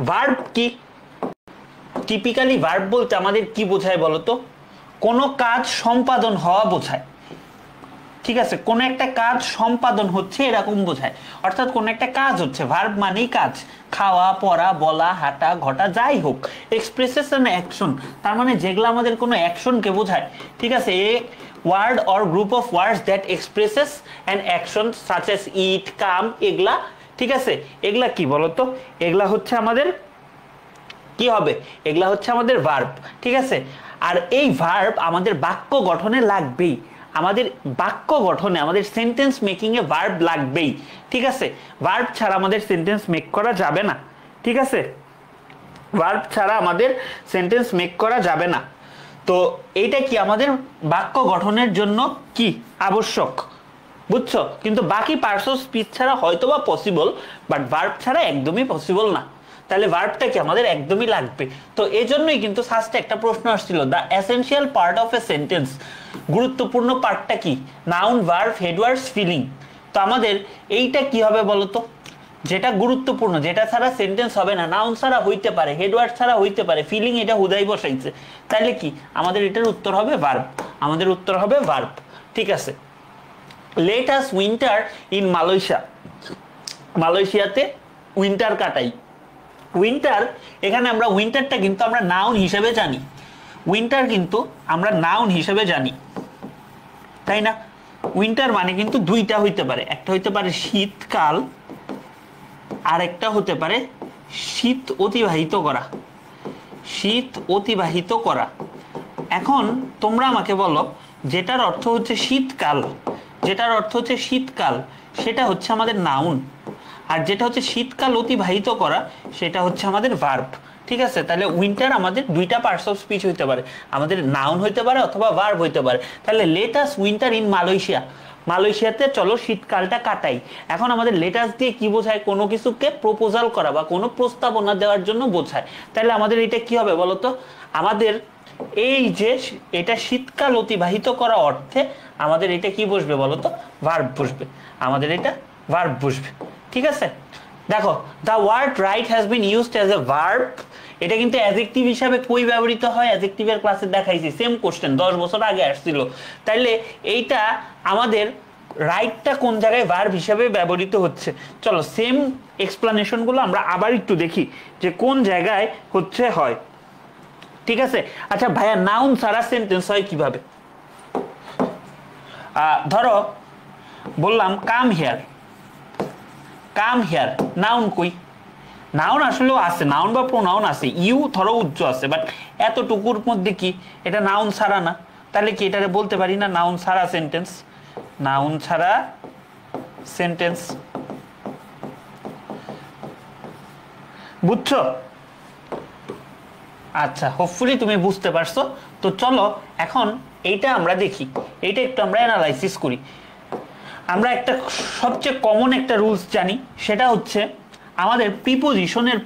Verb কি? Typically verb বলতে আমাদের কি বোঝায় বলতো? কোনো কাজ সম্পাদন হওয়া বোঝায়, ঠিক আছে? কোন একটা কাজ সম্পাদন হচ্ছে এরকম বোঝায়, অর্থাৎ কোন একটা কাজ হচ্ছে, ভার্ব মানেই কাজ, খাওয়া, পড়া, বলা, হাঁটা, ঘটা, যাই হোক, এক্সপ্রেসেস অ্যান অ্যাকশন, তার মানে যেগুলো আমাদের কোনো অ্যাকশনকে বোঝায়, ঠিক আছে? A word or group of words that expresses an action such as eat, come, এগুলা, ঠিক আছে? এগুলা কি বলতো? এগুলা হচ্ছে আমাদের কি হবে? এগুলা হচ্ছে আমাদের ভার্ব, ঠিক আছে? আর এই ভার্ব আমাদের বাক্য গঠনে লাগবেই, আমাদের বাক্য গঠনে, আমাদের সেন্টেন্স মেকিং এ ভার্ব লাগবেই, ঠিক আছে? ভার্ব ছাড়া আমাদের সেন্টেন্স মেক করা যাবে না, ঠিক আছে? ভার্ব ছাড়া আমাদের সেন্টেন্স মেক করা যাবে না। তো এইটা কি আমাদের বাক্য গঠনের জন্য কি আবশ্যক, বুঝছো? কিন্তু বাকি পার্টস অফ স্পিচ ছাড়া হয়তোবা পসিবল, বাট ভার্ব ছাড়া একদমই পসিবল না। তাহলে ভার্বটা কি আমাদের একদমই লাগবে। তো এই জন্যই কিন্তু ফার্স্টে একটা প্রশ্ন আসছিল, the essential part of a sentence, গুরুত্বপূর্ণ পার্টটা কি? Noun, verb, headwords, feeling. তো আমাদের এইটা কি হবে বলতো? যেটা গুরুত্বপূর্ণ, যেটা ছাড়া সেন্টেন্স হবে না, নাউন ছাড়া হইতে পারে, হেডওয়ার্ড ছাড়া হইতে পারে, ফিলিং এটা হুদাই বসাইছে, তাহলে কি আমাদের এটার উত্তর হবে ভার্ব, আমাদের উত্তর হবে ভার্ব, ঠিক আছে? Let us winter in Malaysia, মালয়েশিয়াতে উইন্টার কাটাই। উইন্টার, এখানে আমরা উইন্টারটা কিন্তু আমরা নাউন হিসেবে জানি, উইন্টার কিন্তু আমরা নাউন হিসেবে জানি, তাই না? উইন্টার মানে কিন্তু দুইটা হইতে পারে, একটা হইতে পারে শীতকাল, আর একটা হতে পারে শীত অতিবাহিত করা, শীত অতিবাহিত করা। এখন তোমরা আমাকে বলো, যেটার অর্থ হচ্ছে শীতকাল, যেটার অর্থ হচ্ছে শীতকাল, সেটা হচ্ছে আমাদের নাউন, আর যেটা হচ্ছে শীতকাল অতিবাহিত করা, সেটা হচ্ছে আমাদের ভার্ব, ঠিক আছে? তাহলে উইন্টার আমাদের দুইটা পার্টস অফ স্পিচ হইতে পারে, আমাদের নাউন হইতে পারে অথবা ভার্ব হইতে পারে। তাহলে let us winter in Malaysia, মালয়েশিয়াতে চলো শীতকালটা কাটাই। এখন আমাদের লেটাস দিয়ে কি বোঝায়? কোনো কিছুকে প্রপোজাল করা বা কোনো প্রস্তাবনা দেওয়ার জন্য বোঝায়। তাহলে আমাদের এটা কি হবে বলতো? আমাদের এই যে এটা শীতকাল অতিবাহিত করা অর্থে আমাদের এটা কি বসবে বলতো? ভার্ব বসবে, আমাদের এটা ভার্ব বসবে, ঠিক আছে? দেখো, the word right has been used as a verb, এটা কিন্তু অ্যাডজেক্টিভ হিসাবে কই ব্যবহৃত হয়? অ্যাডজেক্টিভের ক্লাসে দেখাইছি, সেম কোশ্চেন 10 বছর আগে আসছিল। তাইলে এইটা আমাদের রাইটটা কোন জায়গায় ভার্ব হিসাবে ব্যবহৃত হচ্ছে? চলো সেম এক্সপ্লানেশনগুলো আমরা আবার একটু দেখি যে কোন জায়গায় হচ্ছে হয়, ঠিক আছে? আচ্ছা ভাইয়া, নাউন ছাড়া সেন্টেন্স হয় কিভাবে? ধরো বললাম come here, come here, noun কই? নাউন আসলেও আছে, নাউন বা প্রোনাউন আছে, ইউ ধরো উজ্জ আছে, বাট এতটুকুর মধ্যে কি এটা নাউন ছাড়া না? তাহলে কি এটারে বলতে পারি না নাউন ছাড়া সেন্টেন্স? নাউন ছাড়া সেন্টেন্স, বুঝছো? আচ্ছা, হোপফুলি তুমি বুঝতে পারছো। তো চলো এখন এইটা আমরা দেখি, এইটা একটু আমরা অ্যানালাইসিস করি। আমরা একটা সবচেয়ে কমন একটা রুলস জানি, সেটা হচ্ছে আমাদের প্রিপোজিশনের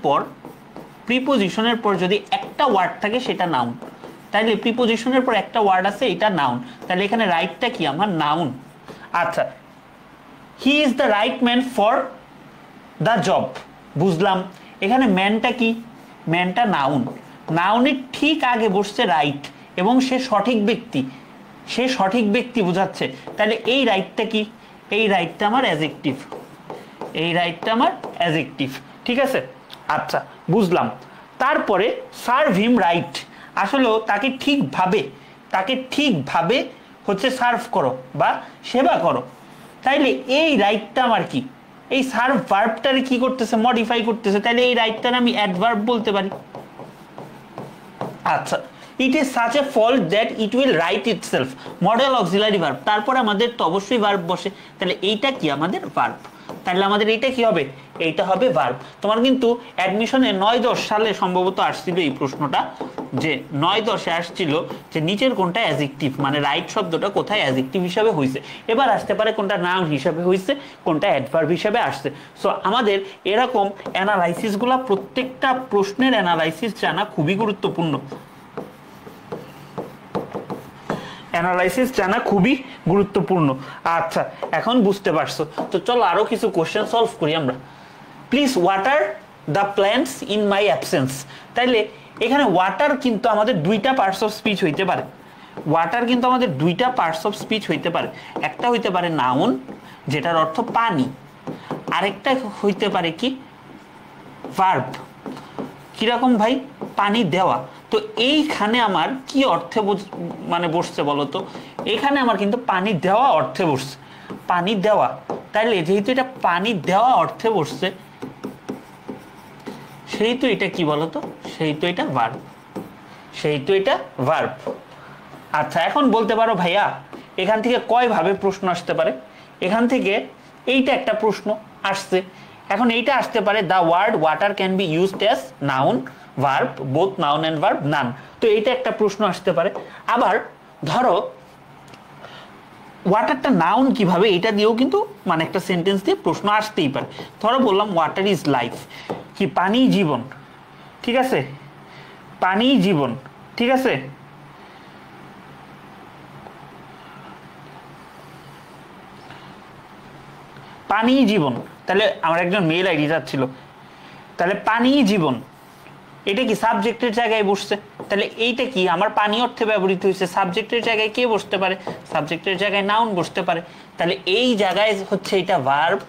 পর যদি একটা ওয়ার্ড থাকে সেটা নাউন। তাইলে প্রিপোজিশনের পর একটা ওয়ার্ড আছে, এটা নাউন, তাহলে এখানে রাইটটা কি আমার? নাউন। আচ্ছা, he is the right man for the job, বুঝলাম। এখানে ম্যানটা কি? ম্যানটা নাউন, নাউনের ঠিক আগে বসছে রাইট, এবং সে সঠিক ব্যক্তি, সে সঠিক ব্যক্তি বোঝাচ্ছে। তাহলে এই রাইটটা কি? এই রাইটটা আমার অ্যাডজেক্টিভ, এই রাইটটা আমার অ্যাডজেক্টিভ, ঠিক আছে? আচ্ছা বুঝলাম। তারপরে সার্ভ হিম রাইট, আসলেও তাকে ঠিকভাবে হচ্ছে সার্ভ করো বা সেবা করো। তাইলে এই রাইটটা আমার কি? এই সার্ভ ভার্বটারে কি করতেছে? মডিফাই করতেছে। তাইলে এই রাইটটার আমি অ্যাডভার্ব বলতে পারি। আচ্ছা, it is such a fault that it will write itself, modal auxiliary verb, তারপর আমাদের তো অবশ্যই ভার্ব বসে, তাহলে এইটা কি? আমাদের ভার্ব। তাহলে আমাদের এইটা কি হবে? এইটা হবে ভার্ব। তোমার কিন্তু অ্যাডমিশনে 9-10 সালে সম্ভবত আসছিল এই প্রশ্নটা, যে 9-10-এ আসছিল যে নিচের কোনটা অ্যাডজেক্টিভ, মানে রাইট শব্দটা কোথায় অ্যাডজেক্টিভ হিসাবে হয়েছে। এবার আসতে পারে কোনটা নাউন হিসাবে হয়েছে, কোনটা অ্যাডভার্ব হিসাবে আসছে। সো আমাদের এরকম অ্যানালাইসিসগুলো, প্রত্যেকটা প্রশ্নের অ্যানালাইসিস জানা খুবই গুরুত্বপূর্ণ, অ্যানালাইসিস জানা খুবই গুরুত্বপূর্ণ। আচ্ছা, এখন বুঝতে পারছো। তো চলো আরো কিছু কোশ্চেন সলভ করি আমরা। Please, what are the plants in my absence. তাইলে এখানে ওয়াটার কিন্তু আমাদের দুইটা পার্টস অফ স্পিচ হইতে পারে, ওয়াটার কিন্তু আমাদের দুইটা পার্টস অফ স্পিচ হইতে পারে। একটা হইতে পারে নাউন যেটার অর্থ পানি, আরেকটা হইতে পারে কি ভার্ব। কিরকম ভাই? পানি দেওয়া। তো এইখানে আমার কি অর্থে মানে বসছে বলতো? এখানে আমার কিন্তু পানি দেওয়া অর্থে বসছে, পানি দেওয়া। তাইলে যেহেতু এটা পানি দেওয়া অর্থে বসছে, সেই তো এটা কি বলতো? সেই তো এটা ভার্ব, সেই তো এটা ভার্ব। আচ্ছা, এখন বলতে পারো ভাইয়া এখান থেকে কয় ভাবে প্রশ্ন আসতে পারে? এখান থেকে এইটা একটা প্রশ্ন আসছে। এখন এইটা আসতে পারে the word water can be used as noun verb, both noun and verb none. তো এইটা একটা প্রশ্ন আসতে পারে। আবার ধরো ওয়াটারটা নাউন কিভাবে, এটা দিয়েও কিন্তু মানে একটা সেন্টেন্স দিয়ে প্রশ্ন আসতেই পারে। ধরো বললাম ওয়াটার ইজ লাইফ, কি পানি জীবন, ঠিক আছে, পানি জীবন, ঠিক আছে। পানি জীবন, তাহলে আমার একজন মেল আইডি যাচ্ছিল, তাহলে পানি জীবন এটা কি সাবজেক্টের জায়গায় বসছে? তাহলে এইটা কি আমার পানি অর্থে ব্যবহৃত হয়েছে, সাবজেক্টের জায়গায় কে বসতে পারে? সাবজেক্টের জায়গায় নাউন বসতে পারে। তাহলে এই জায়গায় হচ্ছে এটা ভার্ব,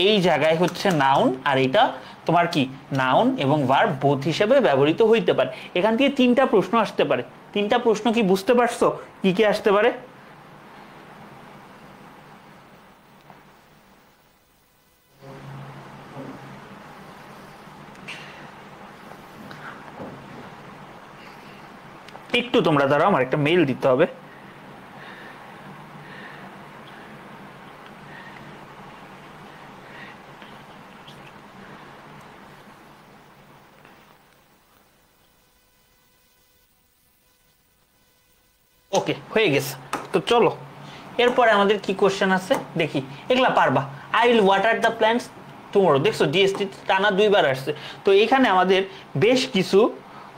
এই জায়গায় হচ্ছে নাউন, আর এটা তোমার কি নাউন এবং ভার্ব বোথ হিসেবে ব্যবহৃত হইতে পারে। এখান থেকে তিনটা প্রশ্ন আসতে পারে। তিনটা প্রশ্ন কি বুঝতে পারছো কি কি আসতে পারে? একটু তোমরা দাঁড়াও, আমার একটা মেইল দিতে হবে। ওকে, হয়ে গেছে। তো চলো এরপরে আমাদের কি কোশ্চেন আছে দেখি, এগুলা পারবা। I will water the plants tomorrow, দেখছো ডিএসটি টানা দুইবার আসছে। তো এখানে আমাদের বেশ কিছু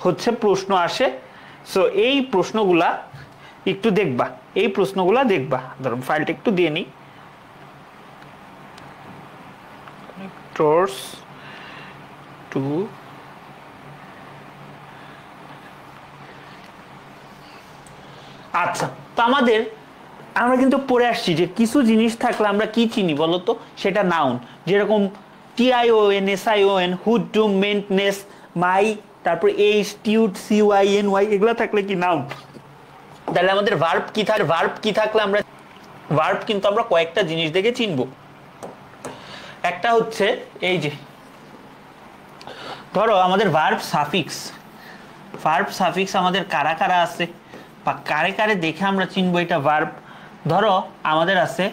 হচ্ছে প্রশ্ন আসে। সো এই প্রশ্নগুলা একটু দেখবা, এই প্রশ্নগুলা দেখবা। ধরো ফাইলটা একটু দিয়ে নিই। টু আচ্ছা, তো আমরা কিন্তু পড়ে আসছি যে কিছু জিনিস থাকলে আমরা কি চিনি বলতো? সেটা নাউন। যেরকম T I O N, S I O N, hood, do, ment, ness, my, তারপর এইচ, টিউড, সিওয়াইএনওয়াই, এগুলো থাকলে কি নাউন। তাহলে আমাদের ভার্ব কি থাকে? ভার্ব কি থাকলে আমরা ভার্ব কিন্তু আমরা কয়েকটা জিনিস দেখে চিনবো। একটা হচ্ছে এই যে ধরো আমাদের ভার্ব সাফিক্স, ভার্ব সাফিক্স আমাদের কারা কারা আছে বা কারে কারে দেখে আমরা চিনবো এটা ভার্ব। ধরো আমাদের আছে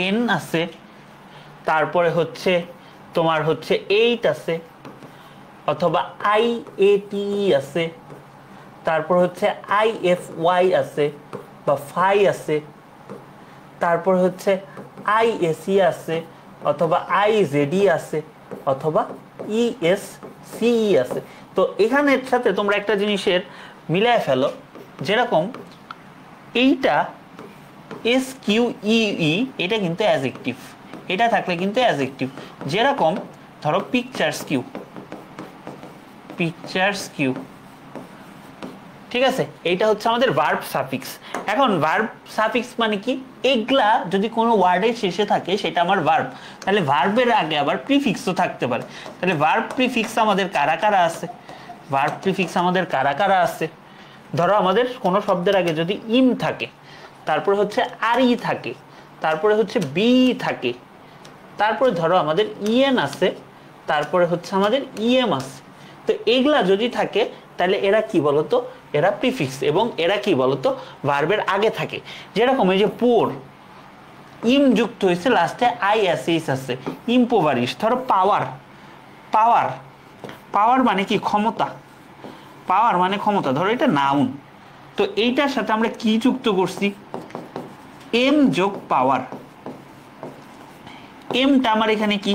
এন আছে, তারপরে হচ্ছে তোমার হচ্ছে এইট আছে, অথবা আই এ টি আছে, তারপর হচ্ছে আই এফ ওয়াই আছে বা ফাই আছে, তারপর হচ্ছে আই এসি আছে, অথবা আই জেডি আছে, অথবা ই এস সিই আছে। তো এখানের সাথে তোমরা একটা জিনিসের মিলায় ফেলো, যেরকম এইটা এস কিউ ই, এটা কিন্তু অ্যাডজেক্টিভ, এটা থাকলে কিন্তু অ্যাডজেক্টিভ। যেরকম ধরো পিকচার্স কিউ, পিকচার্স কিউ, ঠিক আছে। এইটা হচ্ছে আমাদের ভার্ব সাফিক্স। এখন ভার্ব সাফিক্স মানে কি? এগুলা যদি কোনো ওয়ার্ডের শেষে থাকে সেটা আমার ভার্ব। তাহলে ভার্বের আগে আবার প্রিফিক্সও থাকতে পারে। তাহলে ভার্ব প্রিফিক্স আমাদের কারা কারা আছে? ভার্ব প্রিফিক্স আমাদের কারা কারা আছে? ধরো আমাদের কোনো শব্দের আগে যদি ইন থাকে, তারপরে হচ্ছে আর ই থাকে, তারপরে হচ্ছে বি থাকে, তারপরে ধরো আমাদের ইএন আছে, তারপরে হচ্ছে আমাদের ইএম আছে। তো এগুলা যদি থাকে তাহলে এরা কি বলতো? এরা প্রিফিক্স, এবং এরা কি বলতো? ভার্বের আগে থাকে। যেরকম এই যে পোর, ইম যুক্ত হয়েছে, লাস্টে আই এস আছে, ইম্পোভারিশ। ধরো পাওয়ার, পাওয়ার, পাওয়ার মানে কি? ক্ষমতা, পাওয়ার মানে ক্ষমতা। ধরো এটা নাউন, তো এইটার সাথে আমরা কি যুক্ত করছি? এম যোগ পাওয়ার। এমটা আমার এখানে কি?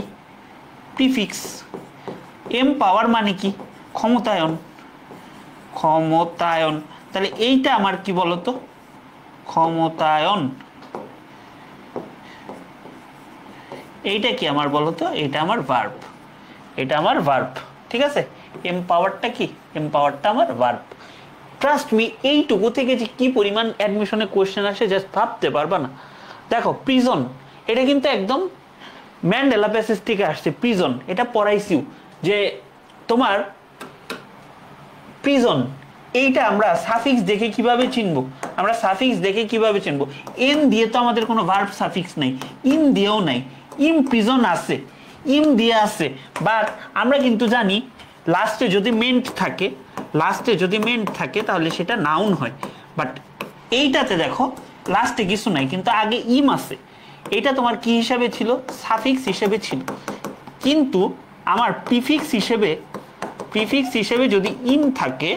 প্রিফিক্স। এম পাওয়ার মানে কি? ক্ষমতায়ন, ক্ষমতায়ন। তাহলে এইটা আমার কি বলতো? ক্ষমতায়ন। এইটা কি আমার বলতো? এটা আমার ভার্ব, এটা আমার ভার্ব, ঠিক আছে। এম্পাওয়ারটা কি, এম্পাওয়ারটা আমার ভার্ব। ট্রাস্ট মি, এইটুকু থেকে যে কি পরিমাণ অ্যাডমিশনে কোশ্চেন আসে জাস্ট ভাবতে পারবা না। দেখো প্রিজন, এটা কিন্তু একদম ম্যান্ডেলা প্যাসেজ থেকে আসছে। প্রিজন এটা পড়াইছিও যে তোমার প্রিজন, এইটা আমরা সাফিক্স দেখে কিভাবে চিনবো, আমরা সাফিক্স দেখে কিভাবে চিনবো, এন দিয়ে তো আমাদের কোনো ভার্ব সাফিক্স নাই, ইন দিয়েও নাই, ইম প্রিজন আছে, ইম দিয়ে আছে, বাট আমরা কিন্তু জানি লাস্টে যদি মেন্ট থাকে, লাস্টে যদি মেন্ট থাকে তাহলে সেটা নাউন হয়। বাট এইটাতে দেখো লাস্টে কিছু নাই কিন্তু আগে ইম আছে, এটা তোমার কি হিসাবে ছিল, সাফিক্স হিসেবে ছিল। কিন্তু আমার প্রিফিক্স হিসেবে যদি ইন থাকে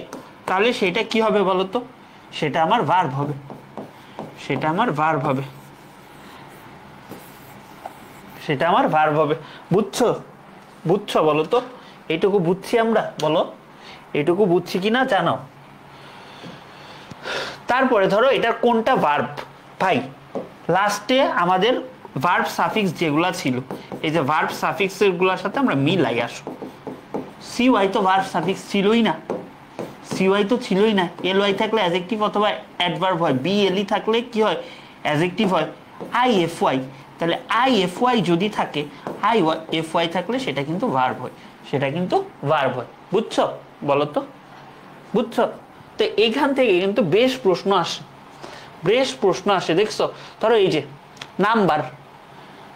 তাহলে সেটা কি হবে বলো তো, সেটা আমার ভার্ব হবে, সেটা আমার ভার্ব হবে, সেটা আমার ভার্ব হবে। বুঝছো, বুঝছো বলো তো, এইটুকু বুঝছি আমরা, বলো এইটুকু বুঝছি কিনা জানাও। তারপরে ধরো এটার কোনটা ভার্ব, ভাই লাস্টে আমাদের ভার্ব সাফিক্স যেগুলা ছিল, এই যে ভার্ব সাফিক্স এর সাথে আমরা মিলাই আসো। সিওয়াই তো ভার্ব সাফিক্স ছিলই না, সিওয়াই তো ছিলই না, এল ওয়াই থাকলে অ্যাডজেক্টিভ অথবা অ্যাডভার্ব হয়, বি এল ই থাকলে কি হয়, অ্যাডজেক্টিভ হয়। আই এফ ওয়াই, তাহলে আই এফ ওয়াই যদি থাকে, আই এফ ওয়াই থাকলে সেটা কিন্তু ভার্ব হয়, সেটা কিন্তু ভার্ব হয়। বুঝছো বলো তো, বুঝছো? তো এখান থেকে কিন্তু বেশ প্রশ্ন আসে, বেশ প্রশ্ন আসে। দেখছো ধরো এই যে নাম্বার,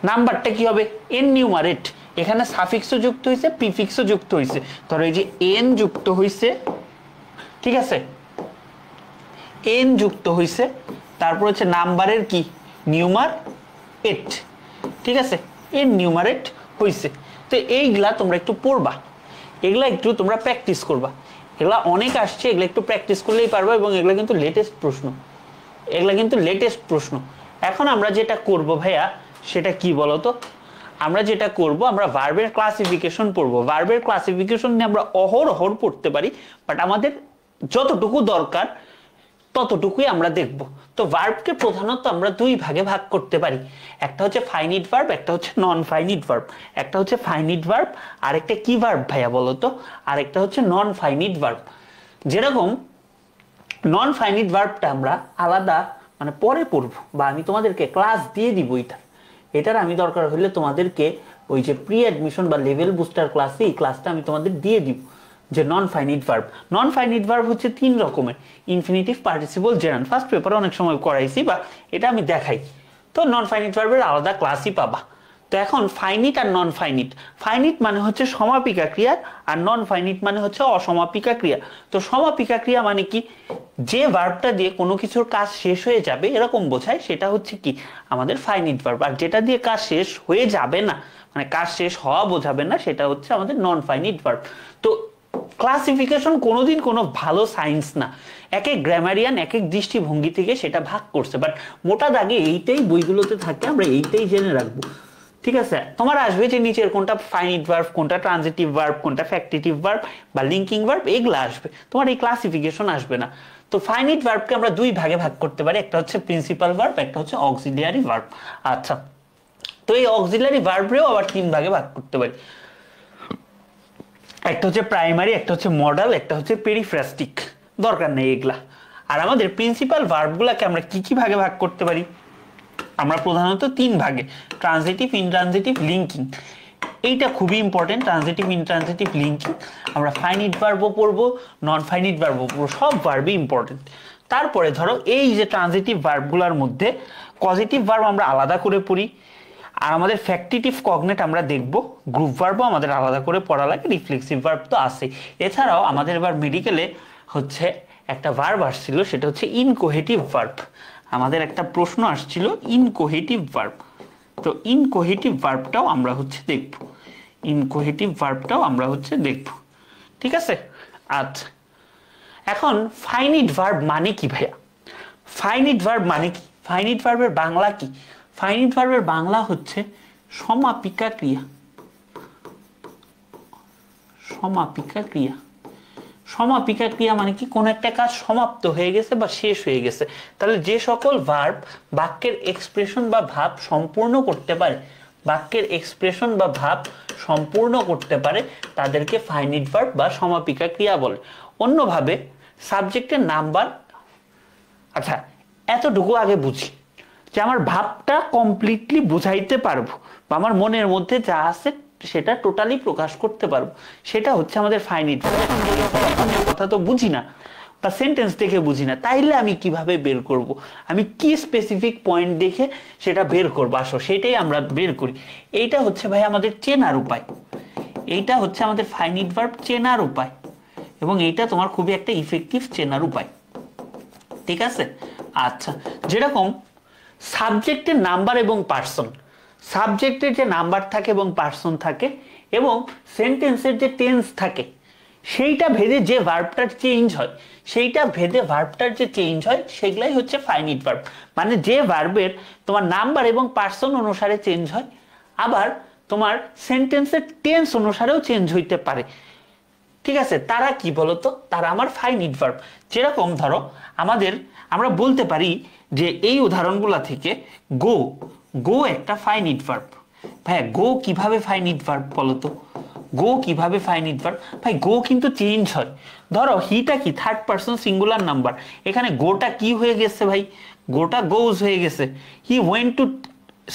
নাম্বারটা কি হবে, এন নিউমারেট, এখানে সাফিক্সও যুক্ত হয়েছে, প্রিফিক্সও যুক্ত হয়েছে। ধরো এই যে এন যুক্ত হয়েছে, ঠিক আছে, এন যুক্ত হয়েছে, তারপর হচ্ছে নাম্বারের কি নিউমার এট, ঠিক আছে, এন নিউমারেট হয়েছে। তো এইগুলা তোমরা একটু পড়বা, এগুলা একটু তোমরা প্র্যাকটিস করবা, এগুলা অনেক আসছে, এগুলা একটু প্র্যাকটিস করলেই পারবা। এবং এগুলা কিন্তু লেটেস্ট প্রশ্ন, এগুলা কিন্তু লেটেস্ট প্রশ্ন। এখন আমরা যেটা করব ভাইয়া সেটা কি বলতো, আমরা যেটা করব, আমরা ভার্বের ক্লাসিফিকেশন পড়বো। ভার্বের ক্লাসিফিকেশন নিয়ে আমরা অহরহ পড়তে পারি, বাট আমাদের যতটুকু দরকার ততটুকুই আমরা দেখব। তো ভার্বকে প্রধানত আমরা দুই ভাগে ভাগ করতে পারি, একটা হচ্ছে ফাইনিট ভার্ব, একটা হচ্ছে নন ফাইনিট ভার্ব। একটা হচ্ছে ফাইনিট ভার্ব, আরেকটা কি ভার্ব ভাইয়া বলো তো, আরেকটা হচ্ছে নন ফাইনিট ভার্ব। যেরকম নন ফাইনিট ভার্বটা আমরা আলাদা মানে পরে পড়ব, বা আমি তোমাদেরকে ক্লাস দিয়ে দিব এটার আমি দরকার হলে তোমাদেরকে ওই যে প্রি অ্যাডমিশন বা লেভেল বুস্টার ক্লাসে এই ক্লাসটা আমি তোমাদের দিয়ে দিব, যে non finite verb. Non finite verb হচ্ছে তিন রকমের, ইনফিনিটিভ, পার্টিসিপল, জেরান্ড। ফার্স্ট পেপারে অনেক সময় করাইছি বা এটা আমি দেখাই। তো নন ফাইনিট ভার্বের আলাদা ক্লাসই পাবা। তো এখন ফাইনিট আর নন ফাইনিট, ফাইনিট মানে হচ্ছে সমাপিকা ক্রিয়া, আর নন ফাইনিট মানে হচ্ছে অসমাপিকা ক্রিয়া। তো সমাপিকা ক্রিয়া মানে কি, যে ভার্বটা দিয়ে কোনো কিছুর কাজ শেষ হয়ে যাবে এরকম বোঝায়, সেটা হচ্ছে কি আমাদের ফাইনিট ভার্ব। আর যেটা দিয়ে কাজ শেষ হয়ে যাবে না, মানে কাজ শেষ হওয়া বোঝাবে না, সেটা হচ্ছে আমাদের নন ফাইনিট ভার্ব। তো ক্লাসিফিকেশন কোনোদিন কোনো ভালো সায়েন্স না, এক এক গ্রামারিয়ান এক এক দৃষ্টিভঙ্গি থেকে সেটা ভাগ করছে, বাট মোটা দাগে এইটাই বইগুলোতে থাকে, আমরা এইটাই জেনে রাখবো। ঠিক আছে, তোমার আসবে যে নিচের কোনটা ফাইনিট ভার্ব, কোনটা ট্রানজিটিভ ভার্ব, কোনটা ফ্যাক্টিটিভ ভার্ব বা লিঙ্কিং ভার্ব, এগুলো আসবে, তোমার এই ক্লাসিফিকেশন আসবে না। তো ফাইনিট ভার্বকে আমরা দুই ভাগে ভাগ করতে পারি, একটা হচ্ছে প্রিন্সিপাল ভার্ব, একটা হচ্ছে অক্সিলিয়ারি ভার্ব। আচ্ছা, তো এই অক্সিলিয়ারি ভার্বরেও আবার তিন ভাগে ভাগ করতে পারি, একটা হচ্ছে প্রাইমারি, একটা হচ্ছে মডাল, একটা হচ্ছে পেরিফ্রাস্টিক। দরকার নেই এগুলা। আর আমাদের প্রিন্সিপাল ভার্বগুলোকে আমরা কি কি ভাগে ভাগ করতে পারি, আমরা প্রধানত তিন ভাগে, ট্রানজিটিভ, ইনট্রানজিটিভ, লিঙ্কিং। এইটা খুবই ইম্পর্টেন্ট, ট্রানজিটিভ, ইনট্রানজিটিভ, লিঙ্কিং। আমরা ফাইনিট ভার্বও পড়বো, নন ফাইনিট ভার্বও পড়বো, সব ভার্বই ইম্পর্টেন্ট। তারপরে ধরো এই যে ট্রানজিটিভ ভার্বগুলোর মধ্যে পজিটিভ ভার্ব আমরা আলাদা করে পড়ি, আর আমাদের ফ্যাক্টিটিভ কগনেট আমরা দেখব, গ্রুপ ভার্বও আমাদের আলাদা করে পড়া লাগে, রিফ্লেক্সিভ ভার্ব তো আছে। এছাড়াও আমাদের এবার মেডিকেলে হচ্ছে একটা ভার্ব আসছিল, সেটা হচ্ছে ইনকোহেটিভ ভার্ব। আমাদের একটা প্রশ্ন আসছিল ইনকোহেটিভ ভার্ব, তো ইনকোহেটিভ ভার্বটাও আমরা হচ্ছে দেখব, ইনকোহেটিভ ভার্বটাও আমরা হচ্ছে দেখব। ঠিক আছে, আচ্ছা এখন ফাইনিট ভার্ব মানে কি ভাইয়া, ফাইনিট ভার্ব মানে কি, ফাইনিট ভার্বের বাংলা কি? ফাইনিট ভার্বের বাংলা হচ্ছে সমাপিকা ক্রিয়া, সমাপিকা ক্রিয়া। সমাপিকা ক্রিয়া মানে কি, কোন একটা কাজ সমাপ্ত হয়ে গেছে বা শেষ হয়ে গেছে, তাহলে যে সকল ভার্ব বাক্যের এক্সপ্রেশন বা ভাব সম্পূর্ণ করতে পারে বাক্যের এক্সপ্রেশন বা ভাব সম্পূর্ণ করতে পারে তাদেরকে ফাইনাইট ভার্ব বা সমাপিকা ক্রিয়া বলে। অন্যভাবে সাবজেক্টের নাম্বার, আচ্ছা এতটুকু আগে বুঝি যে আমার ভাবটা কমপ্লিটলি বুঝাইতে পারবো বা আমার মনের মধ্যে যা আছে সেটা টোটালি প্রকাশ করতে পারবো, সেটা হচ্ছে আমাদের ফাইনাইট ভার্ব। কথা তো বুঝি না বা সেন্টেন্স দেখে বুঝি না, তাইলে আমি কিভাবে বের করব, আমি কি স্পেসিফিক পয়েন্ট দেখে সেটা বের করবো, আসো সেটাই আমরা বের করি। এইটা হচ্ছে ভাই আমাদের চেনার উপায়, এইটা হচ্ছে আমাদের ফাইনাইট ভার্ব চেনার উপায়, এবং এইটা তোমার খুবই একটা ইফেক্টিভ চেনার উপায়, ঠিক আছে। আচ্ছা, যেরকম সাবজেক্টের নাম্বার এবং পার্সন, সাবজেক্টের যে নাম্বার থাকে এবং পার্সন থাকে এবং সেন্টেন্সের যে টেন্স থাকে, সেইটা ভেদে যে ভার্বটার চেঞ্জ হয়, সেইটা ভেদে ভার্বটার যে চেঞ্জ হয় সেগুলাই হচ্ছে ফাইনাইট ভার্ব। মানে যে ভার্বের তোমার নাম্বার এবং পার্সন অনুসারে চেঞ্জ হয়, আবার তোমার সেন্টেন্সের টেন্স অনুসারেও চেঞ্জ হইতে পারে, ঠিক আছে। তারা কি বলতো, তারা আমার ফাইনাইট ভার্ব। যেরকম ধরো আমরা বলতে পারি যে এই উদাহরণগুলা থেকে গো, গো একটা ফাইনাইট ভার্ব। ভাই গো কিভাবে ফাইনাইট ভার্ব বলতো, গো কিভাবে ফাইনাইট ভার্ব? ভাই গো কিন্তু চেঞ্জ হয়। ধরো হিটা কি থার্ড পারসন সিঙ্গুলার নাম্বার, এখানে গোটা কি হয়ে গেছে ভাই, গোটা গোজ হয়ে গেছে। হি ওয়েন্ট টু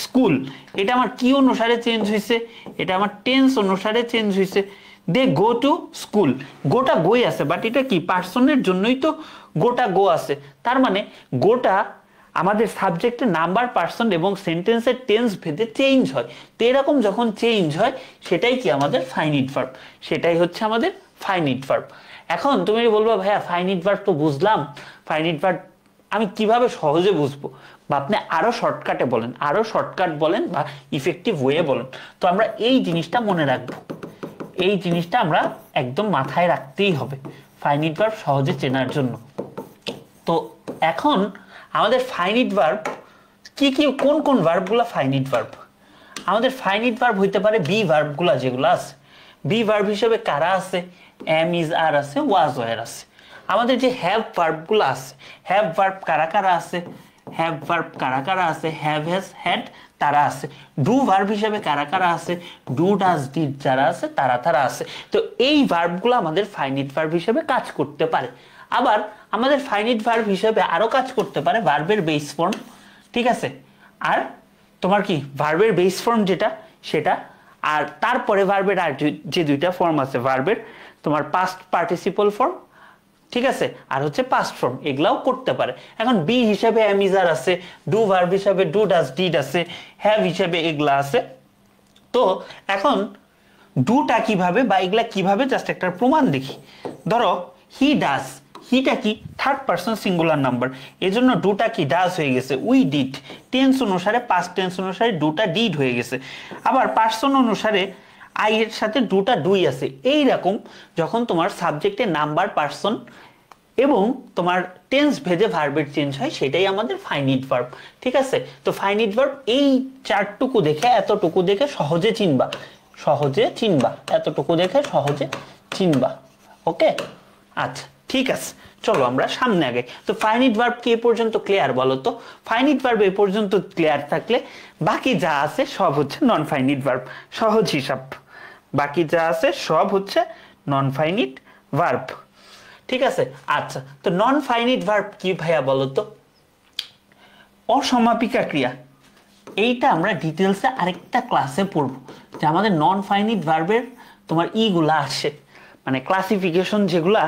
স্কুল, এটা আমার কি অনুসারে চেঞ্জ হয়েছে, এটা আমার টেন্স অনুসারে চেঞ্জ হয়েছে। দে গো টু স্কুল, গোটা গোই আছে, বাট এটা কি পার্সনের জন্যই তো গোটা গো আছে। তার মানে গোটা আমাদের সাবজেক্টের নাম্বার, পার্সন এবং সেন্টেন্সের টেন্স ভেদে চেঞ্জ হয়। তো এরকম যখন চেঞ্জ হয় সেটাই কি আমাদের ফাইনাইট ভার্ব, সেটাই হচ্ছে আমাদের ফাইনাইট ভার্ব। এখন তুমি বলবা ভাইয়া ফাইনাইট ভার্ব তো বুঝলাম, ফাইনাইট ভার্ব আমি কিভাবে সহজে বুঝবো, বা আপনি আরো শর্টকাটে বলেন, আরো শর্টকাট বলেন বা ইফেক্টিভ ওয়ে বলেন। তো আমরা এই জিনিসটা মনে রাখবো, এই জিনিসটা আমরা একদম মাথায় রাখতেই হবে ফাইনাইট ভার্ব সহজে চেনার জন্য। তো এখন আমাদের ফাইনাইট ভার্ব কি কি, কোন কোন ভার্বগুলো ফাইনাইট ভার্ব? আমাদের ফাইনাইট ভার্ব হইতে পারে বি ভার্বগুলো যেগুলো আছে। বি ভার্ব হিসেবে কারা আছে? এম, ইজ, আর আছে, ওয়াজ, ওয়ার আছে। আমাদের যে হ্যাভ ভার্বগুলো আছে, হ্যাভ ভার্ব কারা কারা আছে? হ্যাভ ভার্ব কারা কারা আছে? হ্যাভ, হ্যাজ, হ্যাড তারা আছে। ডু ভার্ব হিসেবে কারা কারা আছে? ডু, ডাজ, ডিড যারা আছে তারা তারা আছে। তো এই ভার্বগুলো আমাদের ফাইনাইট ভার্ব হিসেবে কাজ করতে পারে। আবার আমাদের ফাইনাইট ভার্ব হিসেবে আরো কাজ করতে পারে ভার্বের বেস ফর্ম, ঠিক আছে। আর তোমার কি ভার্বের বেস ফর্ম যেটা সেটা, আর তারপরে ভার্বের আর যে দুইটা ফর্ম আছে, ভার্বের তোমার পাস্ট পার্টিসিপল ফর্ম, ঠিক আছে, আর হচ্ছে পাস্ট ফর্ম, এগুলাও করতে পারে। এখন বি হিসাবে এম, ইজ, আর আছে, ডু ভার্ব হিসাবে ডু, ডাজ, ডিড আছে, হ্যাভ হিসাবে এগুলা আছে। তো এখন ডুটা কিভাবে বা এগুলা কিভাবে জাস্ট একটা প্রমাণ দেখি। ধরো হি ডাজ, হিটা কি থার্ড পারসন সিঙ্গুলার নাম্বার, এজন্য ডুটা কি ডাজ হয়ে গেছে, উই ডিড। টেন্স অনুসারে পাস্ট টেন্স অনুসারে ডুটা ডিড হয়ে গেছে। আবার পার্সন অনুসারে আই এর সাথে ডুটা ডুই আছে। এই রকম যখন তোমার সাবজেক্টের নাম্বার, পার্সন এবং তোমার টেন্স ভেদে ভার্বের চেঞ্জ হয়, সেটাই আমাদের ফাইনাইট ভার্ব, ঠিক আছে। তো ফাইনাইট ভার্ব এই চারটুকু দেখে, এতটুকু দেখে সহজে চিনবা, সহজে চিনবা, এতটুকু দেখে সহজে চিনবা, ওকে। আচ্ছা ঠিক আছে, চলো আমরা সামনে আগে। তো ফাইনাইট ভার্ব কি এ পর্যন্ত ক্লিয়ার বলো তো? ফাইনাইট ভার্ব এ পর্যন্ত ক্লিয়ার থাকলে বাকি যা আছে সব হচ্ছে নন ফাইনাইট ভার্ব, সহজ হিসাব। বাকি যা আছে সব হচ্ছে নন ফাইনাইট ভার্ব, ঠিক আছে। আচ্ছা, তো নন ফাইনাইট ভার্ব কি ভাইয়া বলো তো? অসমাপিকা ক্রিয়া। এইটা আমরা ডিটেলসে আরেকটা ক্লাসে পড়বো, যে আমাদের নন ফাইনাইট ভার্বের তোমার ইগুলা আসে, মানে ক্লাসিফিকেশন যেগুলা,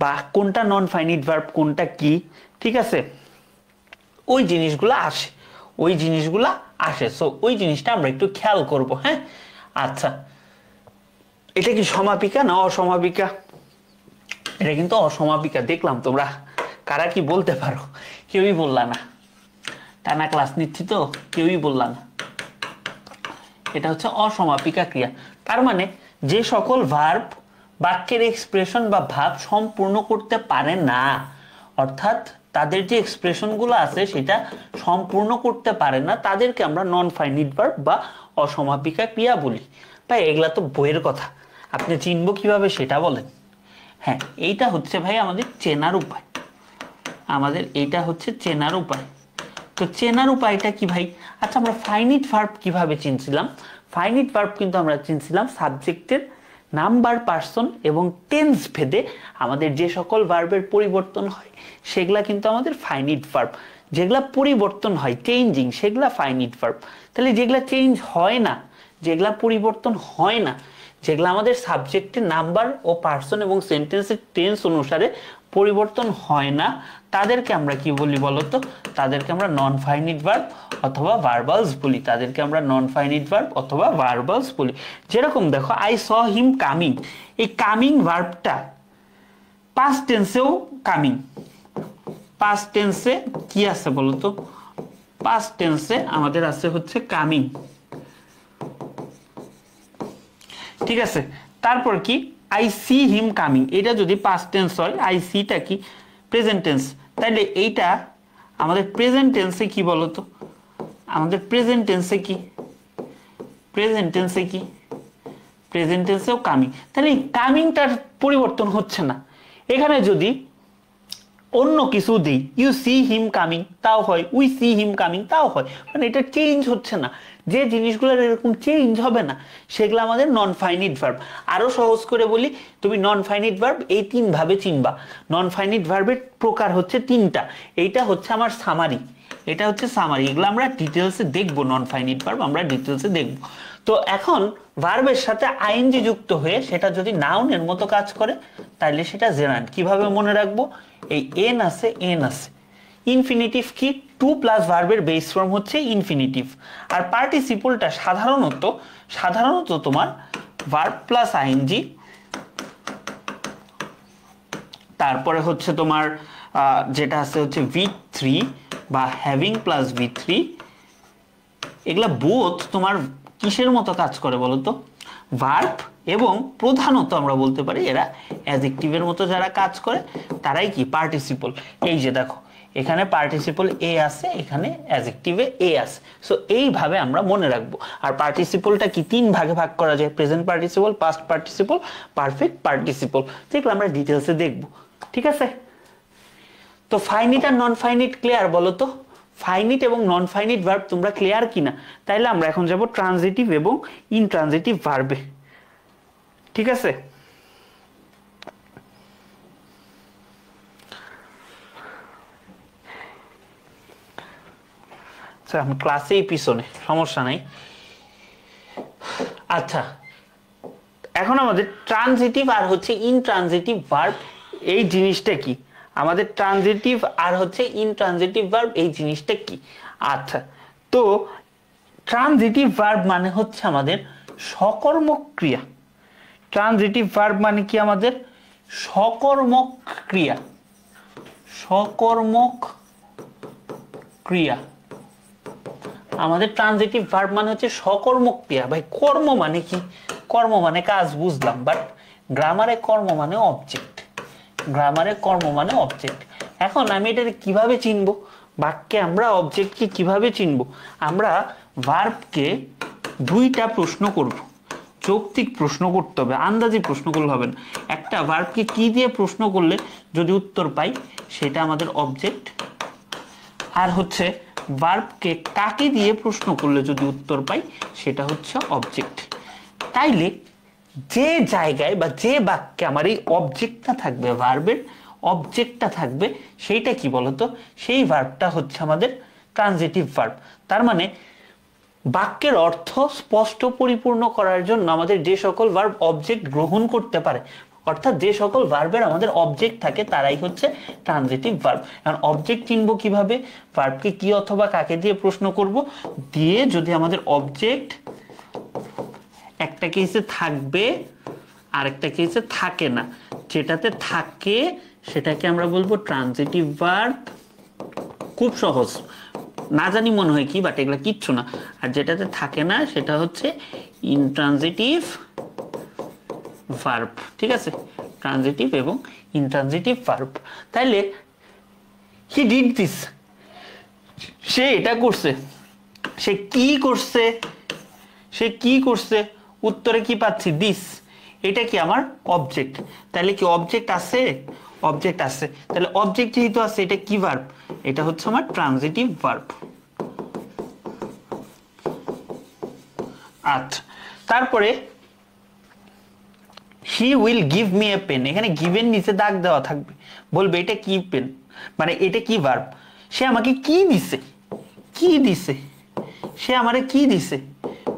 বা কোনটা নন ফাইনাইট ভার্ব কোনটা কি, ঠিক আছে, ওই জিনিসগুলা আসে, ওই জিনিসগুলা আসে। সো ওই জিনিসটা আমরা একটু খেয়াল করব, হ্যাঁ। আচ্ছা, এটা কি সমাপিকা না অসমাপিকা? এটা কিন্তু অসমাপিকা। দেখলাম তোমরা কারা কি বলতে পারো, কেউই বললা না, টানা ক্লাস নিচ্ছি তো কেউই বললা না। এটা হচ্ছে অসমাপিকা ক্রিয়া। তার মানে যে সকল ভার্ব বাক্যের এক্সপ্রেশন বা ভাব সম্পূর্ণ করতে পারে না, অর্থাৎ তাদের যে এক্সপ্রেশনগুলো আছে সেটা সম্পূর্ণ করতে পারে না, তাদেরকে আমরা নন ফাইনাইট ভার্ব বা অসমাপিকা ক্রিয়া বলি। তাই এগুলা তো বইয়ের কথা, আপনি চিনবো কিভাবে সেটা বলেন। হ্যাঁ, এইটা হচ্ছে ভাই আমাদের চেনার উপায়, আমাদের এইটা হচ্ছে চেনার উপায়। তো চেনার উপায়টা কি ভাই? আচ্ছা, আমরা ফাইনিট ভার্ব কিভাবে চিনছিলাম? ফাইনিট ভার্ব কিন্তু আমরা চিনছিলাম সাবজেক্টের নাম্বার, পার্সন এবং টেন্স ভেদে আমাদের যে সকল ভার্বের পরিবর্তন হয় সেগুলা কিন্তু আমাদের ফাইনিট ভার্ব। যেগুলা পরিবর্তন হয়, চেঞ্জিং, সেগুলা ফাইনিট ভার্ব। তাহলে যেগুলা চেঞ্জ হয় না, যেগুলা পরিবর্তন হয় না, যেগুলো আমাদের সাবজেক্টের নাম্বার ও পার্সন এবং সেন্টেন্সের টেন্স অনুসারে পরিবর্তন হয় না, তাদেরকে আমরা কি বলি বলতো? তাদেরকে আমরা নন ফাইনিট ভার্ব অথবা ভার্বালস বলি। তাদেরকে আমরা নন ফাইনিট ভার্ব অথবা ভার্বালস বলি। যেরকম দেখো, আই স হিম কামিং, এই কামিং ভার্বটা পাস্ট টেন্সেও কামিং। পাস্ট টেন্সে কি আছে বলতো? পাস্ট টেন্সে আমাদের আছে হচ্ছে কামিং। ঠিক আছে, তারপর কি? আই সি হিম কামিং, এটা যদি পাস্ট টেন্স হয়, আই সিটা কি? Present tense. তাহলে এইটা আমাদের প্রেজেন্ট টেন্সে কি বলতো? আমাদের প্রেজেন্ট টেন্সে কি? প্রেজেন্ট টেন্সে কি? প্রেজেন্ট টেন্সেও কামিং। তাহলে এই কামিংটার পরিবর্তন হচ্ছে না। এখানে যদি অন্য কিছু দিই, ইউ সি হিম কামিং, তাও হয়। উই সি হিম কামিং, তাও হয়। মানে এটা চেঞ্জ হচ্ছে না। যে জিনিসগুলোর এরকম চেঞ্জ হবে না সেগুলো আমাদের নন ফাইনিট ভার্ব। আরো সহজ করে বলি, তুমি নন ফাইনিট ভার্ব এই তিন ভাবে চিনবা। নন ফাইনিট ভার্বের প্রকার হচ্ছে তিনটা। এইটা হচ্ছে আমার সামারি, এটা হচ্ছে সামারি। এগুলো আমরা ডিটেলসে দেখবো। নন ফাইনিট ভার্ব আমরা ডিটেলসে দেখবো। তো এখন ভার্বের সাথে আইএনজি যুক্ত হয়ে সেটা যদি নাউনের মতো কাজ করে তাহলে সেটা জেরান্ড। কিভাবে মনে রাখবো? এই এন আছে, এন আছে। ইনফিনিটিভ কি? টু প্লাস ভার্বের বেস ফর্ম হচ্ছে ইনফিনিটিভ। আর পার্টিসিপলটা সাধারণত তোমার ভার্ব প্লাস আইএনজি, তারপরে হচ্ছে তোমার যেটা আছে হচ্ছে V3 বা হ্যাভিং প্লাস V3। এগুলা বোথ তোমার কিসের মতো কাজ করে বলতো? ভার্ব, এবং প্রধানত আমরা বলতে পারি এরা অ্যাডজেক্টিভের মতো যারা কাজ করে তারাই কি? পার্টিসিপল। এই যে দেখো, এখানে পার্টিসিপল এ আছে, এখানে অ্যাডজেক্টিভে এ আছে। সো এইভাবে আমরা মনে রাখবো। আর পার্টিসিপলটা কি? তিন ভাগে ভাগ করা যায়: present participle, past participle, perfect participle. যেগুলো আমরা ডিটেলসে দেখবো। ঠিক আছে, তো ফাইনিট আর নন ফাইনিট ক্লিয়ার বলো তো? ফাইনিট এবং নন ফাইনিট ভার্ব তোমরা ক্লিয়ার কিনা? তাইলে আমরা এখন যাব ট্রানজিটিভ এবং ইনট্রানজিটিভ ভার্বে। ঠিক আছে, আমি ক্লাসেই পিছনে, সমস্যা নাই। আচ্ছা, এখন আমাদের ট্রানজিটিভ আর হচ্ছে ইনট্রানজিটিভ ভার্ব এই জিনিসটা কি? আমাদের ট্রানজিটিভ আর হচ্ছে ইনট্রানজিটিভ ভার্ব এই জিনিসটা কি? আচ্ছা, তো ট্রানজিটিভ ভার্ব মানে হচ্ছে আমাদের সকর্মক ক্রিয়া। ট্রানজিটিভ ভার্ব মানে কি? আমাদের সকর্মক ক্রিয়া। সকর্মক ক্রিয়া। আমাদের ট্রানজিটিভ ভার্ব মানে হচ্ছে সকর্মক ক্রিয়া। ভাই, কর্ম মানে কি? কর্ম মানে কাজ, বুঝলাম, বাট গ্রামারে কর্ম মানে অবজেক্ট। গ্রামারে কর্ম মানে অবজেক্ট। এখন আমি এটা কিভাবে চিনবো? বাক্যে আমরা অবজেক্টকে কিভাবে চিনবো? আমরা ভার্বকে দুইটা প্রশ্ন করব। যৌক্তিক প্রশ্ন করতে হবে, আন্দাজি প্রশ্ন করলে হবে না। একটা ভার্বকে কি দিয়ে প্রশ্ন করলে যদি উত্তর পাই সেটা আমাদের অবজেক্ট, আর হচ্ছে ভার্বকে কাকে দিয়ে প্রশ্ন করলে যদি উত্তর পাই সেটা হচ্ছে অবজেক্ট। তাইলে যে জায়গায় বা যে বাক্যে আমার এই অবজেক্টটা থাকবে, ভার্বের অবজেক্টটা থাকবে, সেইটা কি বলতো? সেই ভার্বটা হচ্ছে আমাদের ট্রানজিটিভ ভার্ব। তার মানে বাক্যের অর্থ স্পষ্ট পরিপূর্ণ করার জন্য আমাদের যে সকল ভার্ব অবজেক্ট গ্রহণ করতে পারে, অর্থাৎ যে সকল ভার্বের আমাদের অবজেক্ট থাকে তারাই হচ্ছে ট্রানজিটিভ ভার্ব। কারণ অবজেক্ট চিনব কিভাবে? ভার্বকে কি অথবা কাকে দিয়ে প্রশ্ন করব, দিয়ে যদি আমাদের অবজেক্ট একটা কেসে থাকবে আর একটা কেসে থাকে না, যেটাতে থাকে সেটাকে আমরা বলবো ট্রানজিটিভ ভার্ব। খুব সহজ, না জানি মনে হয় কি, বাট এগুলো কিচ্ছু না। আর যেটাতে থাকে না সেটা হচ্ছে ইনট্রানজিটিভ ভার্ব। ঠিক আছে, ট্রানজিটিভ এবং ইনট্রানজিটিভ ভার্ব। তাইলে হি ডিড দিস, সে এটা করছে। সে কি করছে? সে কি করছে? উত্তরে কি পাচ্ছি? দিস। এটা কি? আমার অবজেক্ট। তাহলে কি অবজেক্ট আছে? অবজেক্ট আছে। তাহলে অবজেক্ট যেহেতু আছে, এটা কি ভার্ব? এটা হচ্ছে আমার ট্রানজিটিভ ভার্ব। আচ্ছা, তারপরে he will give me a pen, এখানে গিভের নিচে দাগ দেওয়া থাকবে, বলবে এটা কি পেন, মানে এটা কি ভার্ব, সে আমাকে কি দিছে, কি দিছে, সে আমারে কি দিছে,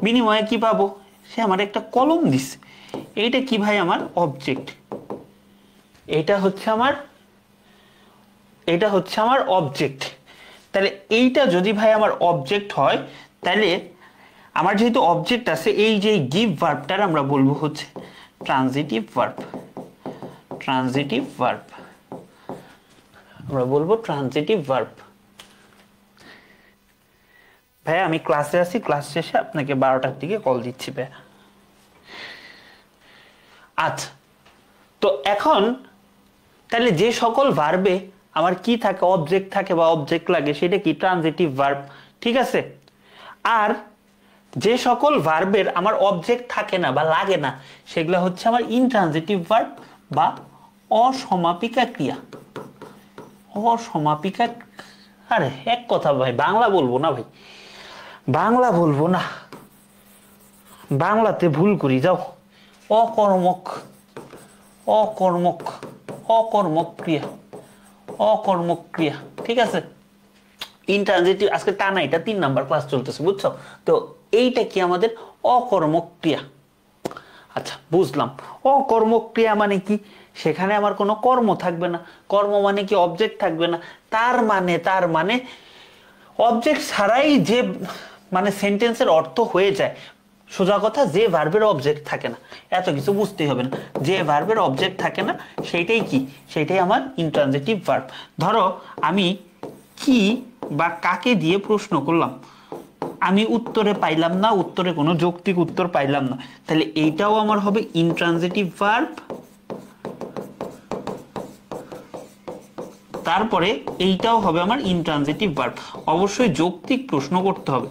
বিনিময়ে কি পাবো, সে আমার একটা কলম দিছে, এইটা কি ভাই আমার অবজেক্ট, এটা হচ্ছে আমার অবজেক্ট। তাহলে এইটা যদি ভাই আমার অবজেক্ট হয়, তাহলে আমার যেহেতু অবজেক্ট আছে, এই যে গিভ ভার্বটার আমরা বলবো হচ্ছে ট্রানজিটিভ ভার্ব, ট্রানজিটিভ ভার্ব, আমরা বলবো ট্রানজিটিভ ভার্ব। ভাই আমি ক্লাসে আছি, ক্লাস শেষে আপনাকে 12টার দিকে কল দিচ্ছি ভাই। আচ্ছা, তো এখন তাহলে যে সকল ভার্বে আমার কি থাকে, অবজেক্ট থাকে বা অবজেক্ট লাগে, সেটা কি ট্রানজিটিভ ভার্ব, ঠিক আছে। আর যে সকল ভার্বের আমার অবজেক্ট থাকে না বা লাগে না, সেগুলো হচ্ছে আমার ইনট্রানজিটিভ ভার্ব বা অসমাপিকা ক্রিয়া, অসমাপিকা। আরে এক কথা ভাই, বাংলা বলবো না ভাই, বাংলা বলবো না, বাংলাতে ভুল করি, যাও, অকর্মক, অকর্মক, অকর্মক ক্রিয়া, অকর্মক ক্রিয়া, ঠিক আছে। ইনট্রানজিটিভ, আজকে টানা এটা 3 নাম্বার ক্লাস চলতেছে, বুঝছো তো, এইটা কি আমাদের অকর্মক ক্রিয়া। আচ্ছা বুঝলাম, অকর্মক ক্রিয়া মানে কি, সেখানে আমার কোনো কর্ম থাকবে না, কর্ম মানে কি অবজেক্ট থাকবে না, তার মানে অবজেক্ট ছাড়াই যে মানে সেন্টেন্সের অর্থ হয়ে যায়। সোজা কথা, যে ভার্বের অবজেক্ট থাকে না, এত কিছু বুঝতেই হবে না, যে ভার্বের অবজেক্ট থাকে না সেইটাই কি, সেইটাই আমার ইনট্রানজিটিভ ভার্ব। ধরো আমি কি বা কাকে দিয়ে প্রশ্ন করলাম, আমি উত্তরে পাইলাম না, উত্তরে কোনো যৌক্তিক উত্তর পাইলাম না, তাহলে এইটাও আমার হবে ইনট্রানজিটিভ ভার্ব। তারপরে এইটাও হবে আমার ইনট্রানজিটিভ ভার্ব। অবশ্যই যৌক্তিক প্রশ্ন করতে হবে,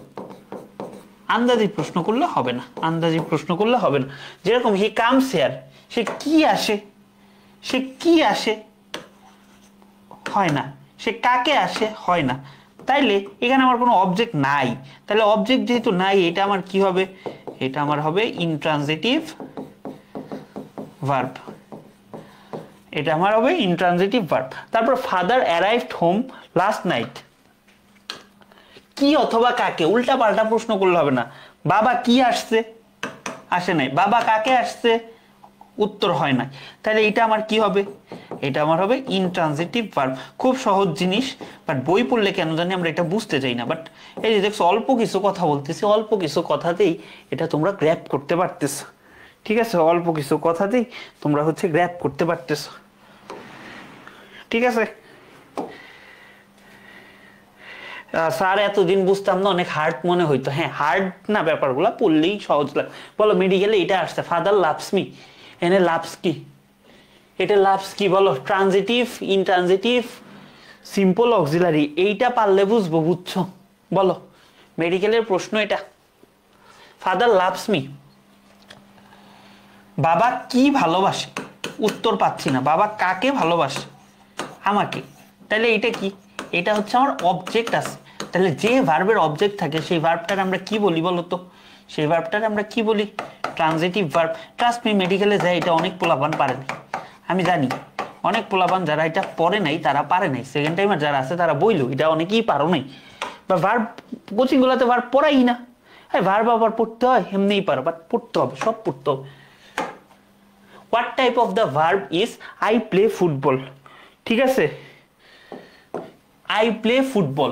আন্দাজি প্রশ্ন করলে হবে না, আন্দাজি প্রশ্ন করলে হবে না। যেরকম হি কামস হিয়ার, সে কি আসে, সে কি আসে, হয় না, সে কাকে আসে, হয় না। তাইলে এখানে আমার কোনো অবজেক্ট নাই, তাহলে অবজেক্ট যেহেতু নাই, এটা আমার কি হবে, এটা আমার হবে ইনট্রানজিটিভ ভার্ব, এটা আমার হবে ইনট্রানজিটিভ ভার্ব। তারপর father arrived home last night, কি অথবা কাকে, উল্টা পাল্টা প্রশ্ন করলে হবে না। বাবা কি আসছে, আসে নাই, বাবা কাকে আসছে, উত্তর হয় না, তাহলে এটা আমার কি হবে, এটা আমার হবে ইনট্রানজিটিভ ভার্ব। খুব সহজ জিনিস, বাট বই পড়লে কেন জানি আমরা এটা বুঝতে চাই না। বাট এই যে দেখছো, অল্প কিছু কথা বলতেছি, অল্প কিছু কথাতেই এটা তোমরা গ্র্যাব করতে পারতেছো, ঠিক আছে, অল্প কিছু কথাতেই তোমরা হচ্ছে গ্র্যাব করতে পারতেছো, ঠিক আছে। স্যার এতদিন বুঝতাম না, অনেক হার্ড মনে হইতো, হ্যাঁ হার্ড না, ব্যাপারগুলো পড়লেই সহজ লাগে। বলো মেডিকেলে এটা আসছে, ফাদার লাভস মি, এনে লাভস কি, এটা লাভস কি বলো, ট্রানজিটিভ, ইনট্রানজিটিভ, সিম্পল অক্সিলারি, এইটা পারলে বুঝবো, বুঝছো বলো, মেডিকেলের প্রশ্ন এটা। ফাদার লাভস মি, বাবা কি ভালোবাসে, উত্তর পাচ্ছি না, বাবা কাকে ভালোবাসে, আমাকে, তাহলে এটা কি, এটা হচ্ছে আমার অবজেক্ট আছে। তাহলে যে ভার্বের অবজেক্ট থাকে সেই ভার্বটার আমরা কি বলি বলো তো, সেই ভার্বটার আমরা কি বলি, ট্রানজিটিভ ভার্ব। ট্রাস্ট মি, মেডিকেলে যায় এটা অনেক পোলাপান পারে না, আমি জানি অনেক পোলাপান যারা এটা পড়ে নাই তারা পারে নাই, সেকেন্ড টাইমার যারা আছে তারা বইলো এটা অনেকেই পারো নাই, বা ভার্ব কোচিং গুলোতে ভার্ব পড়াই না, হ্যাঁ ভার্ব আবার পড়তে হয়, এমনিই পারো, বাট পড়তে হবে, সব পড়তে হবে। What type of the verb is I play football, ঠিক আছে, আই প্লে ফুটবল,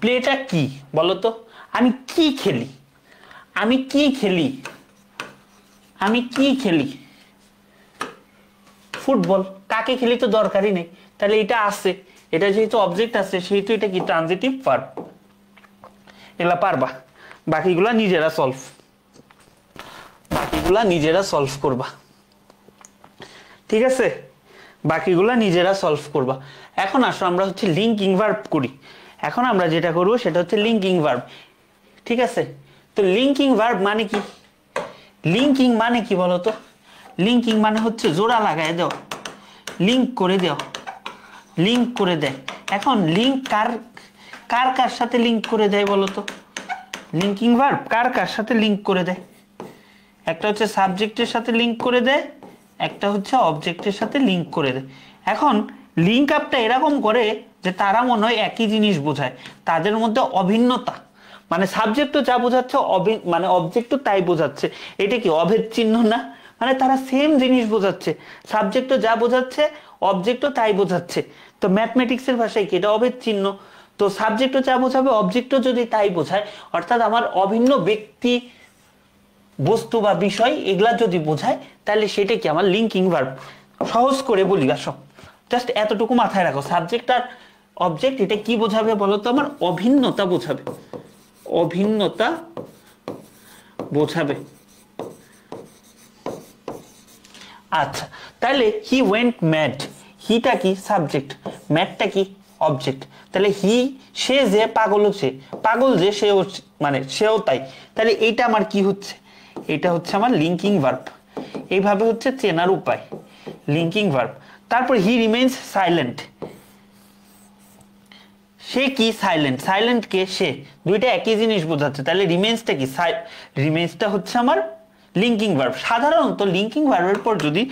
প্লেটা কি বলতো, আমি কি খেলি, আমি কি খেলি, আমি কি খেলি, ফুটবল, কাকে খেলি তো দরকারই নেই, তাহলে এটা আছে, এটা যেহেতু অবজেক্ট আছে সেহেতু এটা কি ট্রানজিটিভ ভার্ব। এগুলা পারবা, বাকিগুলা নিজেরা সলভ, বাকিগুলা নিজেরা সলভ করবা, ঠিক আছে, বাকিগুলা নিজেরা সলভ করবা। এখন আসো আমরা হচ্ছে লিঙ্কিং ভার্ব করি। এখন আমরা যেটা করব সেটা হচ্ছে লিঙ্কিং ভার্ব, ঠিক আছে। তো লিঙ্কিং ভার্ব মানে কি, লিঙ্কিং মানে কি বলতো, লিঙ্কিং মানে হচ্ছে জোড়া লাগায় দাও, লিঙ্ক করে দাও, লিঙ্ক করে দেয়। এখন লিঙ্ক কার কার কার সাথে লিঙ্ক করে দেয় বলতো, লিঙ্কিং ভার্ব কার কার সাথে লিঙ্ক করে দেয়? একটা হচ্ছে সাবজেক্টের সাথে লিঙ্ক করে দেয়, একটা হচ্ছে অবজেক্টের সাথে লিঙ্ক করে দেয়। এখন লিঙ্ক আপটা এরকম করে যে তারা মনে হয় একই জিনিস বোঝায়, তাদের মধ্যে অভিন্নতা, মানে সাবজেক্টও যা বোঝাচ্ছে মানে অবজেক্টও তাই বোঝাচ্ছে। এটা কি অভেদ চিহ্ন না? মানে তারা সেম জিনিস বোঝাচ্ছে, সাবজেক্টও যা বোঝাচ্ছে অবজেক্টও তাই বোঝাচ্ছে। তো ম্যাথমেটিক্সের ভাষায় কি এটা অভেদ চিহ্ন? তো সাবজেক্টও যা বোঝাবে অবজেক্টও যদি তাই বোঝায়, অর্থাৎ আমার অভিন্ন ব্যক্তি, বস্তু বা বিষয় এগুলা যদি বোঝায়, তাহলে সেটা কি আমার লিঙ্কিং ভার্ব। সহজ করে বলি, আসো জাস্ট এতটুকু মাথায় রাখো, সাবজেক্ট আর অবজেক্ট এটা কি বোঝাবে বলো তো? আমার অভিন্নতা বোঝাবে, অভিন্নতা বোঝাবে। আচ্ছা, তাহলে হি ওয়েন্ট ম্যাড, হিটা কি সাবজেক্ট, ম্যাডটা কি অবজেক্ট। তাহলে হি, সে যে পাগল হচ্ছে, পাগল যে সেও, মানে সেও তাই। তাহলে এইটা আমার কি হচ্ছে? এটা হচ্ছে আমার লিঙ্কিং ভার্ব। এইভাবে হচ্ছে চেনার উপায়, লিঙ্কিং ভার্ব। তারপর হি রিমেইনস সাইলেন্ট, সে কি সাইলেন্ট, সাইলেন্ট কে সে, দুইটা একই জিনিস বোঝাচ্ছে। তাহলে রিমেইনসটা কি, রিমেইনসটা হচ্ছে আমার লিঙ্কিং ভার্ব। সাধারণত লিঙ্কিং ভার্বের পর যদি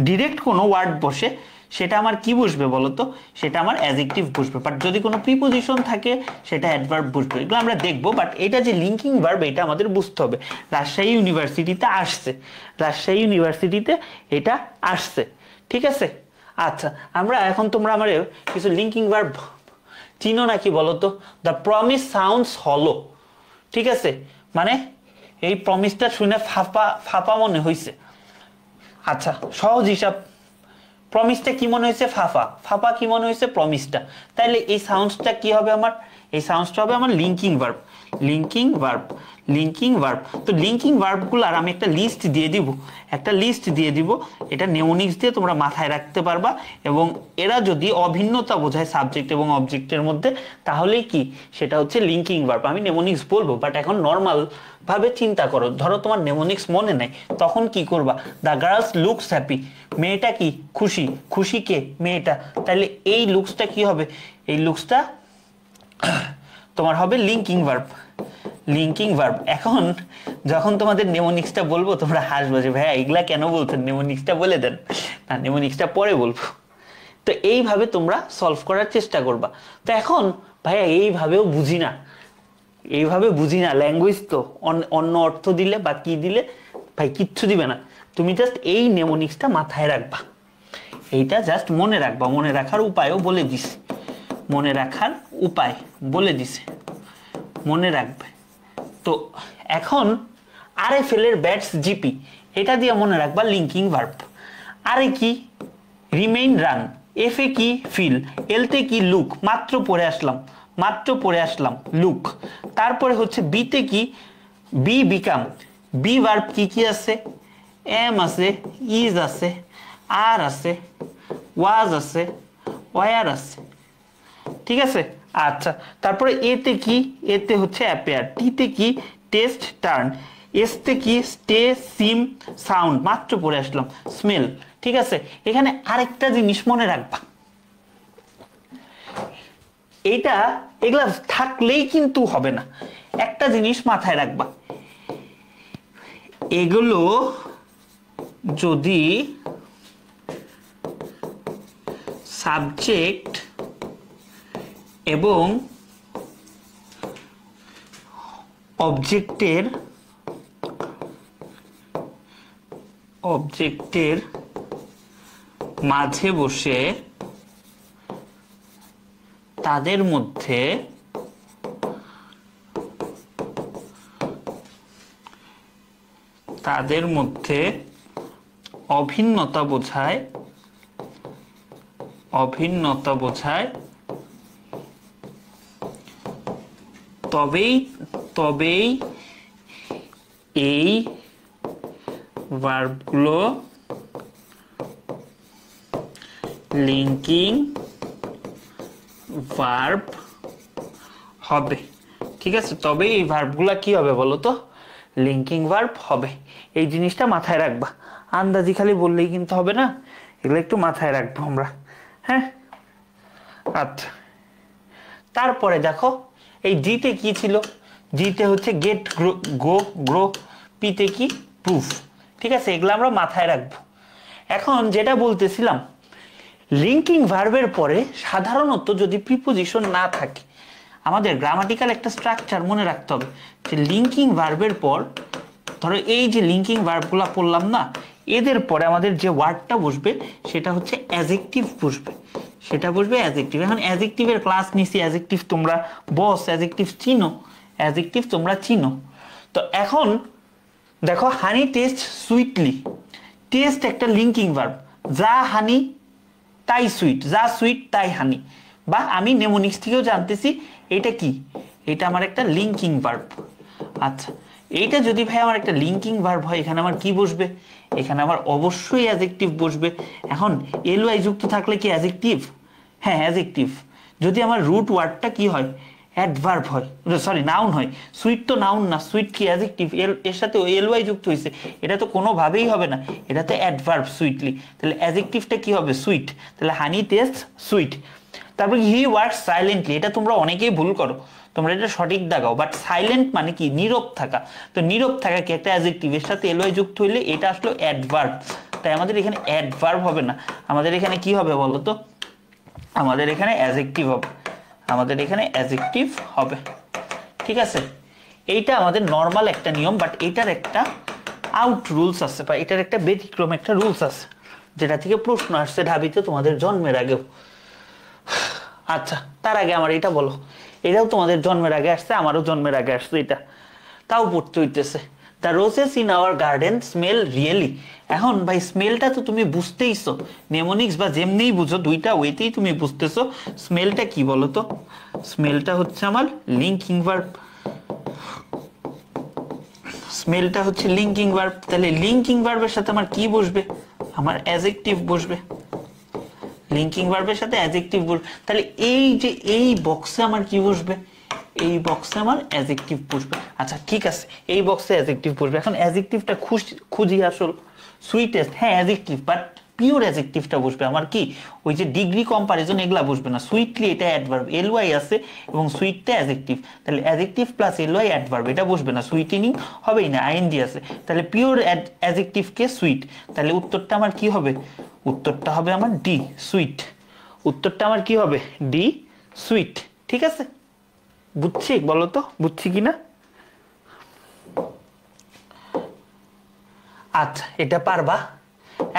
ডিরেক্ট কোনো ওয়ার্ড বসে, সেটা আমার কি বসবে বলতো? সেটা আমার অ্যাডজেক্টিভ বসবে। বাট যদি কোনো প্রিপোজিশন থাকে সেটা অ্যাডভার্ব বসবে। এগুলো আমরা দেখবো, বাট এটা যে লিঙ্কিং ভার্ব এটা আমাদের বুঝতে হবে। রাজশাহী ইউনিভার্সিটিতে আসছে, রাজশাহী ইউনিভার্সিটিতে এটা আসছে, ঠিক আছে। আচ্ছা, আমরা এখন তোমরা আমার কিছু লিঙ্কিং ভার্ব চিনো নাকি বলতো? দ্য প্রমিস সাউন্ডস হলো, ঠিক আছে, মানে এই প্রমিসটা শুনে ফাঁপা ফাঁপা মনে হয়েছে। আচ্ছা, সহজ হিসাব, প্রমিসটা কি মনে হয়েছে? ফাঁপা, ফাঁপা কি মনে হয়েছে? প্রমিসটা। তাইলে এই সাউন্ডসটা কি হবে আমার? এই সাউন্ডসটা হবে আমার linking verb, linking verb, linking verb. তো লিঙ্কিং ভার্বগুলোর আমি একটা লিস্ট দিয়ে দিব, একটা লিস্ট দিয়ে দিব। এটা নেমোনিক্স দিয়ে তোমরা মাথায় রাখতে পারবা। এবং এরা যদি অভিন্নতা বোঝায় সাবজেক্ট এবং অবজেক্টের মধ্যে, তাহলেই কি সেটা হচ্ছে লিঙ্কিং ভার্ব। আমি নেমোনিক্স বলবো, বাট এখন নর্মাল ভাবে চিন্তা করো। ধরো তোমার নেমোনিক্স মনে নাই, তখন কি করবা? দ্য গার্লস লুকস হ্যাপি, মেয়েটা কি খুশি, খুশি কে? মেয়েটা। তাহলে এই লুকসটা কি হবে? এই লুকসটা তোমার হবে লিঙ্কিং ভার্ব, লিঙ্কিং ভার্ব। এখন যখন তোমাদের নেমোনিক্সটা বলবো তোমরা হাসবে যে ভাইয়া এগুলা কেন বলছেন, নেমোনিক্সটা বলে দেন। না, নেমোনিক্সটা পরে বলবো। তো এইভাবে তোমরা সলভ করার চেষ্টা করবা। তো এখন ভাইয়া এইভাবেও বুঝি না, এইভাবে বুঝি না, ল্যাঙ্গুয়েজ তো অন্য অর্থ দিলে বা কি দিলে ভাই কিচ্ছু দিবে না। তুমি জাস্ট এই নেমোনিক্সটা মাথায় রাখবা, এইটা জাস্ট মনে রাখবা। মনে রাখার উপায়ও বলে দিছি, মনে রাখার উপায় বলে দিছে, মনে রাখবে। তো এখন আরএফএল এর ব্যাটস জিপি, এটা দিয়ে মনে রাখবা লিঙ্কিং ভার্ব। আরে কি রিমেইন রান, এফ এ কি ফিল, এলতে কি লুক, মাত্র পড়ে আসলাম, মাত্র পড়ে আসলাম লুক। তারপরে হচ্ছে বিতে কি বি বিকাম, বি ভার্ব কি কি আছে? এম আছে, ইজ আছে, আর আছে, ওয়াজ আছে, ওয়ার আছে, ঠিক আছে। আচ্ছা, তারপরে এতে কি? এতে হচ্ছে অ্যাপেয়ার। টিতে কি টেস্ট টার্ন, এসতে কি স্টে সিম সাউন্ড, মাত্র পড়ে আসলাম স্মেল, ঠিক আছে। এখানে আরেকটা জিনিস মনে রাখবা, এটা এগুলা থাকলেই কিন্তু হবে না, একটা জিনিস মাথায় রাখবা, এগুলো যদি সাবজেক্ট এবং অবজেক্টের মাঝে বসে তাদের মধ্যে অভিন্নতা বোঝায়, তবেই এই ভার্বগুলো লিঙ্কিং ভার্ব হবে, ঠিক আছে। তবে এই ভার্বগুলা কি হবে বলো তো? লিঙ্কিং ভার্ব হবে। এই জিনিসটা মাথায় রাখবা, আন্দাজি খালি বললেই কিন্তু হবে না, এগুলো একটু মাথায় রাখবো আমরা, হ্যাঁ। আচ্ছা, তারপরে দেখো এই জিতে কি ছিল? জিতে হচ্ছে গেট গো গ্রো, পিতে কি প্রুফ। ঠিক আছে, এগুলো আমরা মাথায় রাখবো। এখন যেটা বলতেছিলাম, লিঙ্কিং ভার্বের পরে সাধারণত যদি প্রিপোজিশন না থাকে, আমাদের গ্রামাটিক্যাল একটা স্ট্রাকচার মনে রাখতে হবে যে লিঙ্কিং ভার্বের পর, ধরো এই যে লিঙ্কিং ভার্বগুলো পড়লাম না, এদের পরে আমাদের যে ওয়ার্ডটা বসবে সেটা হচ্ছে অ্যাডজেক্টিভ বসবে, সেটা বসবে অ্যাডজেক্টিভ। এখন অ্যাডজেক্টিভের ক্লাস নিছি, অ্যাডজেক্টিভ তোমরা বস অ্যাডজেক্টিভ চিনো, অ্যাডজেক্টিভ তোমরা চিনো। তো এখন দেখো হানি টেস্ট সুইটলি, টেস্ট একটা লিঙ্কিং ভার্ব, যা হানি তাই সুইট, যা সুইট তাই হানি, বা আমি নেমোনিক্স থেকেও জানতেছি এটা কি, এটা আমার একটা লিঙ্কিং ভার্ব। আচ্ছা, এইটা যদি ভাই আমার একটা লিঙ্কিং ভার্ব হয়, এখানে আমার কি বসবে, এখানে আমার অবশ্যই অ্যাডজেক্টিভ বসবে। এখন এলওয়াই যুক্ত থাকলে কি অ্যাডজেক্টিভ? হ্যাঁ অ্যাডজেক্টিভ। যদি আমার রুট ওয়ার্ডটা কি হয়, অ্যাডভার্ব হয়, সরি নাউন হয়, সুইট তো নাউন না, সুইট কি অ্যাডজেক্টিভ, এর সাথে এলওয়াই যুক্ত হয়েছে, এটা তো কোনোভাবেই হবে না, এটা তো অ্যাডভার্ব সুইটলি, তাহলে অ্যাডজেক্টিভটা কি হবে, সুইট, তাহলে হানি টেস্ট সুইট। তারপরে হি ওয়ার্কস সাইলেন্টলি, এটা তোমরা অনেকেই ভুল করো, তোমরা এটা সঠিক দাগাও, বাট সাইলেন্ট মানে কি, নীরব থাকা, তো নীরব থাকা কি একটা অ্যাডজেক্টিভ, এর সাথে এলওয়াই যুক্ত হইলে এটা আসলে অ্যাডভার্ব, তাই আমাদের এখানে অ্যাডভার্ব হবে না, আমাদের এখানে কি হবে বলো তো, আমাদের এখানে অ্যাডজেক্টিভ হবে, আমাদের এখানে অ্যাডজেক্টিভ হবে। ঠিক আছে, এইটা আমাদের নর্মাল একটা নিয়ম, বাট এটার একটা আউট রুলস আছে, বা এটার একটা ব্যতিক্রম একটা রুলস আছে, যেটা থেকে প্রশ্ন আসছে ঢাবিতে তোমাদের জন্মের আগেও। আচ্ছা, তার আগে আমার এটা বলো, এটাও তোমাদের জন্মের আগে আসছে, আমারও জন্মের আগে আসছে, এটা তাও পড়তে হইতেছে। The roses in our garden smell really. এখন ভাই স্মেলটা তো তুমি বুঝতেইছো, নেমোনিক্স বা যেমনিই বুঝো, দুইটা ওয়েতেই তুমি বুঝতেছো স্মেলটা কি বলো তো, স্মেলটা হচ্ছে আমার লিঙ্কিং ভার্ব, স্মেলটা হচ্ছে লিঙ্কিং ভার্ব, তাহলে লিঙ্কিং ভার্বের সাথে আমার কি বসবে, আমার অ্যাডজেক্টিভ বসবে, লিঙ্কিং ভার্বের সাথে অ্যাডজেক্টিভ বসবে, তাহলে এই যে এই বক্সে আমার কি বসবে, এই বক্সে আমার অ্যাডজেক্টিভ বসবে। আচ্ছা ঠিক আছে, এই বক্সে অ্যাডজেক্টিভ বসবে। এখন অ্যাডজেক্টিভটা খুঁজি আসল, সুইটেস্ট, হ্যাঁ অ্যাডজেক্টিভ, বাট পিওর অ্যাডজেক্টিভটা বসবে আমার কি, ওই যে ডিগ্রি কম্পারিজন এগুলা বসবে না, সুইটলি এটা অ্যাডভার্ব, এলওয়াই আছে এবং সুইটটা অ্যাডজেক্টিভ, তাহলে অ্যাডজেক্টিভ প্লাস এলওয়াই অ্যাডভার্ব, এটা বসবে না, সুইটেনিং হবেই না, আইএনজি আছে, তাহলে পিওর অ্যাডজেক্টিভকে সুইট, তাহলে উত্তরটা আমার কি হবে, উত্তরটা হবে আমার ডি সুইট, উত্তরটা আমার কি হবে, ডি সুইট। ঠিক আছে, বুঝছি বলো তো, বুঝছি কিনা? আচ্ছা, এটা পারবা।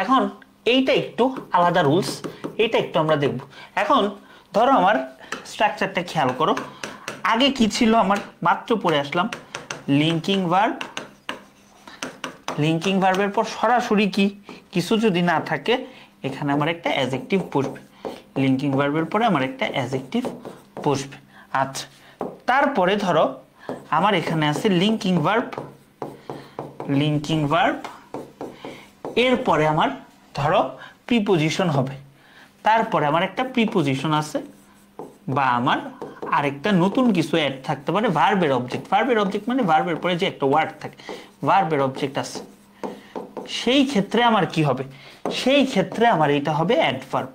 এখন এইটা একটু আলাদা রুলস, এইটা একটু আমরা দেখব। এখন ধরো আমার স্ট্রাকচারটা খেয়াল করো, আগে কি ছিল আমার, মাত্র পড়ে আসলাম লিঙ্কিং ভার্ব, লিঙ্কিং ভার্বের পর সরাসরি কি কিছু যদি না থাকে, এখানে আমার একটা অ্যাডজেক্টিভ বসবে, লিঙ্কিং ভার্বের পরে আমার একটা অ্যাডজেক্টিভ বসবে। আচ্ছা, তারপরে ধরো আমার এখানে আছে লিঙ্কিং ভার্ব, লিঙ্কিং ভার্ব, এরপরে আমার ধরো প্রিপোজিশন হবে, তারপরে আমার একটা প্রিপোজিশন আছে, বা আমার আরেকটা নতুন কিছু অ্যাড থাকতে পারে, ভার্বের অবজেক্ট, ভার্বের অবজেক্ট মানে ভার্বের পরে যে একটা ওয়ার্ড থাকে, ভার্বের অবজেক্ট আছে, সেই ক্ষেত্রে আমার কি হবে, সেই ক্ষেত্রে আমার এটা হবে অ্যাডভার্ব,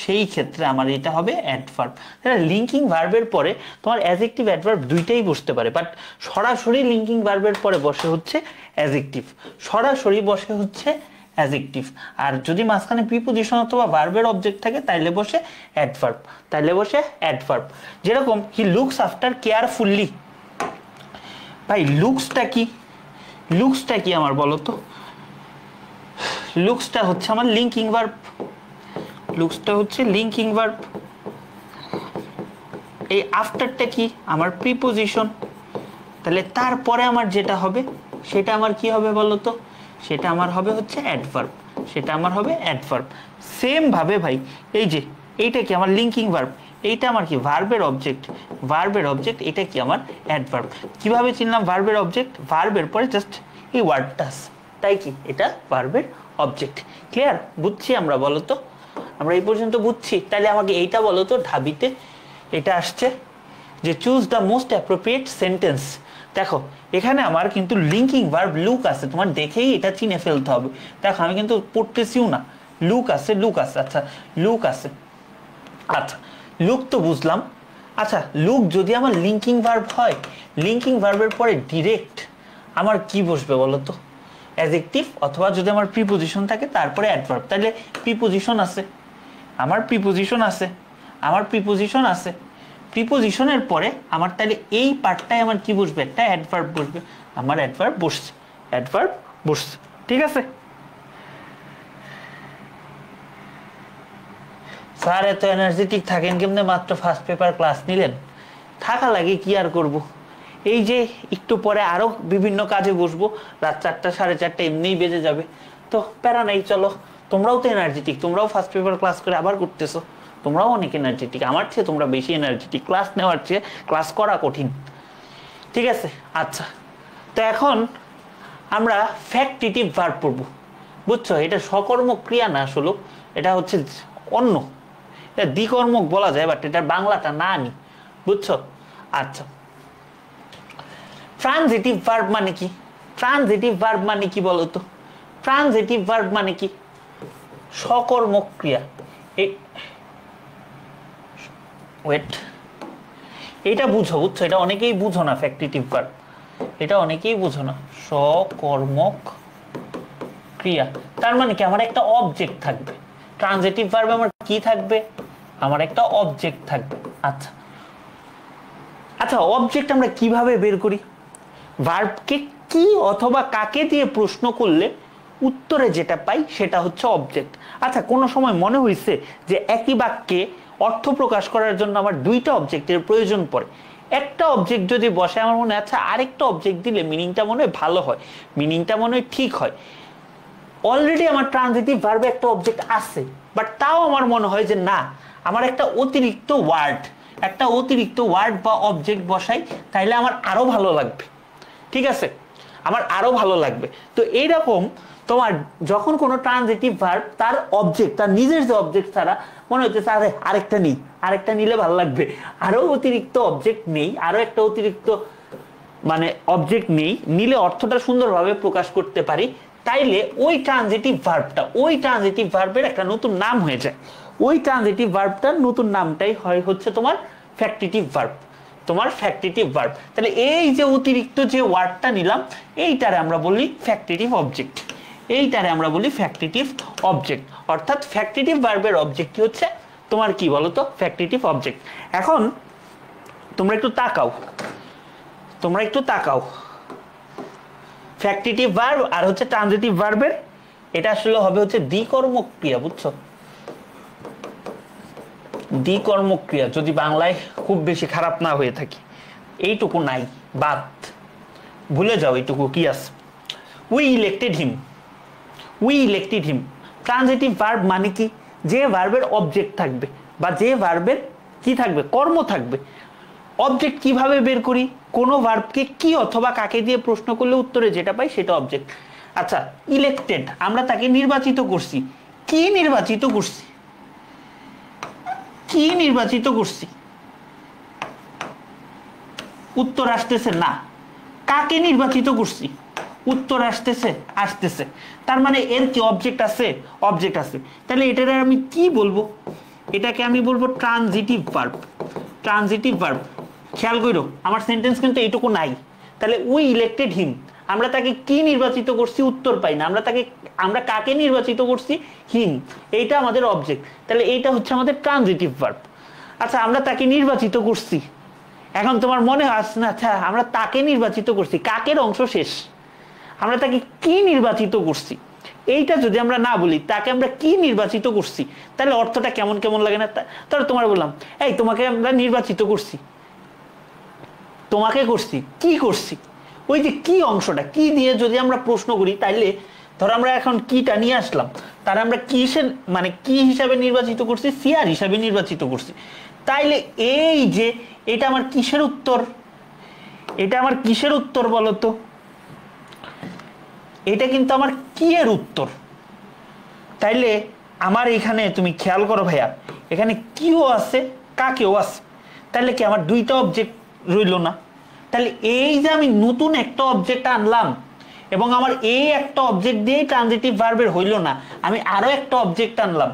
সেই ক্ষেত্রে আমার এটা হবে অ্যাডভার্ব। তাহলে লিঙ্কিং ভার্বের পরে তোমার অ্যাডজেক্টিভ অ্যাডভার্ব দুইটাই বসতে পারে, বাট সরাসরি লিঙ্কিং ভার্বের পরে বসে হচ্ছে অ্যাডজেক্টিভ, সরাসরি বসে হচ্ছে অ্যাডজেক্টিভ, আর যদি মাঝখানে প্রিপোজিশন অথবা ভার্বের অবজেক্ট থাকে তাইলে বসে অ্যাডভার্ব, তাইলে বসে অ্যাডভার্ব। যেরকম হি লুকস আফটার কেয়ারফুললি, ভাই লুকসটা কি, লুকসটা কি আমার বলো তো, লুকসটা হচ্ছে আমার লিঙ্কিং ভার্ব, লুকসটা হচ্ছে লিঙ্কিং ভার্ব, এই আফটারটা কি আমার প্রিপোজিশন, তাহলে তারপরে আমার যেটা হবে সেটা আমার কি হবে বলো তো, সেটা আমার হবে হচ্ছে অ্যাডভার্ব, সেটা আমার হবে অ্যাডভার্ব। সেম ভাবে ভাই এই যে এইটা কি আমার লিঙ্কিং ভার্ব, এইটা আমার কি ভার্বের অবজেক্ট, ভার্বের অবজেক্ট, এটা কি আমার অ্যাডভার্ব। কিভাবে চিনলাম ভার্বের অবজেক্ট, ভার্বের পরে জাস্ট এই ওয়ার্ডটা আছে, তাই কি এটা ভার্বের অবজেক্ট। ক্লিয়ার, বুঝছি আমরা বলো তো, আমরা এই পর্যন্ত বুঝছি। তাহলে আমাকে এইটা বলো তো, ঢাবিতে এটা আসছে যে choose the most appropriate sentence. দেখো এখানে আমার কিন্তু লিঙ্কিং ভার্ব লুক আছে, তোমার দেখেই এটা চিনে ফেলতে হবে। দেখো আমি কিন্তু পড়তেছিও না, লুক আছে, লুক আছে, আচ্ছা লুক আছে, আচ্ছা লুক তো বুঝলাম, আচ্ছা লুক যদি আমার লিঙ্কিং ভার্ব হয়, লিঙ্কিং ভার্বের পরে ডিরেক্ট আমার কি বসবে বলো তো? অ্যাডজেক্টিভ, অথবা যদি আমার প্রিপোজিশন থাকে তারপরে অ্যাডভার্ব। তাহলে প্রিপোজিশন আছে, আমার প্রিপোজিশন আছে, আমার প্রিপোজিশন আছে, প্রিপোজিশনের পরে আমার তাহলে এই পার্টটায় আমার কি বসবে? একটা অ্যাডভার্ব বসবে। আমার অ্যাডভার্ব বসছে, অ্যাডভার্ব বসছে, ঠিক আছে? স্যার এত এনার্জেটিক থাকেন কেমনে? মাত্র ফার্স্ট পেপার ক্লাস নিলেন, থাকা লাগে কি আর করব। এই যে একটু পরে আরো বিভিন্ন কাজে বসবো, রাত 4টা 4:30 এমনিই বেজে যাবে, তো প্যারা নাই। চলো, তোমরাও তো এনার্জেটিক, তোমরাও ফার্স্ট পেপার ক্লাস করে আবার করতেছো, তোমরাও অনেক এনার্জেটিক, আমার চেয়ে তোমরা বেশি এনার্জেটিক, ক্লাস নেওয়ার চেয়ে ক্লাস করা কঠিন, ঠিক আছে? আচ্ছা, তো এখন আমরা ফ্যাক্টিটিভ ভার্ব পড়বো, বুঝছো? এটা সকর্মক ক্রিয়া না, আসলে এটা হচ্ছে অন্য, এটা দ্বিকর্মক বলা যায়, বাট এটার বাংলাটা না নি, বুঝছো? আচ্ছা, ট্রানজিটিভ ভার্ব মানে কি? ট্রানজিটিভ ভার্ব মানে কি বলো তো? ট্রানজিটিভ ভার্ব মানে কি? সকর্মক ক্রিয়া। ওয়েট, এটা বুঝো, বুঝছো? এটা অনেকেই বুঝো না, ফ্যাক্টিটিভ ভার্ব এটা অনেকেই বুঝো না। সকর্মক ক্রিয়া তার মানে কি? আমার একটা অবজেক্ট থাকবে। ট্রানজিটিভ ভার্বে আমার কি থাকবে? আমার একটা অবজেক্ট থাকবে। আচ্ছা আচ্ছা, অবজেক্ট আমরা কিভাবে বের করি? ভার্বকে কি অথবা কাকে দিয়ে প্রশ্ন করলে উত্তরে যেটা পাই সেটা হচ্ছে অবজেক্ট। আচ্ছা, কোনো সময় মনে হয়েছে যে একই বাক্যে অর্থ প্রকাশ করার জন্য আমার দুইটা অবজেক্টের প্রয়োজন পড়ে? একটা অবজেক্ট যদি বসে, আমার মনে হয় আচ্ছা আরেকটা অবজেক্ট দিলে মিনিংটা মনে হয় ভালো হয়, মিনিংটা মনে হয় ঠিক হয়। অলরেডি আমার ট্রানজিটিভ ভার্বে একটা অবজেক্ট আছে, বাট তাও আমার মনে হয় যে না, আমার একটা অতিরিক্ত ওয়ার্ড বা অবজেক্ট বসাই, তাইলে আমার আরো ভালো লাগবে, ঠিক আছে? আমার আরো ভালো লাগবে। তো এইরকম তোমার যখন কোনো ট্রানজিটিভ ভার্ব তার অবজেক্ট, তার নিজের যে অবজেক্ট ছাড়া মনে হচ্ছে আরে আরেকটা নিলে ভালো লাগবে, আরো অতিরিক্ত অবজেক্ট নেই, আরো একটা অতিরিক্ত মানে অবজেক্ট নেই, নিলে অর্থটা সুন্দরভাবে প্রকাশ করতে পারি, তাইলে ওই ট্রানজিটিভ ভার্বের একটা নতুন নাম হয়ে যায়। ওই ট্রানজিটিভ ভার্বটার নতুন নামটাই হয় হচ্ছে তোমার ফ্যাক্টিটিভ ভার্ব। তাহলে এই যে অতিরিক্ত যে ওয়ার্ডটা নিলাম, এইটারে আমরা বলি ফ্যাক্টিটিভ অবজেক্ট। অর্থাৎ ফ্যাক্টিটিভ ভার্বের অবজেক্ট হচ্ছে তোমার কি বলতো? Factitive object. এখন তোমরা একটু তাকাও, ফ্যাক্টিটিভ ভার্ব আর হচ্ছে ট্রানজিটিভ ভার্বের এটা আসলে হবে হচ্ছে দ্বিকর্মক ক্রিয়া, বুঝছো? দ্বিকর্মক ক্রিয়া, যদি বাংলায় খুব বেশি খারাপ না হয়ে থাকে। এইটুকু নাই, বাদ, ভুলে যাও এইটুকু কি আছে। We elected him. Transitive verb মানে কি? যে ভার্বের অবজেক্ট থাকবে বা যে ভার্বের কি থাকবে? কর্ম থাকবে। অবজেক্ট কিভাবে বের করি? কোনো ভার্বকে কি অথবা কাকে দিয়ে প্রশ্ন করলে উত্তরে যেটা পাই সেটা অবজেক্ট। আচ্ছা, ইলেক্টেড, আমরা তাকে নির্বাচিত করছি। কি নির্বাচিত করছি? উত্তর আসতেছে না। কাকে নির্বাচিত করছি? উত্তর আসতেছে। তার মানে এর কি অবজেক্ট আছে? তাহলে এটারে আমি কি বলবো? এটাকে আমি বলবো ট্রানজিটিভ ভার্ব। খেয়াল করো, আমার সেন্টেন্স কিন্তু এইটুকু নাই। তাহলে উই ইলেক্টেড হিম, আমরা তাকে কি নির্বাচিত করছি? উত্তর পাই না। আমরা কাকে নির্বাচিত করছি? হিম। এইটা আমাদের অবজেক্ট। তাহলে এইটা হচ্ছে আমাদের ট্রানজিটিভ ভার্ব। আচ্ছা, আমরা তাকে নির্বাচিত করছি। এখন তোমার মনে আসছে না, আচ্ছা আমরা তাকে নির্বাচিত করছি, কাকের অংশ শেষ, আমরা তাকে কি নির্বাচিত করছি? এইটা যদি আমরা না বলি, তাকে আমরা কি নির্বাচিত করছি, তাহলে অর্থটা কেমন লাগে না? তাহলে তোমার বললাম, এই তোমাকে আমরা নির্বাচিত করছি, কি করছি? ওই যে কি অংশটা, কি দিয়ে যদি আমরা প্রশ্ন করি, তাইলে ধর আমরা এখন কিটা নিয়ে আসলাম, তার আমরা কি হিসাবে নির্বাচিত করছি? সিআর হিসাবে নির্বাচিত করছি। তাইলে এই যে এটা আমার কিসের উত্তর বলতো? এটা কিন্তু আমার কি এর উত্তর। তাইলে আমার এখানে তুমি খেয়াল করো ভাইয়া, এখানে কিও আছে, কাকেও আছে। তাহলে কি আমার দুইটা অবজেক্ট রইল না? তাহলে এই যে আমি নতুন একটা অবজেক্ট আনলাম এবং আমার এই একটা অবজেক্ট দিয়ে ট্রানজিটিভ ভার্বের হইল না, আমি আরো একটা অবজেক্ট আনলাম,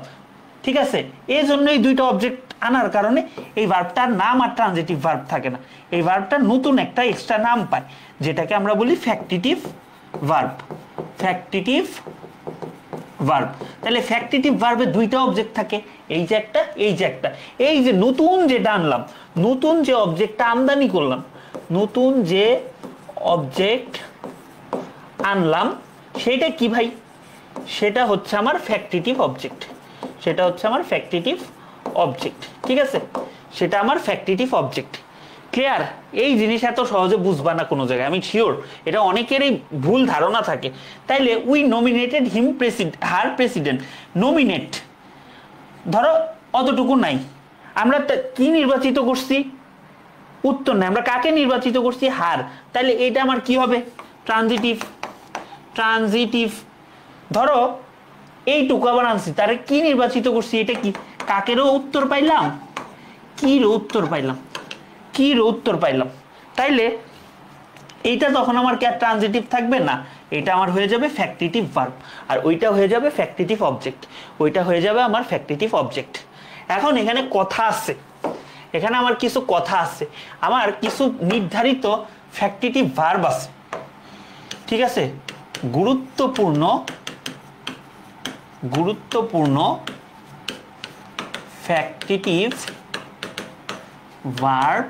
ঠিক আছে, এই জন্যই দুইটা অবজেক্ট আনার কারণে এই ভার্বটার নাম আর ট্রানজিটিভ ভার্ব থাকে না, এই ভার্বটা নতুন একটা এক্সট্রা নাম পায় যেটাকে আমরা বলি ফ্যাক্টিটিভ ভার্ব। Factitive verb. তাহলে ফ্যাক্টিটিভ ভার্বে দুইটা অবজেক্ট থাকে, এই যে একটা, এই যে একটা। এই যে নতুন যেটা আনলাম, নতুন যে অবজেক্টটা আমদানি করলাম, নতুন যে অবজেক্ট আনলাম সেটা কি ভাই? সেটা হচ্ছে আমার ফ্যাক্টিটিভ অবজেক্ট। সেটা হচ্ছে আমার ফ্যাক্টিটিভ অবজেক্ট। ঠিক আছে, সেটা আমার ফ্যাক্টিটিভ অবজেক্ট। ক্লিয়ার? এই জিনিস এত সহজে বুঝবা না কোনো জায়গায়, আমি শিওর এটা অনেকেরই ভুল ধারণা থাকে। তাইলে we nominated him her president. Nominate, ধরো অতটুকু নাই, আমরা কি নির্বাচিত করছি? উত্তর নাই, আমরা কাকে নির্বাচিত করছি? হার। তাহলে এটা আমার কি হবে? ট্রানজিটিভ। ট্রানজিটিভ। ধরো এইটুকু আবার আনছি, তারে কি নির্বাচিত করছি? এটা কি? কাকেরও উত্তর পাইলাম, কিরও উত্তর পাইলাম, কিরও উত্তর পাইলাম। তাইলে এইটা তখন আমার কি আর ট্রানজিটিভ থাকবে না, এটা আমার হয়ে যাবে ফ্যাক্টিটিভ ভার্ব, আর ওইটা হয়ে যাবে ফ্যাক্টিটিভ অবজেক্ট, ওইটা হয়ে যাবে আমার ফ্যাক্টিটিভ অবজেক্ট। এখন এখানে কথা আছে, এখানে আমার কিছু কথা আছে, আমার কিছু নির্ধারিত ফ্যাক্টিটিভ ভার্ব আছে। ঠিক আছে, গুরুত্বপূর্ণ গুরুত্বপূর্ণ ফ্যাক্টিটিভ ভার্ব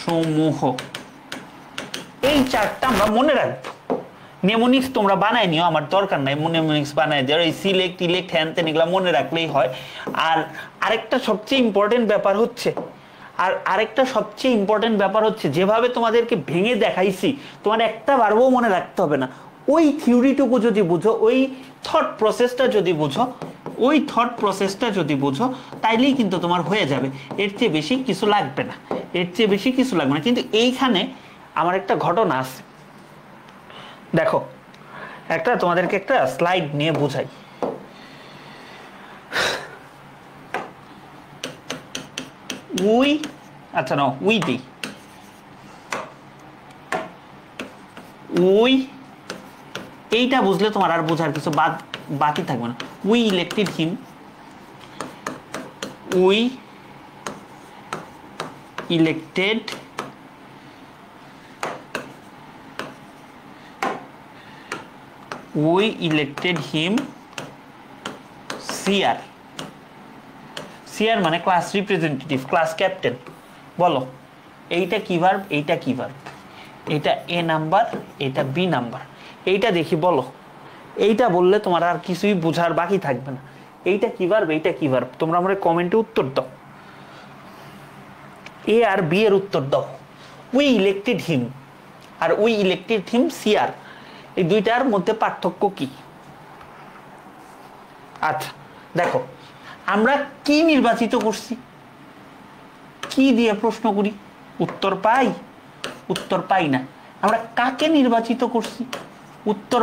সমূহ, এই চারটা আমরা মনে রাখবো। নেমোনিক্স তোমরা বানায় নিও, আমার দরকার নাই নেমোনিক্স বানায় দেওয়ার, এই সিলেক্ট ইলেক্ট হ্যান তেন এগুলো মনে রাখলেই হয়। আর আরেকটা সবচেয়ে ইম্পর্টেন্ট ব্যাপার হচ্ছে, যেভাবে তোমাদেরকে ভেঙে দেখাইছি, তোমার একটা ভার্বও মনে রাখতে হবে না। ওই থিওরিটুকু যদি বুঝো, ওই থট প্রসেসটা যদি বুঝো, তাইলেই কিন্তু তোমার হয়ে যাবে। এর চেয়ে বেশি কিছু লাগবে না, কিন্তু এইখানে আমার একটা ঘটনা আছে। দেখো, তোমাদেরকে একটা স্লাইড নিয়ে বুঝাই। এইটা বুঝলে তোমার আর বোঝার কিছু বাকি থাকবে না। We elected him, CR. CR মানে ক্লাস রিপ্রেজেন্টেটিভ, ক্লাস ক্যাপ্টেন। বলো এইটা কি ভার্ব, এইটা কি ভার্ব? এটা এ নাম্বার, এটা বি নাম্বার। এইটা দেখি, বলো। এইটা বললে তোমার আর কিছুই বোঝার বাকি থাকবে না। এইটা কি ভার্ব, এইটা কি ভার্ব? তোমরা আমার কমেন্টে উত্তর দাও, এ আর বি এর উত্তর দাও। উই ইলেক্টেড হিম আর উই ইলেক্টেড হিম সিআর, এই দুইটার মধ্যে পার্থক্য কি? আচ্ছা দেখো, আমরা কি নির্বাচিত করছি? কি দিয়ে প্রশ্ন করি? উত্তর পাই না। আমরা কাকে নির্বাচিত করছি? উত্তর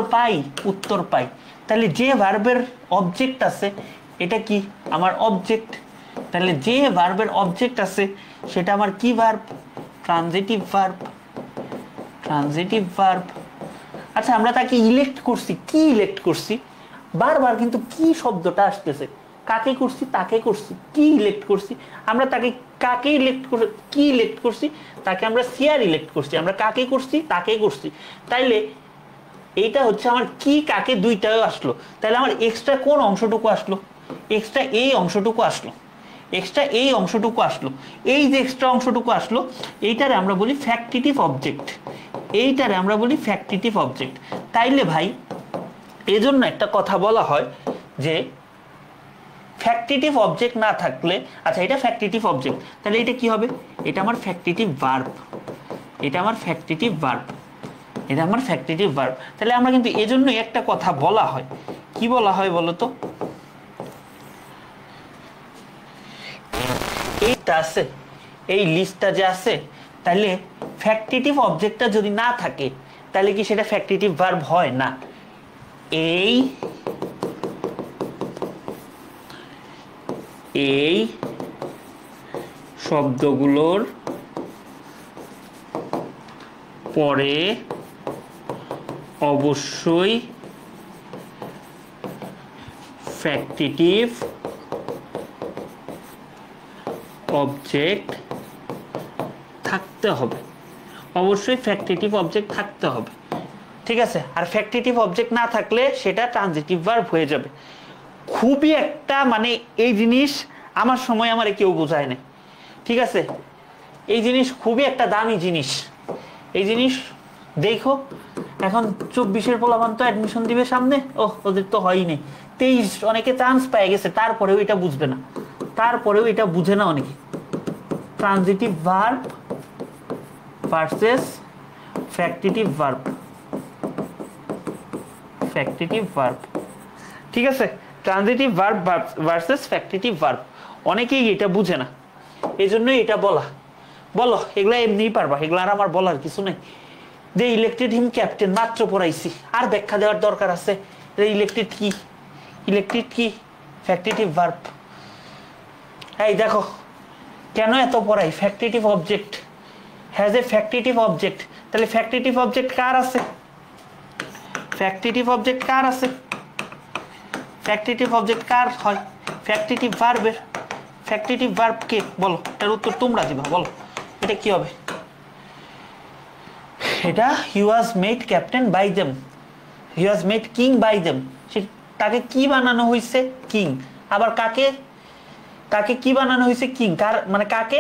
পাই। তাহলে যে ভার্বের অবজেক্ট আছে, এটা কি? আমার অবজেক্ট। তাহলে যে ভার্বের অবজেক্ট আছে সেটা আমার কি ভার্ব? Transitive verb. আচ্ছা, আমরা তাকে ইলেক্ট করছি। কি ইলেক্ট করছি? বারবার কিন্তু কি শব্দটা আসতেছে। কাকে করছি? তাকে করছি। কি ইলেক্ট করছি? আমরা তাকে কাকে কি ইলেক্ট করছি? তাকে আমরা সিআর ইলেক্ট করছি। আমরা কাকে করছি? তাকে করছি। তাইলে এইটা হচ্ছে আমার কি কাকে দুইটাও আসলো। তাহলে আমার এক্সট্রা কোন অংশটুকু আসলো? এক্সট্রা এই অংশটুকু আসলো। এই যে এক্সট্রা অংশটুকু আসলো, এইটারে আমরা বলি ফ্যাক্টিটিভ অবজেক্ট। তাইলে ভাই এজন্য একটা কথা বলা হয় যে ফ্যাক্টিটিভ অবজেক্ট না থাকলে, আচ্ছা এটা ফ্যাক্টিটিভ অবজেক্ট, তাহলে এটা কি হবে? এটা আমার ফ্যাক্টিটিভ ভার্ব। তাহলে আমরা কিন্তু এজন্য একটা কথা বলা হয়, কি বলা হয় বলতো? এইটা আছে, এই লিস্টটা যে আছে, তাহলে ফ্যাক্টিটিভ অবজেক্টটা যদি না থাকে তাহলে কি সেটা ফ্যাক্টিটিভ ভার্ব হয় না। এই শব্দগুলোর পরে অবশ্যই ফ্যাক্টিটিভ অবজেক্ট থাকতে হবে, অবশ্যই ফ্যাক্টিটিভ অবজেক্ট থাকতে হবে, ঠিক আছে। আর ফ্যাক্টিটিভ অবজেক্ট না থাকলে সেটা ট্রানজিটিভ ভার্ব হয়ে যাবে। খুবই একটা মানে এই জিনিস আমার সময় আমার কেউ বোঝায় না, ঠিক আছে। এই জিনিস খুবই একটা দামি জিনিস। এই জিনিস দেখো এখন 24-এর পোলাপান তো অ্যাডমিশন দিবে সামনে, ওদের তো হয়নি, 23 অনেকে চান্স পেয়ে গেছে, তারপরেও এটা বুঝবে না, তারপরেও এটা বুঝে না অনেকে। Transitive verb versus factitive verb, factitive verb, ঠিক আছে। Transitive verb versus factitive verb, অনেকেই এটা বুঝে না, এই জন্যই এটা বলা। বলো এগুলা এমনিই পারবা, এগুলা আর আমার বলার কিছু নেই। যে ইলেক্টেড হিম ক্যাপ্টেন মাত্র পড়াইছি, আর ব্যাখ্যা দেওয়ার দরকার আছে? ইলেক্টেড কি, ইলেক্টেড কি ফ্যাক্টিটিভ ভার্ব। এই দেখো কেন এত পড়াই, factitive object has a factitive object. তাহলে ফ্যাক্টিটিভ অবজেক্ট কার আছে, ফ্যাক্টিটিভ অবজেক্ট কার আছে, ফ্যাক্টিটিভ অবজেক্ট কার হয়, ফ্যাক্টিটিভ ভার্বের। ফ্যাক্টিটিভ ভার্ব কে বলো, এর উত্তর তোমরা দিবা, বলো এটা কি হবে। এটা he was made captain by them, he was made king by them, তাকে কি বানানো হয়েছে, কিং। আবার কাকে, কাকে কি বানানো হয়েছে, কিং, কার মানে কাকে,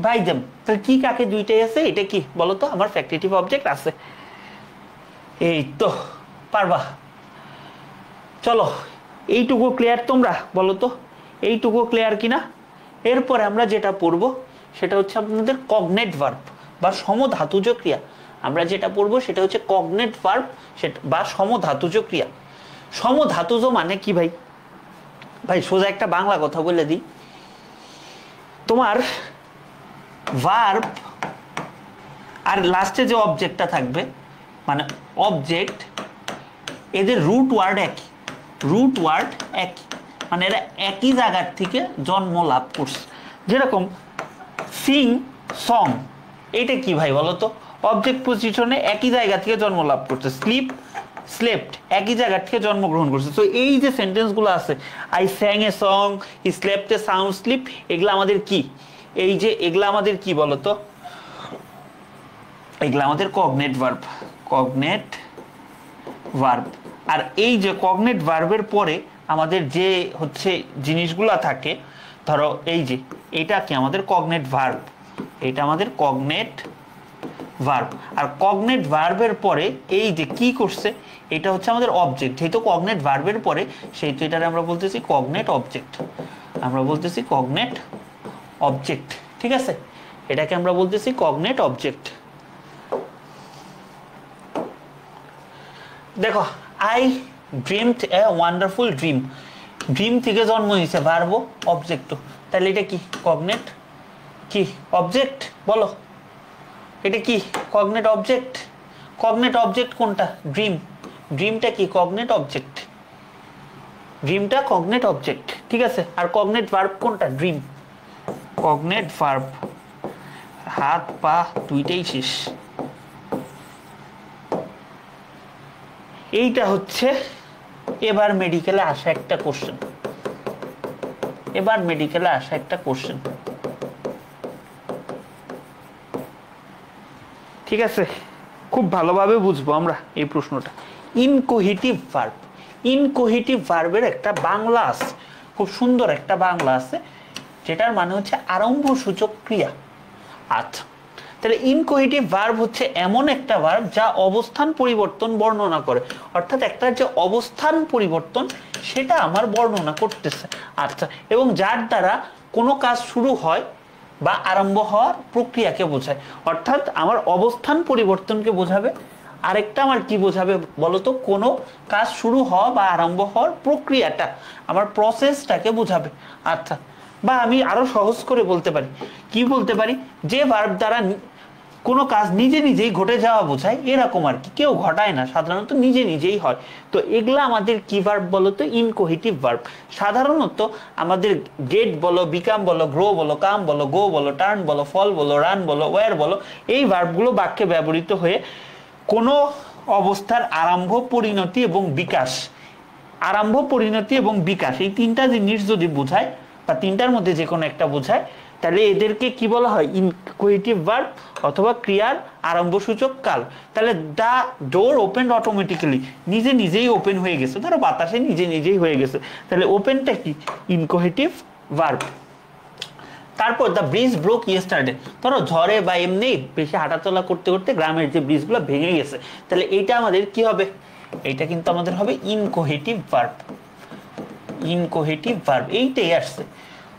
বাই দেম। তাহলে কি কাকে দুইটাই আছে, এটা কি বলো তো, আমার ফ্যাক্টিটিভ অবজেক্ট আছে। এই তো পারবা, চলো এইটুকু ক্লিয়ার তোমরা বলো তো, এইটুকু ক্লিয়ার কিনা। এরপরে আমরা যেটা পড়বো সেটা হচ্ছে আপনাদের কগনেট ভার্ব বা সমধাতুজ ক্রিয়া। আমরা যেটা পড়বো সেটা হচ্ছে কগনেট ভার্ব বা সমধাতুজ ক্রিয়া। সমধাতুজ মানে কি ভাই, ভাই সোজা একটা বাংলা কথা বলে দিই, তোমার ভার্ব আর লাস্টে যে অবজেক্টটা থাকবে মানে অবজেক্ট, এদের রুট ওয়ার্ড একই, রুট ওয়ার্ড একই, মানে এরা একই জায়গার থেকে জন্ম লাভ করছে। যেরকম সিং সং, এটা কি ভাই বলো তো, অবজেক্ট পজিশনে একই জায়গা থেকে জন্ম লাভ করছে। স্লিপ স্লেপ্ট একই জায়গা থেকে জন্মগ্রহণ করছে। তো এই যে সেন্টেন্সগুলো আছে, I স্যাং a song, he slept a sound sleep, এগুলো আমাদের কি, এই যে এগুলো আমাদের কি বলতো, এগুলো আমাদের কগনেট ভার্ব, কগনেট ভার্ব। আর এই যে কগনেট ভার্বের পরে আমাদের যে হচ্ছে জিনিসগুলা থাকে, ধরো এই যে এটা কি আমাদের কগনেট ভার্ব, এটা আমাদের কগনেট ভার্ব। আর কগনেট ভার্বের পরে এই যে কি করছে, এটা হচ্ছে আমাদের অবজেক্ট। যেহেতু কগনেট ভার্বের পরে সেহেতু এটারে আমরা বলতেছি কগনেট অবজেক্ট, আমরা বলতেছি কগনেট অবজেক্ট, ঠিক আছে। এটাকে আমরা বলতেছি কগনেট অবজেক্ট। দেখো I dreamed a wonderful dream, dream থেকে জন্ম হয়েছে ভার্ব অবজেক্ট, তাহলে এটা কি কগনেট কি অবজেক্ট বলো, এটা কি কগনেট অবজেক্ট। কগনেট অবজেক্ট কোনটা, ড্রিম, ড্রিমটা কি কগনেট অবজেক্ট, ড্রিমটা কগনেট অবজেক্ট, ঠিক আছে। আর কগনেট ভার্ব কোনটা, ড্রিম, কগনেট ভার্ব, হাত পা দুইটাই শেষ। এইটা হচ্ছে এবার মেডিকেলে আসা একটা কোশ্চেন, এবার মেডিকেলে আসা একটা কোশ্চেন, ঠিক আছে। খুব ভালোভাবে বুঝবো আমরা এই প্রশ্নটা। ইনকোহিটিভ ভার্ব, ইনকোহিটিভ ভার্বের একটা বাংলা আছে, খুব সুন্দর একটা বাংলা আছে, যেটার মানে হচ্ছে আরম্ভ সূচক ক্রিয়া। আচ্ছা, তাহলে ইনকোহিটিভ ভার্ব হচ্ছে এমন একটা ভার্ব যা অবস্থান পরিবর্তন বর্ণনা করে, অর্থাৎ একটা যে অবস্থান পরিবর্তন সেটা আমার বর্ণনা করতেছে। আচ্ছা, এবং যার দ্বারা কোনো কাজ শুরু হয় বা আরম্ভ হওয়ার প্রক্রিয়াকে বোঝায়, অর্থাৎ আমার অবস্থান পরিবর্তনকে বোঝাবে, আরেকটা আমার কি বোঝাবে বলতো, কোনো কাজ শুরু হওয়া বা আরম্ভ হওয়ার প্রক্রিয়াটা, আমার প্রসেসটাকে বোঝাবে। আচ্ছা, বা আমি আরো সহজ করে বলতে পারি, কি বলতে পারি, যে ভার্ব দ্বারা কোনো কাজ নিজে নিজেই ঘটে যাওয়া বোঝায়, এরকম আর কি, কেউ ঘটায় না, সাধারণত নিজে নিজেই হয়। তো এগুলা আমাদের কি ভার্ব বলতো, ইনকোহিটিভ ভার্ব। সাধারণত আমাদের গেট বলো, বিকাম বলো, গ্রো বলো, কাম বলো, গো বলো, টার্ন বলো, ফল বলো, রান বলো, ওয়ার বলো, এই ভার্বগুলো বাক্যে ব্যবহৃত হয়ে কোনো অবস্থার আরম্ভ, পরিণতি এবং বিকাশ, আরম্ভ, পরিণতি এবং বিকাশ, এই তিনটা জিনিস যদি বোঝায় বা তিনটার মধ্যে যে কোনো একটা বোঝায়, তাহলে এদেরকে কি বলা হয়? ইনকোহেটিভ ভার্ব অথবা ক্রিয়ার আরম্ভসূচক কাল। তাহলে দ্য ডোর ওপেন্ড অটোমেটিক্যালি, নিজে নিজেই ওপেন হয়ে গেছে, ধরো বাতাসে নিজে নিজেই হয়ে গেছে, তাহলে ওপেনটা কি? ইনকোহেটিভ ভার্ব। তারপর দ্য ব্রিজ ব্রোক ইয়েস্টারডে, ধরো ঝড়ে বা এমনি বেশি হাঁটাচলা করতে করতে গ্রামের যে ব্রিজগুলো ভেঙে গেছে, তাহলে এইটা আমাদের কি হবে? এইটা কিন্তু আমাদের হবে ইনকোহেটিভ ভার্ব। ইনকোহেটিভ ভার্ব এইটাই আসছে।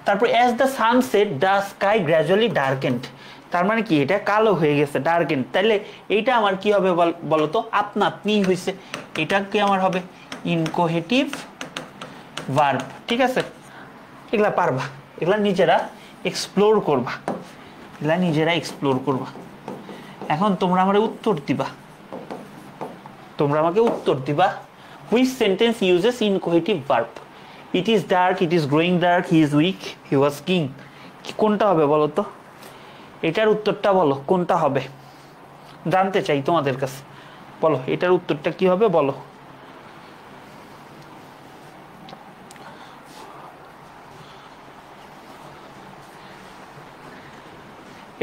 তারপর as the sunset the sky gradually ডার্কেন্ড, তার মানে কি? এটা কালো হয়ে গেছে, ডার্কেন্ড। তাহলে এইটা আমার কি হবে বলতো? আপনা আপনিই হয়েছে, এটা কি আমার হবে? ইনকোহেটিভ ভার্ব। ঠিক আছে, এগুলা পারবা, এগুলা নিজেরা এক্সপ্লোর করবা, এগুলা নিজেরা এক্সপ্লোর করবা। এখন তোমরা আমার উত্তর দিবা, তোমরা আমাকে উত্তর দিবা, which sentence uses inchoative verb? It is dark, it is growing dark, he is weak, he was king. কোনটা হবে বলো তো? এটার উত্তরটা বলো, কোনটা হবে? জানতে চাই তোমাদের কাছে, বলো এটার উত্তরটা কি হবে বলো।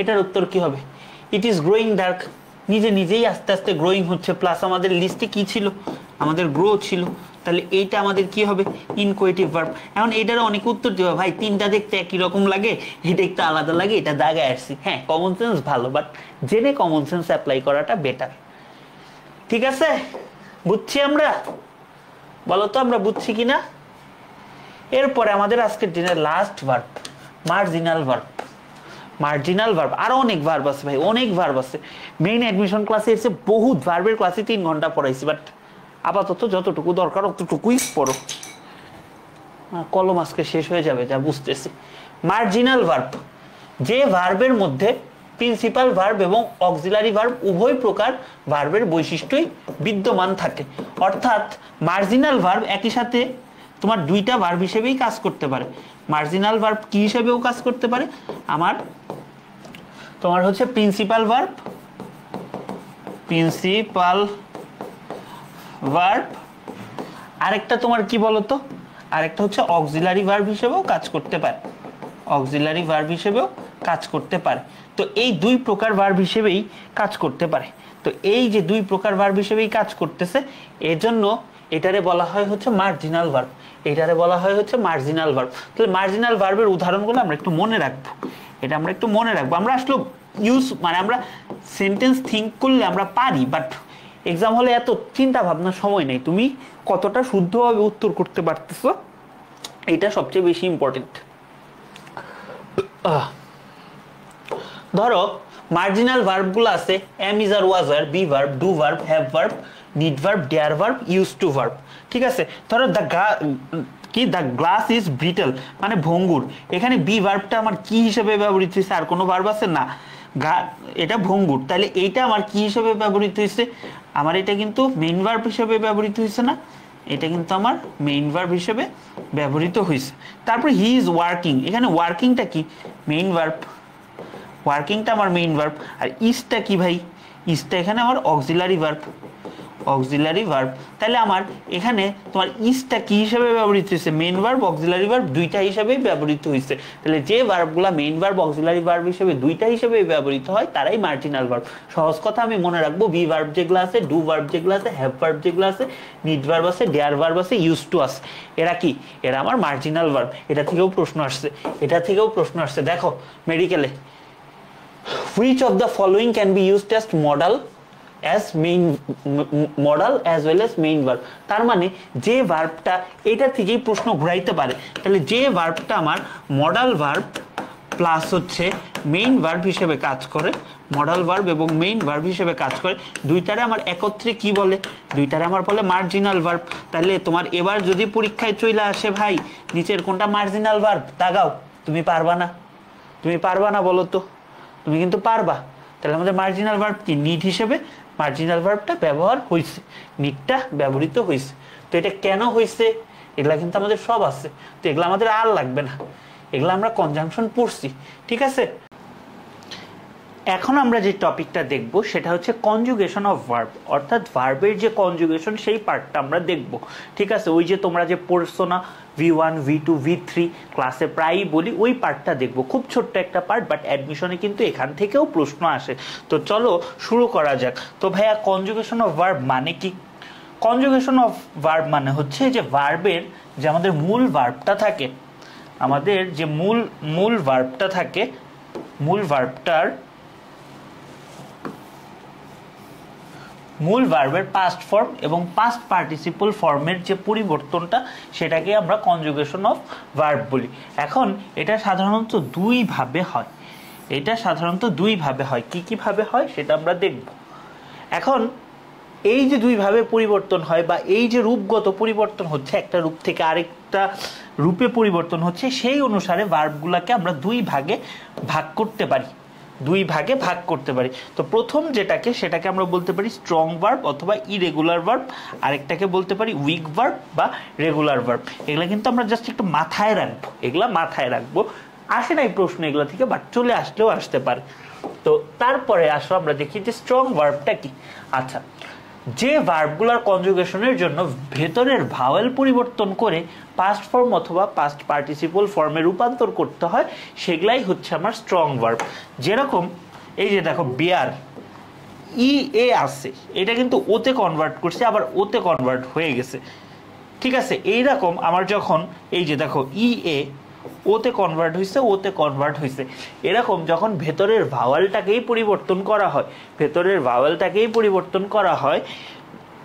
এটার উত্তর কি হবে? ইট ইজ গ্রোয়িং ডার্ক, নিজে নিজেই আস্তে আস্তে গ্রোয়িং হচ্ছে, প্লাস আমাদের লিস্টে কি ছিল? আমাদের গ্রো ছিল, তাহলে এইটা আমাদের কি হবে? ইনকোহেটিভ ভার্ব। এখন এটারও অনেক উত্তর দিবা, ভাই তিনটা দেখতে একই রকম লাগে, এটা একটু আলাদা লাগে, এটা দাগায় আসছি। হ্যাঁ, কমন সেন্স ভালো, বাট জেনে কমন সেন্স অ্যাপ্লাই করাটা বেটার। ঠিক আছে, বুঝছি আমরা? বলো তো আমরা বুঝছি কিনা? এরপরে আমাদের আজকের দিনের last verb, marginal verb. Marginal verb, আরো অনেক ভার্ব আছে ভাই, অনেক ভার্ব আছে। মেইন অ্যাডমিশন ক্লাসে এসে বহুত ভার্বের ক্লাসে 3 ঘন্টা পড়াইছি, বাট আপাতত যতটুকু দরকার অতটুকুই পড়ো, কলম আজকে শেষ হয়ে যাবে যা বুঝতেছি। মার্জিনাল ভার্ব, যে ভার্বের মধ্যে প্রিন্সিপাল ভার্ব এবং অক্সিলারি ভার্ব উভয় প্রকার ভার্বের বৈশিষ্ট্যই বিদ্যমান থাকে। অর্থাৎ মার্জিনাল ভার্ব একই সাথে তোমার দুইটা ভার্ব হিসেবেই কাজ করতে পারে। মার্জিনাল ভার্ব কি হিসেবেও কাজ করতে পারে? তোমার হচ্ছে প্রিন্সিপাল ভার্ব, প্রিন্সিপাল ভার্ব, আরেকটা তোমার কি বলতো? আরেকটা হচ্ছে অক্সিলারি ভার্ব হিসেবেও কাজ করতে পারে, অক্সিলারি ভার্ব হিসেবেও কাজ করতে পারে। তো এই দুই প্রকার ভার্ব হিসেবেই কাজ করতে পারে। তো এই যে দুই প্রকার ভার্ব হিসেবেই কাজ করতেছে, এজন্য এটারে বলা হয় হচ্ছে মার্জিনাল ভার্ব, এটারে বলা হয় হচ্ছে মার্জিনাল ভার্ব। তাহলে মার্জিনাল ভার্বের উদাহরণগুলো আমরা একটু মনে রাখবো, এটা আমরা একটু মনে রাখবো। আমরা আসলে ইউজ মানে আমরা সেন্টেন্স থিঙ্ক করলে আমরা পারি, বাট এক্সাম হলে এত চিন্তা ভাবনার সময় নেই, তুমি কতটা শুদ্ধভাবে উত্তর করতে পারতেছো এটা সবচেয়ে বেশি ইম্পর্টেন্ট। ধরো মার্জিনাল ভার্বগুলো আছে am is are was were, be verb, do verb, have verb, need verb, dare verb, use to verb. ঠিক আছে, ধরো দ্য গ্লাস ইজ ব্রিটল মানে ভঙ্গুর, এখানে বি ভার্বটা আমার কি হিসেবে ব্যবহৃত হয়েছে? আর কোনো ভার্ব আছে না, এটা ভঙ্গুর, তাহলে এইটা আমার কি হিসেবে ব্যবহৃত হয়েছে? আমার এটা কিন্তু মেইন ভার্ব হিসেবে ব্যবহৃত হয়েছে না, এটা কিন্তু আমার মেইন ভার্ব হিসেবে ব্যবহৃত হয়েছে। তারপর হি ইজ ওয়ার্কিং, এখানে ওয়ার্কিংটা কি? মেইন ভার্ব, ওয়ার্কিংটা আমার মেইন ভার্ব। আর ইজটা কি ভাই? ইজটা এখানে আমার অক্সিলারি ভার্ব, অক্সিলারি ভার্ব। তাহলে আমার এখানে তোমার ইজটা কি হিসেবে ব্যবহৃত হয়েছে? মেইন ভার্ব, অক্সিলারি ভার্ব দুইটা হিসেবেই ব্যবহৃত হয়েছে। তাহলে যে ভার্বগুলো মেইন ভার্ব, অক্সিলারি ভার্ব হিসেবে দুইটা হিসেবে ব্যবহৃত হয় তারাই মার্জিনাল ভার্ব। সহজ কথা আমি মনে রাখবো, বি ভার্ব যেগুলো আছে, ডু ভার্ব যেগুলো আছে, হ্যাভ ভার্ব যেগুলো আছে, নিড ভার্ব আছে, ডেয়ার ভার্ব আছে, ইউজ টু আছে, এরা কি? এরা আমার মার্জিনাল ভার্ব। এটা থেকেও প্রশ্ন আসছে, এটা থেকেও প্রশ্ন আসছে। দেখো মেডিকেলে, which of the following can be used as modal as main modal as well as main verb? তার মানে যে ভার্বটা এটা থেকেই প্রশ্ন ঘুরাইতে পারে, তাহলে যে ভার্বটা আমার মডাল ভার্ব প্লাস হচ্ছে মেইন ভার্ব হিসেবে কাজ করে, মডাল ভার্ব এবং মেইন ভার্ব হিসেবে কাজ করে, দুইটারে আমার একত্রে কি বলে? দুইটারে আমার বলে মার্জিনাল ভার্ব। তাহলে তোমার এবার যদি পরীক্ষায় চলে আসে ভাই নিচের কোনটা মার্জিনাল ভার্ব, দাগাও, তুমি পারবা না, তুমি পারবা না বলো তো? তুমি কিন্তু পারবা। তাহলে আমাদের মার্জিনাল ভার্ব কি? নিড হিসেবে মার্জিনাল ভার্বটা ব্যবহার হয়েছে, নিডটা ব্যবহৃত হয়েছে। তো এটা কেন হয়েছে এগুলা কিন্তু আমাদের সব আছে, তো এগুলো আমাদের আর লাগবে না, এগুলো আমরা কনজাংশন পড়ছি। ঠিক আছে, এখন আমরা যে টপিকটা দেখব সেটা হচ্ছে কনজুগেশন অফ ভার্ব, অর্থাৎ ভার্বের যে কনজুগেশন সেই পার্টটা আমরা দেখব। ঠিক আছে, ওই যে তোমরা যে পড়ছো না V1 V2 V3 ক্লাসে প্রায়ই বলি, ওই পার্টটা দেখব। খুব ছোট্ট একটা পার্ট, বাট অ্যাডমিশনে কিন্তু এখান থেকেও প্রশ্ন আসে। তো চলো শুরু করা যাক। তো ভাইয়া কনজুগেশন অফ ভার্ব মানে কি? কনজুগেশন অফ ভার্ব মানে হচ্ছে যে ভার্বের যে আমাদের মূল ভার্বটা থাকে, আমাদের যে মূল ভার্বটা থাকে, মূল ভার্বের পাস্ট ফর্ম এবং পাস্ট পার্টিসিপল ফর্মের যে পরিবর্তনটা, সেটাকে আমরা কনজুগেশন অফ ভার্ব বলি। এখন এটা সাধারণত দুই ভাবে হয়। কি কি ভাবে হয় সেটা আমরা দেখব। এখন এই যে দুই ভাবে পরিবর্তন হয় বা এই যে রূপগত পরিবর্তন হচ্ছে, একটা রূপ থেকে আরেকটা রূপে পরিবর্তন হচ্ছে, সেই অনুসারে ভার্বগুলোকে আমরা দুই ভাগে ভাগ করতে পারি। তো প্রথম সেটাকে আমরা বলতে পারি স্ট্রং ভার্ব অথবা ইরেগুলার ভার্ব, আরেকটাকে বলতে পারি উইক ভার্ব বা রেগুলার ভার্ব। এগুলা কিন্তু আমরা জাস্ট একটু মাথায় রাখবো। আসে নাই প্রশ্ন এগুলো থেকে, বাট চলে আসলেও আসতে পারে। তো তারপরে আসো আমরা দেখি যে স্ট্রং ভার্বটা কি। আচ্ছা, যে ভার্বগুলোর কনজুগেশনের জন্য ভেতরের ভাওয়েল পরিবর্তন করে পাস্ট ফর্ম অথবা পাস্ট পার্টিসিপল ফর্মে রূপান্তর করতে হয়, সেগুলাই হচ্ছে আমার স্ট্রং ভার্ব। যেরকম এই যে দেখো বিয়ার, ই এ আসছে, এটা কিন্তু ওতে কনভার্ট করছে, আবার ওতে কনভার্ট হয়ে গেছে। ঠিক আছে, এইরকম আমার যখন এই যে দেখো ই এ ওতে কনভার্ট হয়েছে, এরকম যখন ভেতরের ভাওয়ালটাকেই পরিবর্তন করা হয়,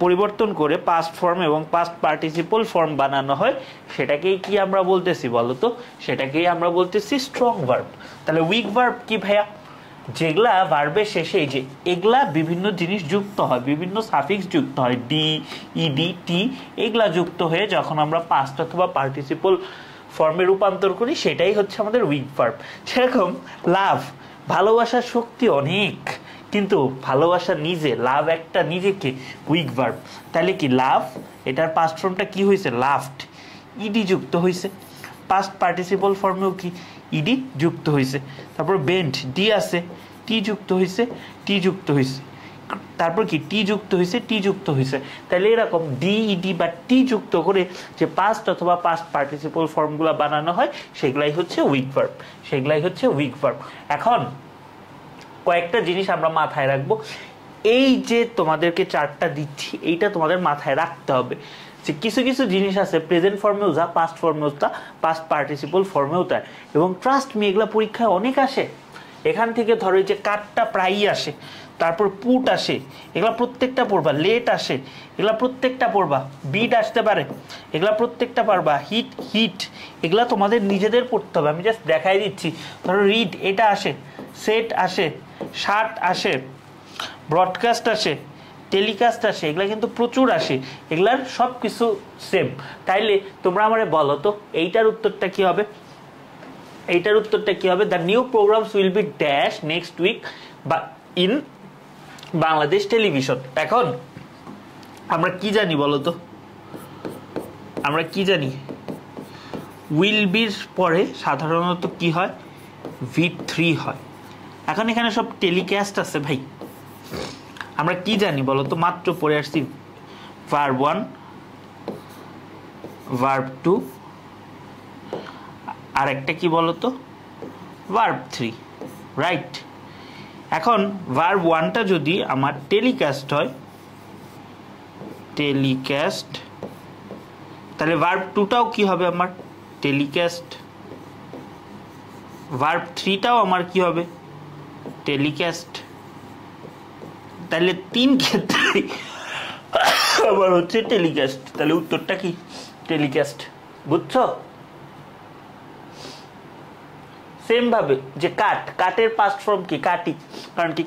পরিবর্তন করে পাস্ট ফর্ম এবং পাস্ট পার্টিসিপল ফর্ম বানানো হয়, সেটাকেই কি আমরা বলতেছি বলো তো? সেটাকেই আমরা বলতেছি স্ট্রং ভার্ব। তাহলে উইক ভার্ব কি ভাইয়া? যেগুলা ভার্বের শেষে এই যে এগুলা বিভিন্ন জিনিস যুক্ত হয়, বিভিন্ন সাফিক্স যুক্ত হয়, ডি ইডি টি, এগুলা যুক্ত হয়ে যখন আমরা পাস্ট অথবা পার্টিসিপল ফর্মে রূপান্তর করি, সেটাই হচ্ছে আমাদের উইক ভার্ব। সেরকম লাভ, ভালোবাসার শক্তি অনেক, কিন্তু ভালোবাসা লাভ একটা নিজেকে উইক ভার্ব। তাহলে কি লাভ, এটার পাস্ট ফর্মটা কি হয়েছে? লাভড, ইডি যুক্ত হয়েছে। পাস্ট পার্টিসিপল ফর্মেও কি ইডি যুক্ত হয়েছে। তারপর বেন্ট, ডি আছে, টি যুক্ত হয়েছে। তারপর কি টি যুক্ত হয়েছে। তাহলে এরকম ডি ইডি বা টি যুক্ত করে যে পাস্ট অথবা পাস্ট পার্টিসিপল ফর্মগুলো বানানো হয়, সেগুলাই হচ্ছে উইক ভার্ব। এখন কয়েকটা জিনিস আমরা মাথায় রাখবো। এই যে তোমাদেরকে চার্টটা দিচ্ছি, এইটা তোমাদের মাথায় রাখতে হবে যে কিছু কিছু জিনিস আছে প্রেজেন্ট ফর্মেও যা, পাস্ট ফর্মেও তা, পাস্ট পার্টিসিপল ফর্মেও তাই। এবং ট্রাস্ট মি, এগুলা পরীক্ষায় অনেক আসে। এখান থেকে ধরো যে কাটটা প্রায়ই আসে, তারপর পুট আসে, এগুলা প্রত্যেকটা পড়বা। লেট আসে, এগুলা প্রত্যেকটা পড়বা। বিট আসতে পারে, এগুলা প্রত্যেকটা পারবা। হিট এগুলা তোমাদের নিজেদের পড়তে হবে, আমি জাস্ট দেখাই দিচ্ছি। ধরো রিড, এটা আসে। সেট আসে, শার্ট আসে, ব্রডকাস্ট আসে, টেলিকাস্ট আসে, এগুলা কিন্তু প্রচুর আসে। এগুলার সব কিছু সেম। তাইলে তোমরা আমারে বলো তো এইটার উত্তরটা কি হবে? The new programs will be dash next week বা ইন বাংলাদেশ টেলিভিশন। এখন আমরা কি জানি বলো তো? উইল বির পরে সাধারণত কি হয়? V3 হয়। এখন এখানে সব টেলিকাস্ট আছে ভাই। আমরা কি জানি বলো তো? মাত্র পড়ে আসছি ভার্ব 1, ভার্ব 2, আর একটা কি বলো তো? Verb 3, right? এখন ভার্ব 1টা যদি আমার টেলিকাস্ট হয়, তাহলে ভার্ব 2টাও কি হবে আমার? টেলিকাস্ট। ভার্ব 3টাও আমার কি হবে? টেলিকাস্ট। তাহলে 3 ক্ষেত্রে আবার হচ্ছে টেলিকাস্ট। তাহলে উত্তরটা কি? টেলিকাস্ট। বুঝছো? সেম ভাবে যে কাটের পাস্ট ফর্ম কি? কাটি। কারণ কি?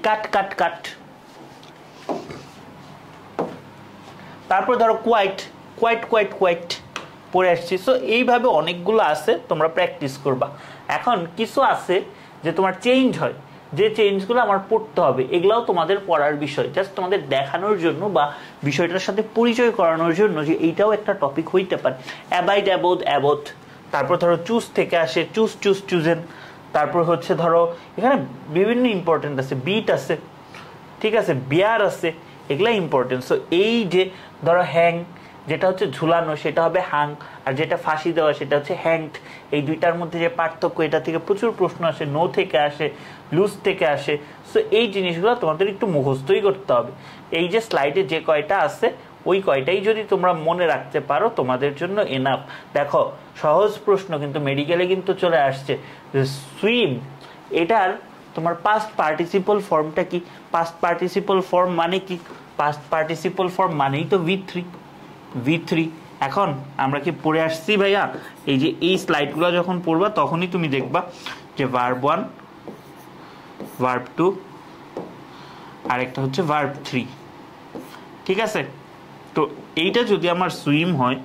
কাট। তারপর ধরো কোয়াইট পড়ে আসছি। সো এইভাবে অনেকগুলো আছে, তোমরা প্র্যাকটিস করবা। এখন কিছু আছে যে তোমার চেঞ্জ হয়, যে চেঞ্জগুলো আমার পড়তে হবে, এগুলাও তোমাদের পড়ার বিষয়। জাস্ট তোমাদের দেখানোর জন্য বা বিষয়টার সাথে পরিচয় করানোর জন্য যে এইটাও একটা টপিক হইতে পারে। অ্যাবাইড, অ্যাবোথ। তারপর ধরো চুজ থেকে আসে, চুজেন। তারপর হচ্ছে ধরো এখানে বিভিন্ন ইম্পর্টেন্ট আছে, বিট আছে, ঠিক আছে, বিয়ার আছে, এগুলা ইম্পর্টেন্ট। সো এই যে ধরো হ্যাং, যেটা হচ্ছে ঝুলানো সেটা হবে হাং, আর যেটা ফাঁসি দেওয়া সেটা হচ্ছে হ্যাংড। এই দুইটার মধ্যে যে পার্থক্য, এটা থেকে প্রচুর প্রশ্ন আসে, নো থেকে আসে, লুজ থেকে আসে। সো এই জিনিসগুলো তোমাদের একটু মুখস্থই করতে হবে। এই যে স্লাইডে যে কয়টা আছে ওই কয়টাই যদি তোমরা মনে রাখতে পারো তোমাদের জন্য এনাফ। দেখো সহজ প্রশ্ন কিন্তু মেডিকেলে কিন্তু চলে আসছে, সুইম এটার তোমার পাস্ট পার্টিসিপল ফর্মটা কি? পাস্ট পার্টিসিপল ফর্ম মানে কি? পাস্ট পার্টিসিপল ফর্ম মানেই তো V3। এখন আমরা কি পড়ে আসছি ভাইয়া? এই যে এই স্লাইডগুলো যখন পড়বা তখনই তুমি দেখবা যে ভার্ব 1, ভার্ব 2, আরেকটা হচ্ছে ভার্ব 3, ঠিক আছে? তো এইটা যদি আমার সুইম হয়,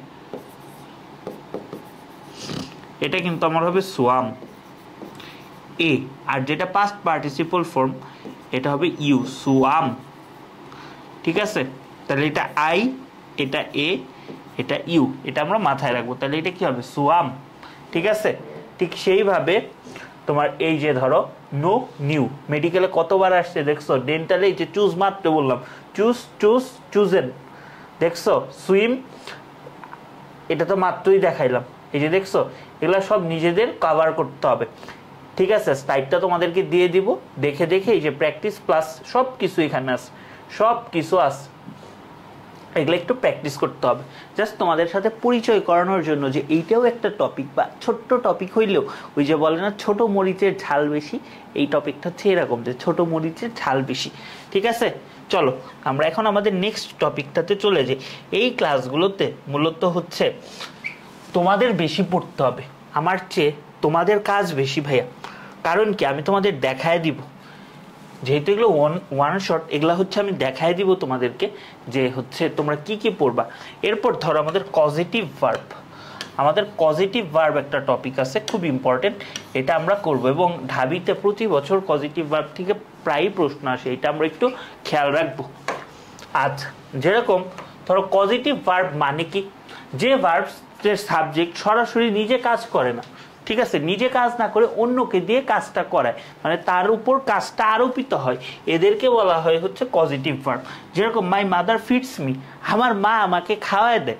এটা কিন্তু আমার হবে সোয়াম এ, আর যেটা পাস্ট পার্টিসিপল ফর্ম এটা হবে ইউ, সোয়াম, ঠিক আছে? তাহলে এটা আই, এটা এ, এটা ইউ, এটা আমরা মাথায় রাখবো। তাহলে এটা কি হবে? সোয়াম, ঠিক আছে? ঠিক সেইভাবে তোমার এই যে ধরো নো নিউ, মেডিকেলে কতবার আসছে দেখছো? ডেন্টালে এই যে চুজ মাত্র বললাম, চুজেন, দেখছো? সুইম এটা তো মাত্রই দেখাইলাম, এই যে দেখছো? এগুলো সব নিজেদের কভার করতে হবে, ঠিক আছে? স্লাইডটা তোমাদেরকে দিয়ে দিব, দেখে দেখে এই যে প্র্যাকটিস প্লাস সব কিছু এখানে আছে, সব কিছু আছে, এগুলো একটু প্র্যাকটিস করতে হবে জাস্ট তোমাদের সাথে পরিচয় করানোর জন্য যে এইটাও একটা টপিক, বা ছোট্ট টপিক হইলেও ওই যে বলে না ছোট মরিচের ঝাল বেশি, এই টপিকটা হচ্ছে এরকম যে ছোট মরিচের ঝাল বেশি, ঠিক আছে? চলো আমরা এখন আমাদের নেক্সট টপিকটাতে চলে যাই। এই ক্লাসগুলোতে মূলত হচ্ছে তোমাদের বেশি পড়তে হবে, আমার চেয়ে তোমাদের কাজ বেশি ভাইয়া। কারণ কি? আমি তোমাদের দেখায় দিব, যেহেতু এগুলো ওয়ান শট, এগুলো হচ্ছে আমি দেখাই দিব তোমাদেরকে যে হচ্ছে তোমরা কি কি পড়বা। এরপর ধরো আমাদের পজিটিভ ভার্ব একটা টপিক আছে, খুব ইম্পর্টেন্ট, এটা আমরা করব। এবং ঢাবিতে প্রতি বছর পজিটিভ ভার্ব থেকে প্রায়ই প্রশ্ন আসে, এটা আমরা একটু খেয়াল রাখবো। আচ্ছা, যেরকম ধরো পজিটিভ ভার্ব মানে কি? যে ভার্বের সাবজেক্ট সরাসরি নিজে কাজ করে না, ঠিক আছে, নিজে কাজ না করে অন্যকে দিয়ে কাজটা করায়, মানে তার উপর কাজটা আরোপিত হয়, এদেরকে বলা হয় হচ্ছে পজিটিভ ভার্ব। যেরকম মাই মাদার ফিডস মি, আমার মা আমাকে খাওয়ায় দেয়,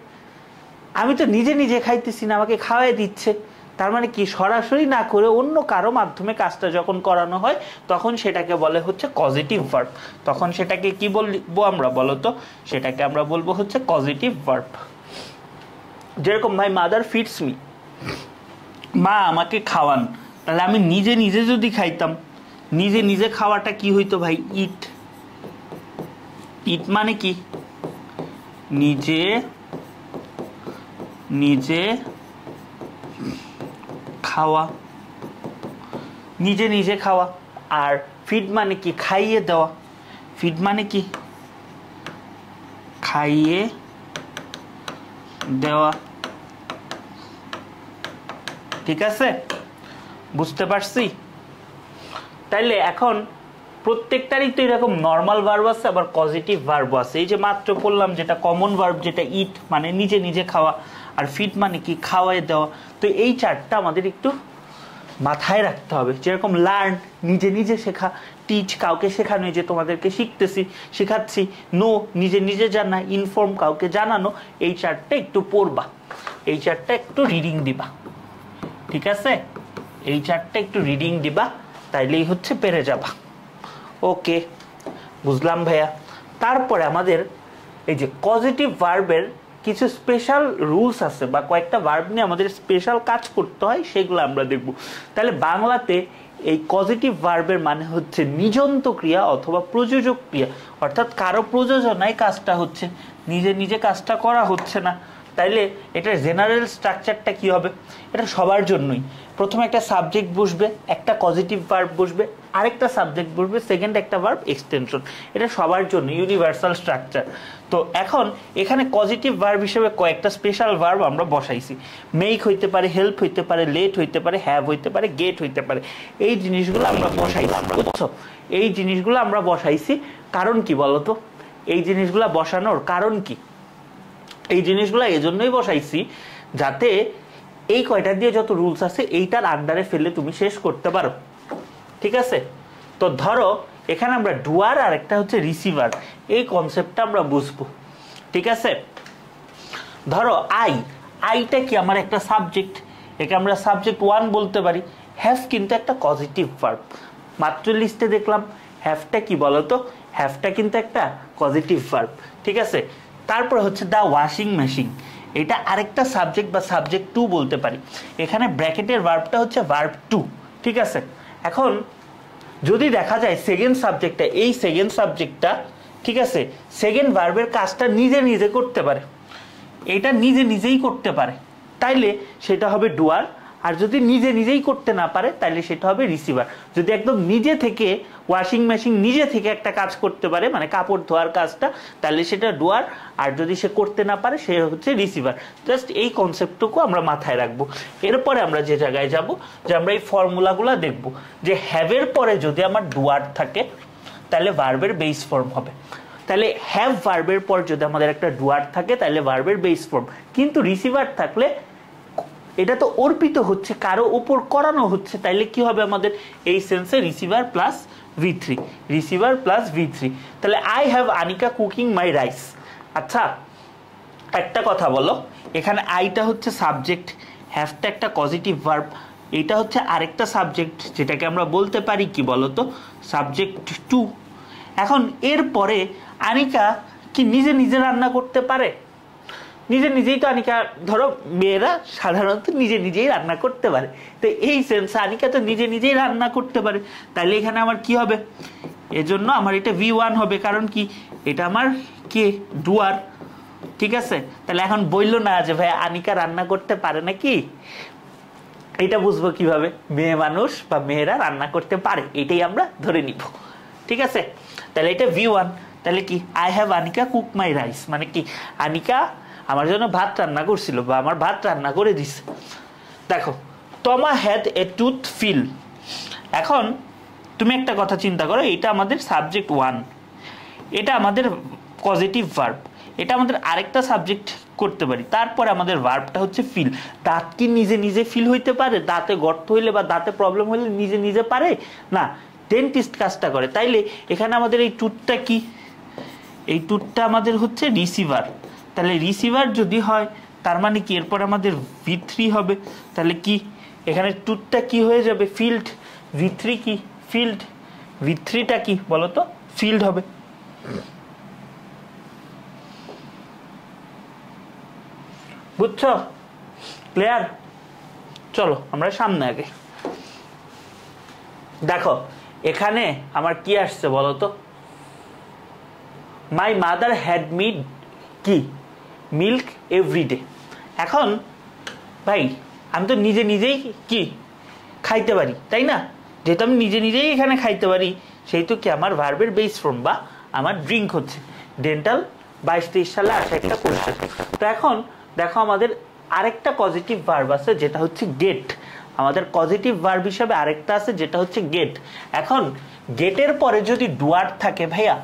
আমি তো নিজে নিজে খাইতেছি না, আমাকে খাওয়াই দিচ্ছে। তার মানে কি? সরাসরি না করে অন্য কারো মাধ্যমে কাজটা যখন করানো হয় তখন সেটাকে বলে হচ্ছে পজিটিভ ভার্ব। তখন সেটাকে কি বলবো আমরা বলো তো? সেটাকে আমরা বলবো হচ্ছে পজিটিভ ভার্ব। যেরকম মাই মাদার ফিডস মি, মা আমাকে খাওয়ান, তাহলে আমি নিজে নিজে যদি খাইতাম, নিজে নিজে খাওয়াটা কি হইতো ভাই? ইট। ইট মানে কি? নিজে নিজে খাওয়া, নিজে নিজে খাওয়া। আর ফিড মানে কি? খাইয়ে দেওয়া। ফিড মানে কি? খাইয়ে দেওয়া, ঠিক আছে? বুঝতে পারছি? তাইলে এখন প্রত্যেকটারই তো এরকম নর্মাল ভার্ব আছে, আবার পজিটিভ ভার্ব আছে। এই যে মাত্র বললাম যেটা কমন ভার্ব, যেটা ইট মানে নিজে নিজে খাওয়া, আর ফিড মানে কি? খাওয়াই দেওয়া। তো এই চারটা আমাদের একটু মাথায় রাখতে হবে। যেরকম লার্ন, নিজে নিজে শেখা, টিচ, কাউকে শেখানো, যে তোমাদেরকে শেখাচ্ছি, নো, নিজে নিজে জানা, ইনফর্ম, কাউকে জানানো। এই চারটা একটু পড়বা, এই চারটা একটু রিডিং দিবা, ঠিক আছে? এই চারটা একটু রিডিং দিবা, তাইলেই হচ্ছে পেরে যাবা। ওকে, বুঝলাম ভাইয়া। তারপরে আমাদের এই যে পজিটিভ ভার্বের কিছু স্পেশাল রুলস আছে, বা কয়েকটা ভার্ব নিয়ে আমাদের স্পেশাল কাজ করতে হয়, সেগুলো আমরা দেখব। তাহলে বাংলাতে এই পজিটিভ ভার্বের মানে হচ্ছে নিজন্ত ক্রিয়া অথবা প্রযোজক ক্রিয়া, অর্থাৎ কারো প্রযোজনায় কাজটা হচ্ছে, নিজে নিজে কাজটা করা হচ্ছে না। তাইলে এটার জেনারেল স্ট্রাকচারটা কি হবে? এটা সবার জন্যই। প্রথমে একটা সাবজেক্ট বসবে, একটা পজিটিভ ভার্ব বসবে, আরেকটা সাবজেক্ট বসবে, সেকেন্ড একটা ভার্ব, এক্সটেনশন। এটা সবার জন্য ইউনিভার্সাল স্ট্রাকচার। তো এখন এখানে পজিটিভ ভার্ব হিসেবে কয়েকটা স্পেশাল ভার্ব আমরা বসাইছি। মেক হইতে পারে, হেল্প হইতে পারে, লেট হইতে পারে, হ্যাভ হইতে পারে, গেট হইতে পারে। এই জিনিসগুলো আমরা বসাইছি, বুঝছো? এই জিনিসগুলো আমরা বসাইছি কারণ কি বলতো? এই জিনিসগুলো বসানোর কারণ কি? এই জিনিসগুলো এজন্যই বসাইছি যাতে এই কয়টা দিয়ে যত রুলস আছে এইটার আন্ডারে ফেললে তুমি শেষ করতে পারো, ঠিক আছে? তো ধরো এখানে আমরা ডুয়ার আর একটা হচ্ছে রিসিভার, এই কনসেপ্টটা আমরা বুঝবো, ঠিক আছে? ধরো আইটা কি আমার একটা সাবজেক্ট, একে আমরা সাবজেক্ট 1 বলতে পারি। হ্যাভ কিন্তু একটা পজিটিভ ভার্ব, মাত্র লিস্টে দেখলাম হ্যাভটা কি বলতো, হ্যাভটা কিন্তু একটা পজিটিভ ভার্ব, ঠিক আছে? তারপর হচ্ছে দ্য ওয়াশিং মেশিন, এটা আরেকটা সাবজেক্ট বা সাবজেক্ট 2 বলতে পারি। এখানে ব্র্যাকেটের ভার্বটা হচ্ছে ভার্ব 2, ঠিক আছে? এখন যদি দেখা যায় সেকেন্ড সাবজেক্টটা, এই সেকেন্ড সাবজেক্টটা, ঠিক আছে, সেকেন্ড ভার্বের কাজটা নিজে নিজে করতে পারে, এটা নিজে নিজেই করতে পারে, তাইলে সেটা হবে ডুয়ার। আর যদি নিজে নিজেই করতে না পারে তাইলে সেটা হবে রিসিভার। যদি একদম নিজে থেকে ওয়াশিং মেশিন নিজে থেকে একটা কাজ করতে পারে, মানে কাপড় ধোয়ার কাজটা, তাহলে সেটা ডুয়ার। আর যদি সে করতে না পারে সে হচ্ছে রিসিভার। জাস্ট এই কনসেপ্টটুকু আমরা মাথায় রাখবো। এরপরে আমরা যে জায়গায় যাব, যে আমরা এই ফর্মুলাগুলো দেখব, যে হ্যাভের পরে যদি আমার ডুয়ার থাকে তাহলে ভার্বের বেস ফর্ম হবে। তাহলে হ্যাভ ভার্বের পর যদি আমাদের একটা ডুয়ার থাকে তাহলে ভার্বের বেস ফর্ম, কিন্তু রিসিভার থাকলে এটা তো অর্পিত হচ্ছে, কারো উপর করানো হচ্ছে, তাইলে কি হবে আমাদের এই সেন্সে receiver plus V3, receiver plus V3। তাহলে I have Anika cooking my rice. আচ্ছা একটা কথা বলো, এখানে আইটা হচ্ছে সাবজেক্ট, হ্যাভটা একটা পজিটিভ ভার্ব, এটা হচ্ছে আরেকটা সাবজেক্ট যেটাকে আমরা বলতে পারি কি বলতো, সাবজেক্ট 2। এখন এরপরে আনিকা কি নিজে নিজে রান্না করতে পারে? নিজে নিজেই তো আনিকা, ধরো মেয়েরা সাধারণত নিজে নিজেই রান্না করতে পারে, তো এই সেন্সে আনিকা তো নিজে নিজেই রান্না করতে পারে, তাহলে এখানে আমার কি হবে, এজন্য আমার এটা V1 হবে, কারণ কি এটা আমার কি ডুয়ার, ঠিক আছে? তাহলে এখন বললো না যে ভাই আনিকা রান্না করতে পারে নাকি, এটা বুঝবো কিভাবে? মেয়ে মানুষ বা মেয়েরা রান্না করতে পারে, এটাই আমরা ধরে নিব, ঠিক আছে? তাহলে এটা V1। তাহলে কি I have Anika cook my rice, মানে কি আনিকা আমার জন্য ভাত রান্না করছিল বা আমার ভাত রান্না করে দিছে। দেখো টমা হ্যাড এ টুথ ফিল। এখন তুমি একটা কথা চিন্তা করো, এটা আমাদের সাবজেক্ট 1, এটা আমাদের পজিটিভ ভার্ব, এটা আমাদের আরেকটা সাবজেক্ট করতে পারি, তারপরে আমাদের ভার্বটা হচ্ছে ফিল। দাঁত কি নিজে নিজে ফিল হইতে পারে? দাঁতে গর্ত হইলে বা দাঁতে প্রবলেম হইলে নিজে নিজে পারে না, ডেন্টিস্ট কাজটা করে। তাইলে এখানে আমাদের এই টুথটা কি, এই টুথটা আমাদের হচ্ছে রিসিভার। তাহলে রিসিভার যদি হয় তার মানে কি এরপর আমাদের V3 হবে, তাহলে কি এখানে টুথটা কি হয়ে যাবে, ফিল্ড। V3 কি ফিল্ড, V3টা কি বলতো, ফিল্ড হবে। বুঝছো? ক্লিয়ার? চলো আমরা সামনে আগে দেখো, এখানে আমার কি আসছে বলতো, মাই মাদার হ্যাড মিড কি মিল্ক এভরিডে। এখন ভাই আমি তো নিজে নিজেই কি খাইতে পারি, তাই না? যেহেতু আমি নিজে নিজেই এখানে খাইতে পারি, সেহেতু কি আমার ভার্বের বেস ফর্ম বা আমার ড্রিঙ্ক হচ্ছে ডেন্টাল 22-23 সালে আসা একটা পরীক্ষা। তো এখন দেখো আমাদের আরেকটা পজিটিভ ভার্ব আছে যেটা হচ্ছে গেট, আমাদের পজিটিভ ভার্ব হিসাবে আরেকটা আছে যেটা হচ্ছে গেট। এখন গেটের পরে যদি ডুয়ার থাকে ভাইয়া,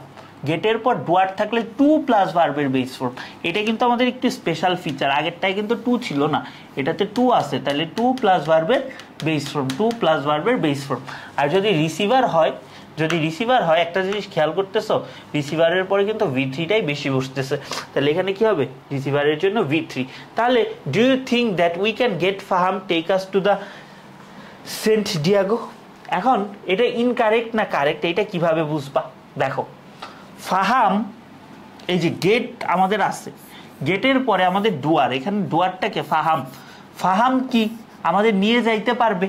গেটের পর ডুয়ার থাকলে 2 প্লাস ভার্বের বেস ফর্ম, এটা কিন্তু আমাদের একটু স্পেশাল ফিচার, আগেরটাই কিন্তু 2 ছিল না, এটাতে 2 আছে, তাহলে 2 প্লাস ভার্বের বেস ফর্ম, 2 প্লাস ভার্বের বেস ফর্ম। আর যদি রিসিভার হয়, যদি রিসিভার হয় একটা জিনিস খেয়াল করতেছো, রিসিভারের পরে কিন্তু V3টাই বেশি বসতেছে, তাহলে এখানে কি হবে, রিসিভারের জন্য V3। তাহলে do you think that we can get Faham take us to the San Diego? এখন এটা ইনকারেক্ট না কারেক্ট, এটা কিভাবে বুঝবা? দেখো ফাহাম, এই যে গেট আমাদের আছে, গেটের পরে আমাদের ডুয়ার, এখানে ডুয়ারটাকে ফাহাম, ফাহাম কি আমাদের নিয়ে যাইতে পারবে,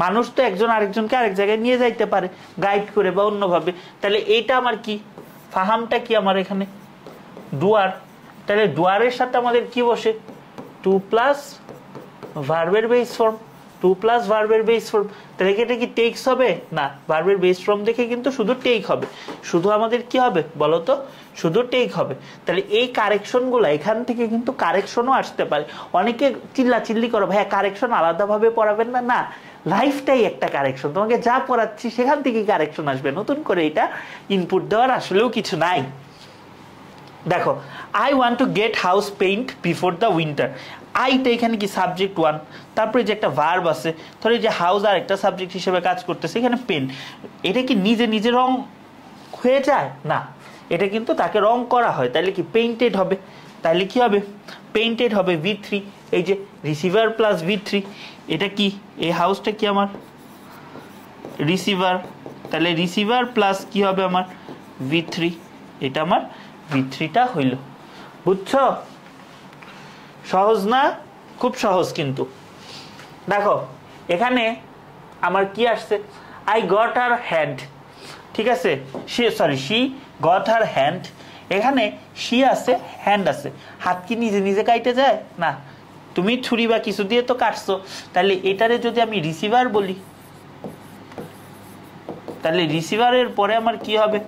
মানুষ তো একজন আরেকজনকে আরেক জায়গায় নিয়ে যাইতে পারে গাইড করে বা অন্যভাবে, তাহলে এইটা আমার কি, ফাহামটা কি আমার এখানে ডুয়ার, তাহলে ডুয়ারের সাথে আমাদের কি বসে, 2 প্লাস ভার্বের বেস ফর্ম, 2 প্লাস ভার্বের বেস ফর্ম। তাহলে এটা কি টেক্স হবে না, ভার্বের বেস ফর্ম দেখে কিন্তু শুধু টেক হবে, শুধু আমাদের কি হবে বলো তো, শুধু টেক হবে। তাহলে এই কারেকশনগুলো এখান থেকে কিন্তু কারেকশনও আসতে পারে। অনেকে চিল্লাচিল্লি করো ভাইয়া কারেকশন আলাদাভাবে পড়াবেন না, না লাইফটাই একটা কারেকশন, তোমাকে যা পড়াচ্ছি সেখান থেকেই কারেকশন আসবে, নতুন করে এটা ইনপুট দেওয়ার আসলেও কিছু নাই। দেখো I want to get house paint before the winter, আইটা এখানে কি সাবজেক্ট 1, তারপরে যে একটা ভার্ব আছে, ধরো যে হাউস আর একটা সাবজেক্ট হিসেবে কাজ করতেছে, এখানে পেন, এটা কি নিজে নিজে রং হয়ে যায় না, এটা কিন্তু তাকে রং করা হয়, তাহলে কি পেইন্টেড হবে, তাহলে কি হবে পেইন্টেড হবে V3, এই যে রিসিভার প্লাস V3, এটা কি এই হাউসটা কি আমার রিসিভার, তাহলে রিসিভার প্লাস কি হবে আমার V3, এটা আমার V3টা হইল। বুঝছো? সহজ না? খুব সহজ কিন্তু। দেখো এখানে আমার কি আসছে, আই গট হার হ্যান্ড, ঠিক আছে, শি গট হার হ্যান্ড, এখানে শি আছে হ্যান্ড আছে, হাত কি নিজে নিজে কাটতে যায় না, তুমি ছুরি বা কিছু দিয়ে তো কাটছো, তাহলে এটারে যদি আমি রিসিভার বলি, তাহলে রিসিভারের পরে আমার কি হবে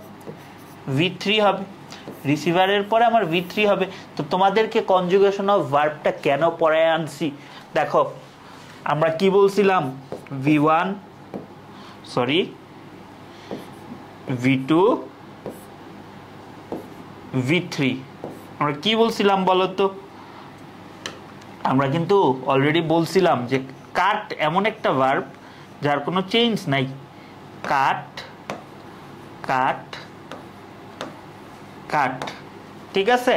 V3 হবে, রিসিভারের পরে আমার V3 হবে। তো তোমাদেরকে কনজুগেশন অফ ভার্বটা কেন পড়ায় আনছি, দেখো আমরা কি বলছিলাম, V1 সরি V2 V3 আমরা কি বলছিলাম বলো তো, আমরা কিন্তু অলরেডি বলছিলাম যে কাট এমন একটা ভার্ব যার কোনো চেঞ্জ নাই, কাট কাট কাট, ঠিক আছে।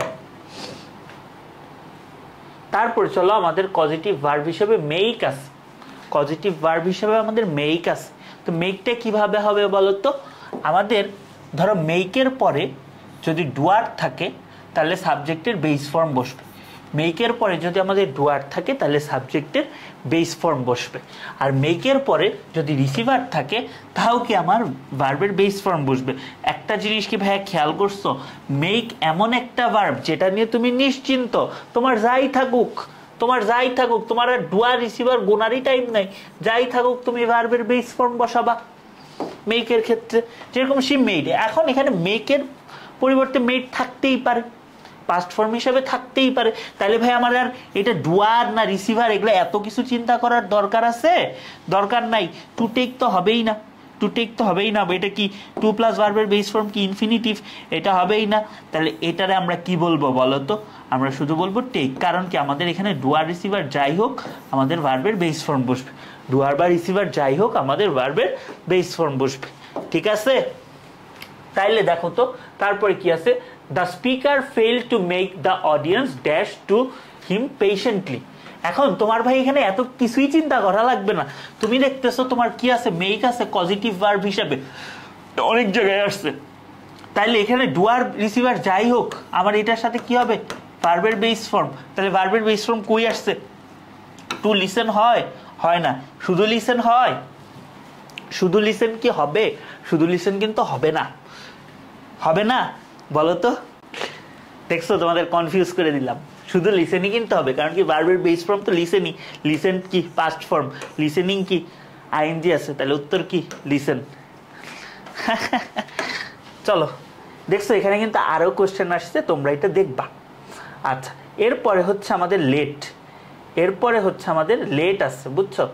তারপর চলো আমাদের পজিটিভ ভার্ব হিসেবে মেক আছে, পজিটিভ ভার্ব হিসেবে আমাদের মেক আছে। তো মেকটা কিভাবে হবে বলো তো, আমাদের ধরো মেকের পরে যদি ডুয়ার থাকে তাহলে সাবজেক্টের বেস ফর্ম বসবে, মেকের পরে যদি আমাদের ডুয়ার থাকে তাহলে সাবজেক্টের বেস ফর্ম বসবে, আর মেকের পরে যদি রিসিভার থাকে তাও কি আমার ভার্বের বেস ফর্ম বসবে। একটা জিনিস কি ভাইয়া খেয়াল করছো, মেক এমন একটা ভার্ব যেটা নিয়ে তুমি নিশ্চিন্ত, তোমার যাই থাকুক তোমার আর ডুয়ার রিসিভার গোনারই টাইম নাই, যাই থাকুক তুমি ভার্বের বেস ফর্ম বসাবা মেকের ক্ষেত্রে। যেরকম সি মেড, এখন এখানে মেকের পরিবর্তে মেড থাকতেই পারে, পাস্ট ফর্ম হিসেবে থাকতেই পারে, তাহলে ভাই আমার আর এটা ডুয়ার না রিসিভার এগুলো এত কিছু চিন্তা করার দরকার আছে, দরকার নাই। টু টেক তো হবেই না, টু টেক তো হবেই না, এটা কি টু প্লাস ভার্বের বেস ফর্ম কি ইনফিনিটিভ, এটা হবেই না, তাহলে এটারে আমরা কি বলবো বলো তো, আমরা শুধু বলবো টেক, কারণ কি আমাদের এখানে ডুয়ার রিসিভার যাই হোক আমাদের ভার্বের বেস ফর্ম বসবে, ডুয়ার বা রিসিভার যাই হোক আমাদের ভার্বের বেস ফর্ম বসবে, ঠিক আছে। তাইলে দেখো তো তারপরে কি আছে, the speaker fail to make the audience dash to him patiently. এখন তোমার ভাই এখানে এত কিছুই চিন্তা করা লাগবে না, তুমি দেখতেছো তোমার কি আছে, মেক আছে পজিটিভ ভার্ব হিসেবে অনেক জায়গায় আসছে, তাইলে এখানে ডুয়ার রিসিভার যাই হোক আমার এটার সাথে কি হবে ভার্বের বেস ফর্ম, তাহলে ভার্বের বেস ফর্ম কই আসছে, টু লিসেন হয় না, শুধু লিসেন হয়, শুধু লিসেন কি হবে, শুধু লিসেন কিন্তু হবে না, হবে না বলো তো, দেখছো তোমাদের কনফিউজ করে দিলাম, শুধু লিসেনই কিন্তু হবে, কারণ কি ভার্বের বেস ফর্ম তো লিসেনই, লিসেন কি পাস্ট ফর্ম, লিসেনিং কি আইএনজি আছে, তাহলে উত্তর কি লিসেন। চলো দেখছো এখানে কিন্তু আরো কোশ্চেন আসছে, তোমরা এটা দেখবা। আচ্ছা এরপরে হচ্ছে আমাদের লেট, এরপরে হচ্ছে আমাদের লেট আছে, বুঝছো,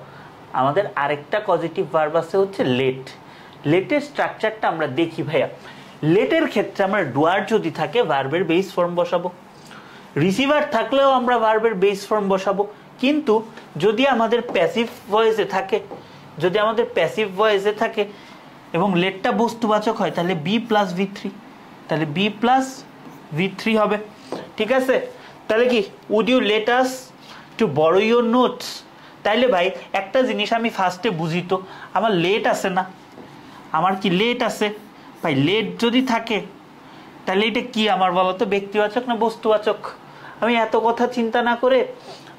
আমাদের আরেকটা পজিটিভ ভার্ব আছে হচ্ছে লেট। লেটের স্ট্রাকচারটা আমরা দেখি ভাইয়া, লেটের ক্ষেত্রে আমরা ডুয়ার যদি থাকে ভার্বের বেস ফর্ম বসাবো, রিসিভার থাকলেও আমরা ভার্বের বেস ফর্ম বসাবো, কিন্তু যদি আমাদের প্যাসিভ ভয়েসে থাকে, যদি আমাদের প্যাসিভ ভয়েসে থাকে এবং লেটটা বস্তুবাচক হয় তাহলে বি প্লাস V3, তাহলে বি প্লাস V3 হবে, ঠিক আছে। তাহলে কি would you let us to borrow your notes, তাইলে ভাই একটা জিনিস আমি ফার্স্টে বুঝি তো, আমার লেট আছে না, আমার কি লেট আছে ভাই, লেট যদি থাকে তাহলে এটা কি আমার বলো তো ব্যক্তিবাচক না বস্তুবাচক, আমি এত কথা চিন্তা না করে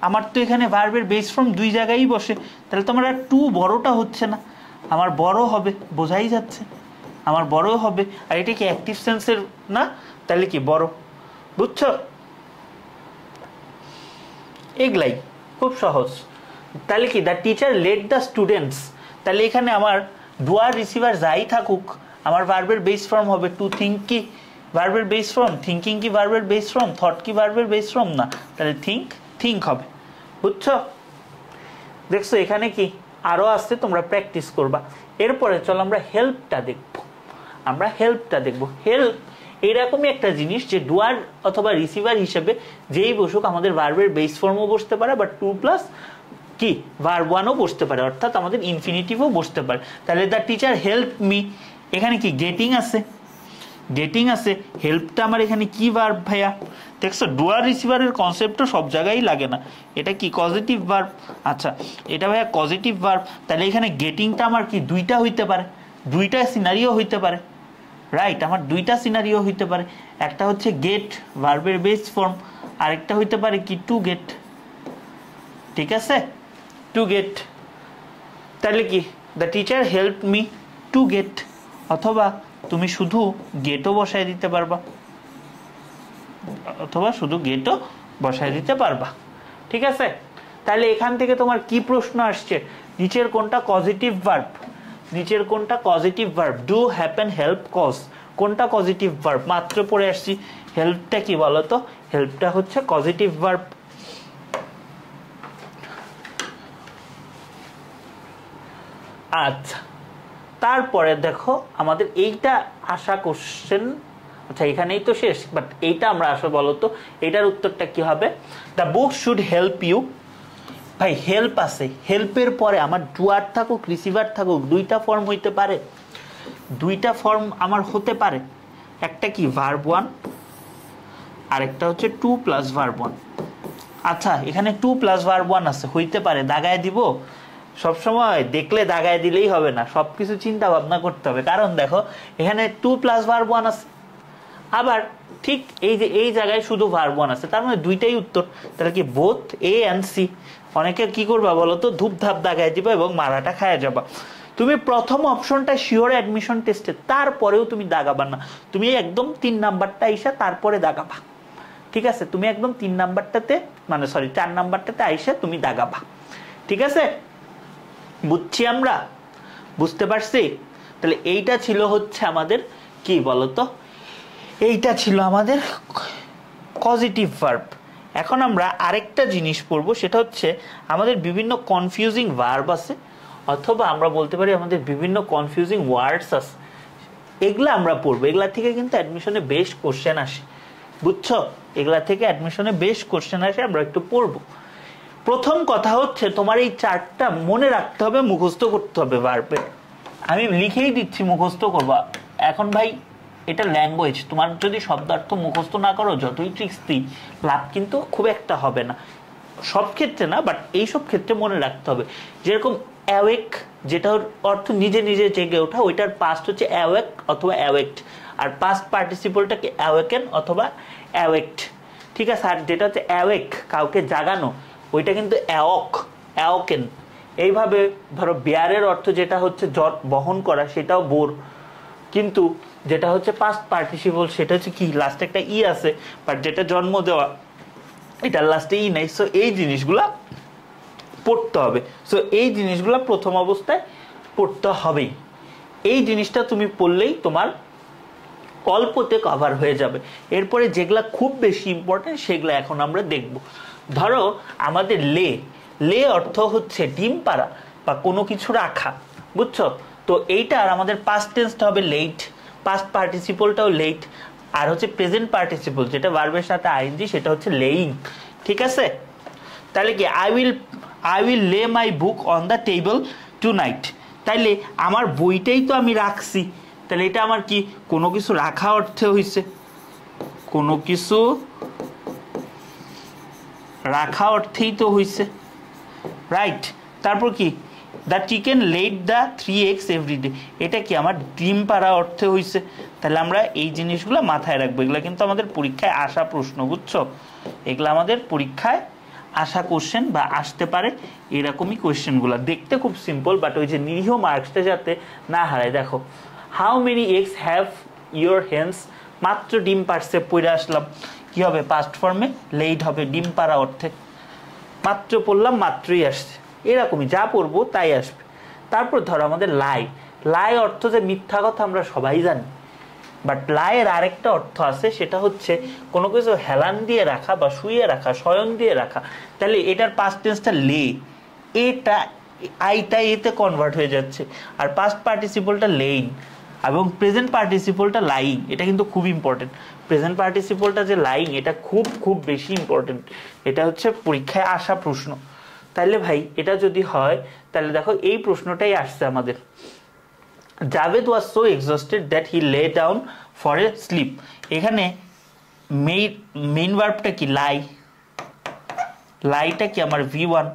আমার তো এখানে ভার্বের বেস ফর্ম দুই জায়গায়ই বসে, তাহলে তো আমার আর টু বড়টা হচ্ছে না, আমার বড় হবে, বোঝাই যাচ্ছে আমার বড় হবে, আর এটা কি অ্যাক্টিভ সেন্সের না, তাহলে কি বড়, বুঝছো, এগুলাই খুব সহজ। তাহলে কি the teacher let the students, তাহলে এখানে আমার ডুয়ার রিসিভার যাই থাকুক আমার ভার্বের বেস ফর্ম হবে টু থিঙ্ক, কি ভার্বের বেস ফর্ম, থিঙ্কিং কি ভার্বের বেস ফর্ম, থট কি ভার্বের বেস ফর্ম না, তাহলে থিঙ্ক হবে, বুঝছো। দেখছো এখানে কি আরো আসছে, তোমরা প্র্যাকটিস করবা। এরপরে চলো আমরা হেল্পটা দেখব, আমরা হেল্পটা দেখব। হেল্প এইরকমই একটা জিনিস যে ডুয়ার অথবা রিসিভার হিসেবে যেই বসুক আমাদের ভার্বের বেস ফর্মও বসতে পারে, বা 2 প্লাস কি ভার্ব 1ও বসতে পারে, অর্থাৎ আমাদের ইনফিনিটিভও বসতে পারে। তাহলে দ্য টিচার হেল্প মি, এখানে কি গেটিং আছে, গেটিং আছে, হেল্পটা আমার এখানে কি ভার্ব ভাইয়া? দেখছো ডুয়ার রিসিভারের কনসেপ্টও সব জায়গায় লাগে না। এটা কি পজিটিভ ভার্ব? আচ্ছা এটা ভাইয়া পজিটিভ ভার্ব, তাহলে এখানে গেটিংটা আমার কি দুইটা হইতে পারে, দুইটা সিনারিও হইতে পারে, রাইট? আমার দুইটা সিনারিও হইতে পারে, একটা হচ্ছে গেট ভার্বের বেস ফর্ম, আরেকটা হইতে পারে কি টু গেট, ঠিক আছে, টু গেট। তাহলে কি the teacher help me to get, অথবা তুমি শুধু গেটও বসায় দিতে পারবা, অথবা শুধু গেটও বসায় দিতে পারবা, ঠিক আছে। তাহলে এখান থেকে তোমার কি প্রশ্ন আসছে, নিচের কোনটা পজিটিভ ভার্ব, নিচের কোনটা positive verb? Do, happen, help, cause, কোনটা পজিটিভ ভার্ব? মাত্র পড়ে আসছি, হেল্পটা কি বলতো? হেল্পটা হচ্ছে পজিটিভ ভার্ব। আচ্ছা তারপরে দেখো আমাদের এইটা আসা কোশ্চেন, আচ্ছা এখানেই তো শেষ, বাট এইটা আমরা আসো বলতো এটার উত্তরটা কি হবে? The book should help you. ভাই হেল্প আছে, হেল্পের পরে আমার ডুয়ার থাকুক রিসিভার থাকুক দুইটা ফর্ম হইতে পারে, দুইটা ফর্ম আমার হতে পারে, একটা কি ভার্ব 1 আরেকটা হচ্ছে 2 প্লাস ভার্ব 1। আচ্ছা এখানে 2 প্লাস ভার্ব 1 আছে, হইতে পারে, দাগায় দিব? সবসময় দেখলে দাগায় দিলেই হবে না, সবকিছু চিন্তা ভাবনা করতে হবে। কারণ দেখো এখানে 2 প্লাস ভার্ব 1 আছে, আবার ঠিক এই যে এই জায়গায় শুধু ভার্ব 1 আছে, তার মানে দুইটাই উত্তর। তাহলে কি বোথ এ এন্ড সি। অনেকে কি করবা বলো তো, ধূপধাপ দাগায় দিবা এবং মারাটা খায়া যাবা। তুমি প্রথম অপশনটা শিওর অ্যাডমিশন টেস্টে, তারপরেও তুমি দাগাবা না, তুমি একদম 3 নাম্বারটা আইসা তারপরে দাগাবা, ঠিক আছে? তুমি একদম 3 নাম্বারটাতে মানে সরি 4 নাম্বারটাতে আইসা তুমি দাগাবা, ঠিক আছে? বুঝছি আমরা, বুঝতে পারছি? তাহলে এইটা ছিল হচ্ছে আমাদের কি বলতো, এইটা ছিল আমাদের পজিটিভ ভার্ব। এখন আমরা আরেকটা জিনিস পড়বো, সেটা হচ্ছে আমাদের বিভিন্ন কনফিউজিং ভার্ব আছে, অথবা আমরা বলতে পারি আমাদের বিভিন্ন কনফিউজিং ওয়ার্ডস আছে, এগুলা আমরা পড়বো। এগুলা থেকে কিন্তু অ্যাডমিশনে বেশ কোশ্চেন আসে, বুঝছো? এগুলা থেকে অ্যাডমিশনে বেশ কোশ্চেন আসে, আমরা একটু পড়বো। প্রথম কথা হচ্ছে তোমার এই চারটা মনে রাখতে হবে, মুখস্থ করতে হবে ভার্বে। আমি লিখেই দিচ্ছি মুখস্থ করবা। এখন ভাই এটা ল্যাঙ্গুয়েজ, তোমার যদি শব্দার্থ মুখস্থ না করো যতই ট্রিক্স দিই, লাভ কিন্তু খুব একটা হবে না, সব ক্ষেত্রে না, বাট এই সব ক্ষেত্রে মনে রাখতে হবে। যেরকম অ্যাওয়েক, যেটার অর্থ নিজে নিজে জেগে ওঠা, ওইটার পাস্ট হচ্ছে অ্যাওয়েক অথবা অ্যাওয়েক্ট, আর পাস্ট পার্টিসিপলটাকে অ্যাওয়েকেন অথবা অ্যাওয়েক্ট, ঠিক আছে? আর যেটা হচ্ছে অ্যাওয়েক, কাউকে জাগানো, ওইটা কিন্তু অ্যাওক, অ্যাওকেন। এইভাবে ধরো বেয়ারের অর্থ যেটা হচ্ছে জট বহন করা, সেটাও বোর, কিন্তু যেটা হচ্ছে পাস্ট পার্টিসিপল সেটা হচ্ছে কি লাস্টে একটা ই আছে, বাট যেটা জন্ম দেওয়া এটার লাস্টে ই নাই। সো এই জিনিসগুলা পড়তে হবে, সো এই জিনিসগুলা প্রথম অবস্থায় পড়তে হবেই। এই জিনিসটা তুমি পড়লেই তোমার অল্পতে কভার হয়ে যাবে। এরপরে যেগুলা খুব বেশি ইম্পর্টেন্ট সেগুলো এখন আমরা দেখব। ধরো আমাদের লে, লে অর্থ হচ্ছে ডিম পাড়া বা কোনো কিছু রাখা, বুঝছো? তো এইটার আমাদের পাস্ট টেন্সটা হবে লেট, পাস্ট পার্টিসিপলটাও লেট, আর হচ্ছে প্রেজেন্ট পার্টিসিপল যেটা ভার্বের সাথে আইএনজি সেটা হচ্ছে লেইং, ঠিক আছে? তাহলে কি I will lay my book on the table tonight, তাইলে আমার বইটাই তো আমি রাখছি, তাহলে এটা আমার কি কোনো কিছু রাখা অর্থে হইছে, কোনো কিছু রাখা অর্থেই তো হইছে, রাইট? তারপর কি the chicken laid the 3 eggs everyday, এটা কি আমার ডিম পাড়া অর্থে হইছে। তাহলে আমরা এই জিনিসগুলো মাথায় রাখবো, এগুলো কিন্তু আমাদের পরীক্ষায় আসা প্রশ্ন, বুঝছো? এগুলো আমাদের পরীক্ষায় আসা কোশ্চেন বা আসতে পারে, এরকমই কোশ্চেনগুলো দেখতে খুব সিম্পল, বাট ওই যে নিরীহ মার্কসটা যাতে না হারায়। দেখো how many eggs have your hens, মাত্র ডিম পারছে পড়ে আসলাম, কি হবে পাস্ট ফর্মে লেইড হবে, ডিম পাড়া অর্থে, মাত্র পড়লাম মাত্রই আসছে, এরকমই যা পড়বো তাই আসবে। তারপর ধরো আমাদের লাই, লাই অর্থ যে মিথ্যা কথা আমরা সবাই জানি, বাট লাইয়ের আরেকটা অর্থ আছে, সেটা হচ্ছে কোনো কিছু হেলান দিয়ে রাখা বা শুয়ে রাখা, শয়ন দিয়ে রাখা। তাহলে এটার পাস্ট টেন্সটা লে, এটা আইটা এতে কনভার্ট হয়ে যাচ্ছে, আর পাস্ট পার্টিসিপলটা লেইন, এবং প্রেজেন্ট পার্টিসিপলটা লাইং, এটা কিন্তু খুব ইম্পর্টেন্ট। প্রেজেন্ট পার্টিসিপলটা যে লাইং, এটা খুব খুব বেশি ইম্পর্টেন্ট। এটা হচ্ছে পরীক্ষায় আসা প্রশ্ন। তাহলে ভাই এটা যদি হয়, তাহলে দেখো এই প্রশ্নটাই আসছে আমাদের। Javed was so exhausted that he lay down for a sleep. এখানে মেইন ভার্বটা কি? লাই। লাইটা কি আমার V1,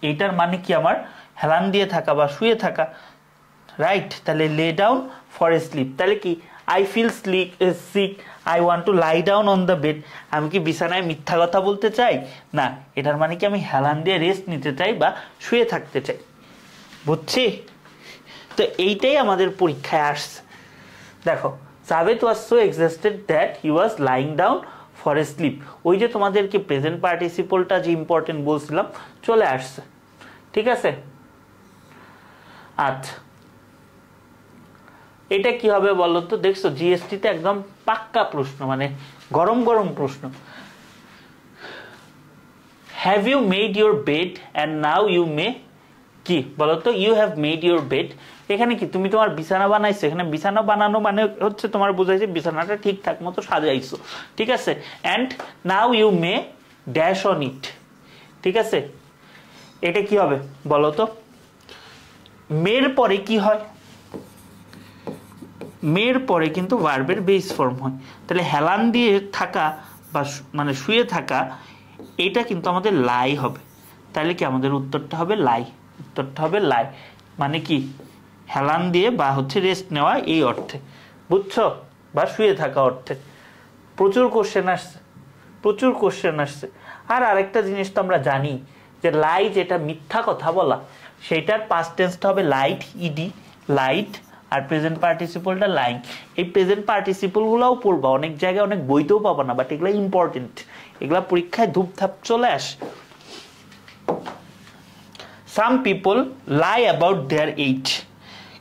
এইটার মানে কি আমার হেলান দিয়ে থাকা বা শুয়ে থাকা, রাইট? তাহলে লে ডাউন ফর এ স্লিপ, তাহলে কি I feel sick, I want to lie down on the bed. আমি কি বিছানায় মিথ্যা কথা বলতে চাই? না, এটার মানে কি আমি হেলান দিয়ে রেস্ট নিতে চাই বা শুয়ে থাকতে চাই। বুঝছি? তো এইটাই আমাদের পরীক্ষায় আসছে। দেখো, Javed was so exhausted that he was lying down for a sleep. ওই যে তোমাদেরকে প্রেজেন্ট পার্টিসিপলটা যে ইম্পর্টেন্ট বলছিলাম, চলে আসছে। ঠিক আছে? আচ্ছা, এটা কি হবে বলো তো? দেখছো জিএসটিতে একদম পাক্কা প্রশ্ন, মানে গরম গরম প্রশ্ন। Have you made your bed and now you may, কি বলতো? You have made your bed, এখানে কি তুমি তোমার বিছানা বানাইছো? এখানে বিছানা বানানো মানে হচ্ছে তোমার বুঝাইছে বিছানাটা ঠিকঠাক মতো সাজাইছো। ঠিক আছে? And now you may dash on it. ঠিক আছে? এটা কি হবে বলো তো? মের পরে কি হয়? মের পরে কিন্তু ভার্বের বেস ফর্ম হয়। তাহলে হেলান দিয়ে থাকা বা মানে শুয়ে থাকা, এটা কিন্তু আমাদের লাই হবে। তাহলে কি আমাদের উত্তরটা হবে লাই। উত্তরটা হবে লাই, মানে কি হেলান দিয়ে বা হচ্ছে রেস্ট নেওয়া এই অর্থে। বুঝছো? বা শুয়ে থাকা অর্থে। প্রচুর কোশ্চেন আসছে, প্রচুর কোশ্চেন আসছে। আর আরেকটা জিনিস তো আমরা জানি যে লাই যেটা মিথ্যা কথা বলা, সেইটার পাস্ট টেন্সটা হবে লাইট, ইডি, লাইট। আর প্রেজেন্ট পার্টিসিপলটা লাইং। এই প্রেজেন্ট পার্টিসিপলগুলোও পড়বা, অনেক জায়গায় অনেক বইতেও পাবা না, বাট এগুলো ইম্পর্টেন্ট। এগুলা পরীক্ষায় ধূপধাপ চলে আসে। Some people lie about their age.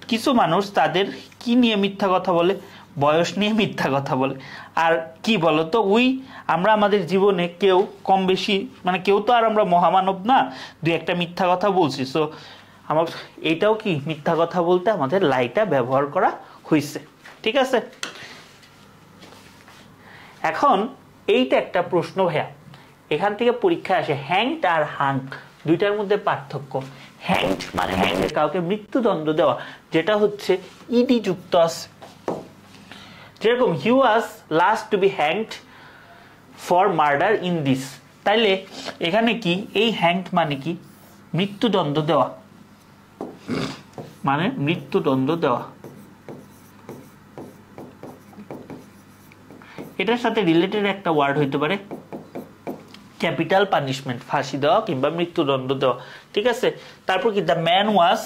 কিছু মানুষ তাদের কি নিয়ে মিথ্যা কথা বলে? বয়স নিয়ে মিথ্যা কথা বলে। আর কি বলতো, আমরা আমাদের জীবনে কেউ কম বেশি, মানে কেউ তো আর আমরা মহামানব না, দুই একটা মিথ্যা কথা বলছি। সো আমার এইটাও কি মিথ্যা কথা বলতে আমাদের লাইটা ব্যবহার করা হয়েছে। ঠিক আছে? এখন এইটা একটা প্রশ্ন ভাইয়া, এখান থেকে পরীক্ষা আসে হ্যাংড আর হাং, দুইটার মধ্যে পার্থক্য। হ্যাংড মানে কাউকে মৃত্যুদণ্ড দেওয়া, যেটা হচ্ছে ইডি যুক্ত আছে। যেরকম he was last to be hanged for murder in this. তাইলে এখানে কি এই হ্যাংড মানে কি? মৃত্যুদণ্ড দেওয়া, মানে মৃত্যুদণ্ড দেওয়া। এটার সাথে রিলেটেড একটা ওয়ার্ড হইতে পারে ক্যাপিটাল পানিশমেন্ট, ফাঁসি দেওয়া কিংবা মৃত্যুদণ্ড দেওয়া। ঠিক আছে? তারপর কি the man was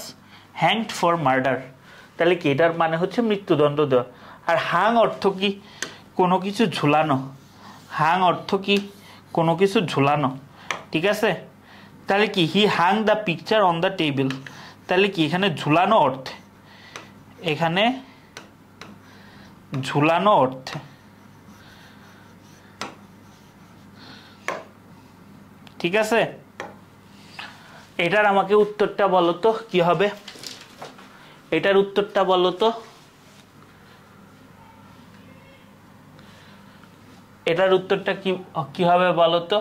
hanged for murder, তাহলে কি এটার মানে হচ্ছে মৃত্যুদণ্ড দেওয়া। আর হাং অর্থ কি? কোনো কিছু ঝুলানো। হাং অর্থ কি? কোনো কিছু ঝুলানো। ঠিক আছে? তাহলে কি he hung the picture on the table, তাহলে কি এখানে ঝুলানো অর্থে, এখানে ঝুলানো অর্থে। ঠিক আছে? এটার আমাকে উত্তরটা বলো তো কি হবে? এটার উত্তরটা বলো তো। এটার উত্তরটা কি হবে বলো তো?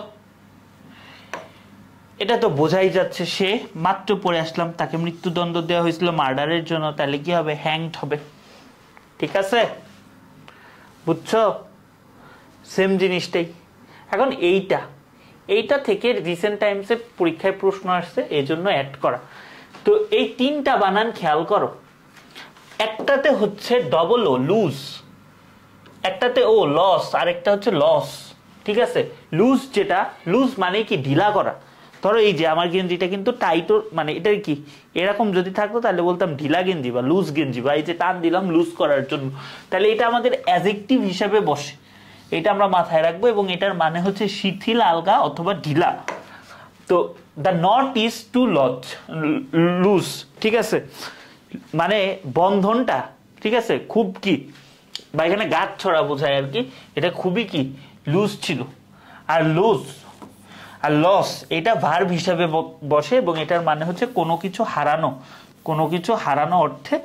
এটা তো বোঝাই যাচ্ছে, সে মাত্র পড়ে আসলাম, তাকে মৃত্যুদণ্ড দেওয়া হয়েছিল মার্ডারের জন্য, তাহলে কি হবে? হ্যাংড হবে। ঠিক আছে? বুঝছো? সেম জিনিসটাই। এখন এইটা থেকে রিসেন্ট টাইমসে পরীক্ষায় প্রশ্ন আসছে, এজন্য অ্যাড করা। তো এই তিনটা বানান খেয়াল করো। একটাতে হচ্ছে ডবল ও, লুজ। একটাতে ও লস, আর একটা হচ্ছে লস। ঠিক আছে? লুজ, যেটা লুজ মানে কি ঢিলা করা। ধরো এই যে আমার গেঞ্জিটা কিন্তু টাইটও, মানে এটা কি এরকম যদি থাকতো তাহলে বলতাম ঢিলা গেঞ্জি বা লুজ গেঞ্জি, বা এই যে টান দিলাম লুজ করার জন্য, তাহলে এটা আমাদের অ্যাডজেক্টিভ হিসাবে বসে। এটা আমরা মাথায় রাখবো, এবং এটার মানে হচ্ছে শিথিল, আলগা অথবা ঢিলা। তো the not is to lose. ঠিক আছে? মানে বন্ধনটা, ঠিক আছে, খুব কি, বা এখানে গাছ ছড়া বোঝায় আর কি, এটা খুবই কি লুজ ছিল। আর লস এটা ভার্ব হিসাবে বসে, এবং এটার মানে হচ্ছে কোনো কিছু হারানো, কোনো কিছু হারানো অর্থে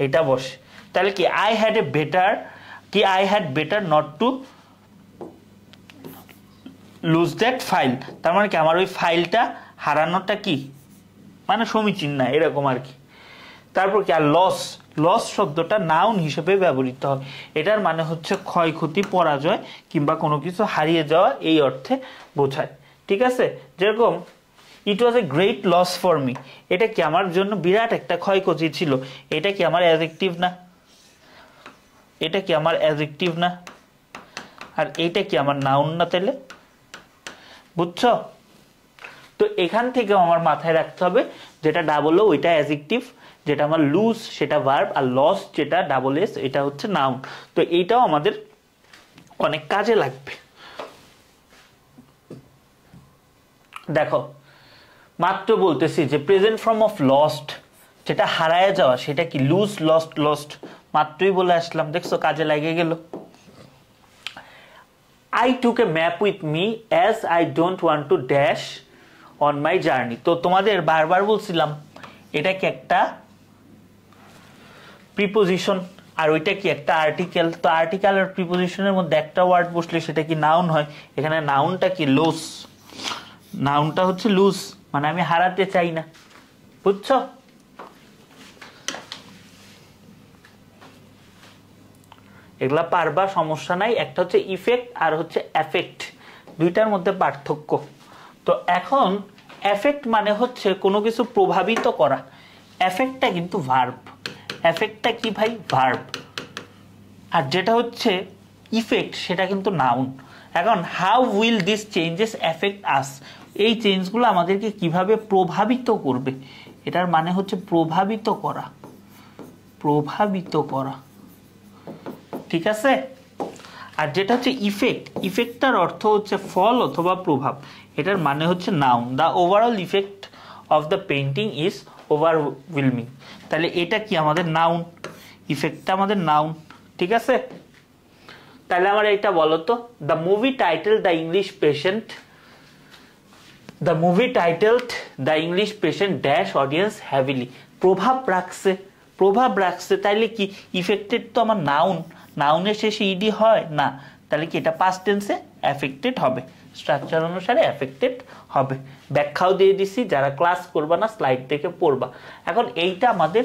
এটা বসে। তাহলে কি আই হ্যাড এ বেটার, কি I had better not to lose that file, তার মানে কি আমার ওই ফাইলটা হারানোটা কি মানে সমীচীন না, এরকম আর কি। তারপর কি আর লস, লস শব্দটা নাউন হিসেবে ব্যবহৃত হয়, এটার মানে হচ্ছে ক্ষয়ক্ষতি, পরাজয় কিংবা কোনো কিছু হারিয়ে যাওয়া, এই অর্থে বোঝায়। ঠিক আছে, যেরকম it was a great loss for me, এটা কি আমার জন্য বিরাট একটা ক্ষয়ক্ষতি ছিল, এটা কি আমার অ্যাডজেক্টিভ না, এটা কি আমার অ্যাডজেক্টিভ না, আর এইটা কি আমার নাউন না, তাহলে বুঝছো? তো এখান থেকে আমার মাথায় রাখতে হবে যেটা ডাবল ও ওইটা অ্যাডজেক্টিভ, যেটা আমার লুজ সেটা ভার্ব, আর লস যেটা ডাবল এস এটা হচ্ছে নাউন। তো এইটাও আমাদের অনেক কাজে লাগবে। দেখো মাত্র বলতেছি যে প্রেজেন্ট ফর্ম অফ লস্ট, যেটা হারায় যাওয়া, সেটা কি লুজ, লস্ট, লস্ট, মাত্রই বলে আসলাম, দেখছো কাজে লাগে গেল। I took a map with me as I don't want to dash on my journey। তো তোমাদের বারবার বলছিলাম এটা কি একটা প্রিপোজিশন আর ওইটা কি একটা আর্টিকেল, তো আর্টিকেল আর প্রিপোজিশনের মধ্যে একটা ওয়ার্ড বসলে সেটা কি নাউন হয়, এখানে নাউনটা কি লুজ, নাউনটা হচ্ছে লুজ, মানে আমি হারাতে চাই না, বুঝছো? এগুলা পারবা, সমস্যা নাই। একটা হচ্ছে ইফেক্ট আর হচ্ছে এফেক্ট, দুইটার মধ্যে পার্থক্য। তো এখন এফেক্ট মানে হচ্ছে কোনো কিছু প্রভাবিত করা, এফেক্টটা কিন্তু ভার্ব, এফেক্টটা কি ভাই, ভার্ব। আর যেটা হচ্ছে ইফেক্ট সেটা কিন্তু নাউন। এখন how will this changes effect us, এই চেঞ্জগুলো আমাদেরকে কিভাবে প্রভাবিত করবে, এটার মানে হচ্ছে প্রভাবিত করা, প্রভাবিত করা, ঠিক আছে? আর যেটা হচ্ছে ইফেক্ট, ইফেক্টটার অর্থ হচ্ছে ফল অথবা প্রভাব, এটার মানে হচ্ছে noun. The overall effect of the painting is overwhelming, তাহলে এটা কি আমাদের নাউন, ইফেক্টটা আমাদের নাউন, ঠিক আছে? তাহলে আমার এটা বলো তো, the movie title the English patient, the movie titled the English patient dash audience heavily, প্রভাব রাখছে, প্রভাব রাখছে, তাইলে কি ইফেক্টেড তো আমার নাউন, নাউনের শেষে ইডি হয় না, তাহলে কি এটা পাস্ট টেন্সে এফেক্টেড হবে, স্ট্রাকচার অনুসারে এফেক্টেড হবে। ব্যাখ্যাও দিয়ে দিছি, যারা ক্লাস করবা না স্লাইড থেকে পড়বা। এখন এইটা আমাদের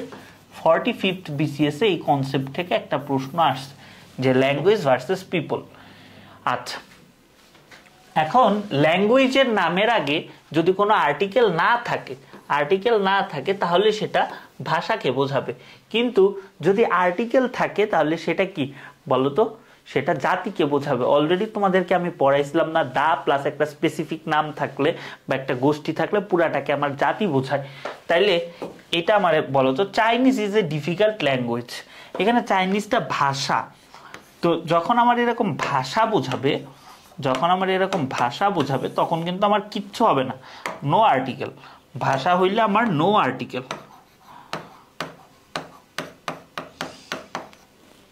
45th BCS এই কনসেপ্ট থেকে একটা প্রশ্ন আসছে যে ল্যাঙ্গুয়েজ ভার্সেস পিপল। আচ্ছা, এখন ল্যাঙ্গুয়েজের নামের আগে যদি কোনো আর্টিকেল না থাকে, আর্টিকেল না থাকে তাহলে সেটা ভাষাকে বোঝাবে, কিন্তু যদি আর্টিকেল থাকে তাহলে সেটা কি বলতো, সেটা জাতিকে বোঝাবে। অলরেডি তোমাদেরকে আমি পড়াইছিলাম না, দা প্লাস একটা স্পেসিফিক নাম থাকলে বা একটা গোষ্ঠী থাকলে পুরাটাকে আমার জাতি বোঝায়। তাইলে এটা আমার বলতো, Chinese is a difficult language, এখানে চাইনিজটা ভাষা। তো যখন আমার এরকম ভাষা বোঝাবে, যখন আমার এরকম ভাষা বোঝাবে তখন কিন্তু আমার কিচ্ছু হবে না, নো আর্টিকেল, ভাষা হইলে আমার নো আর্টিকেল।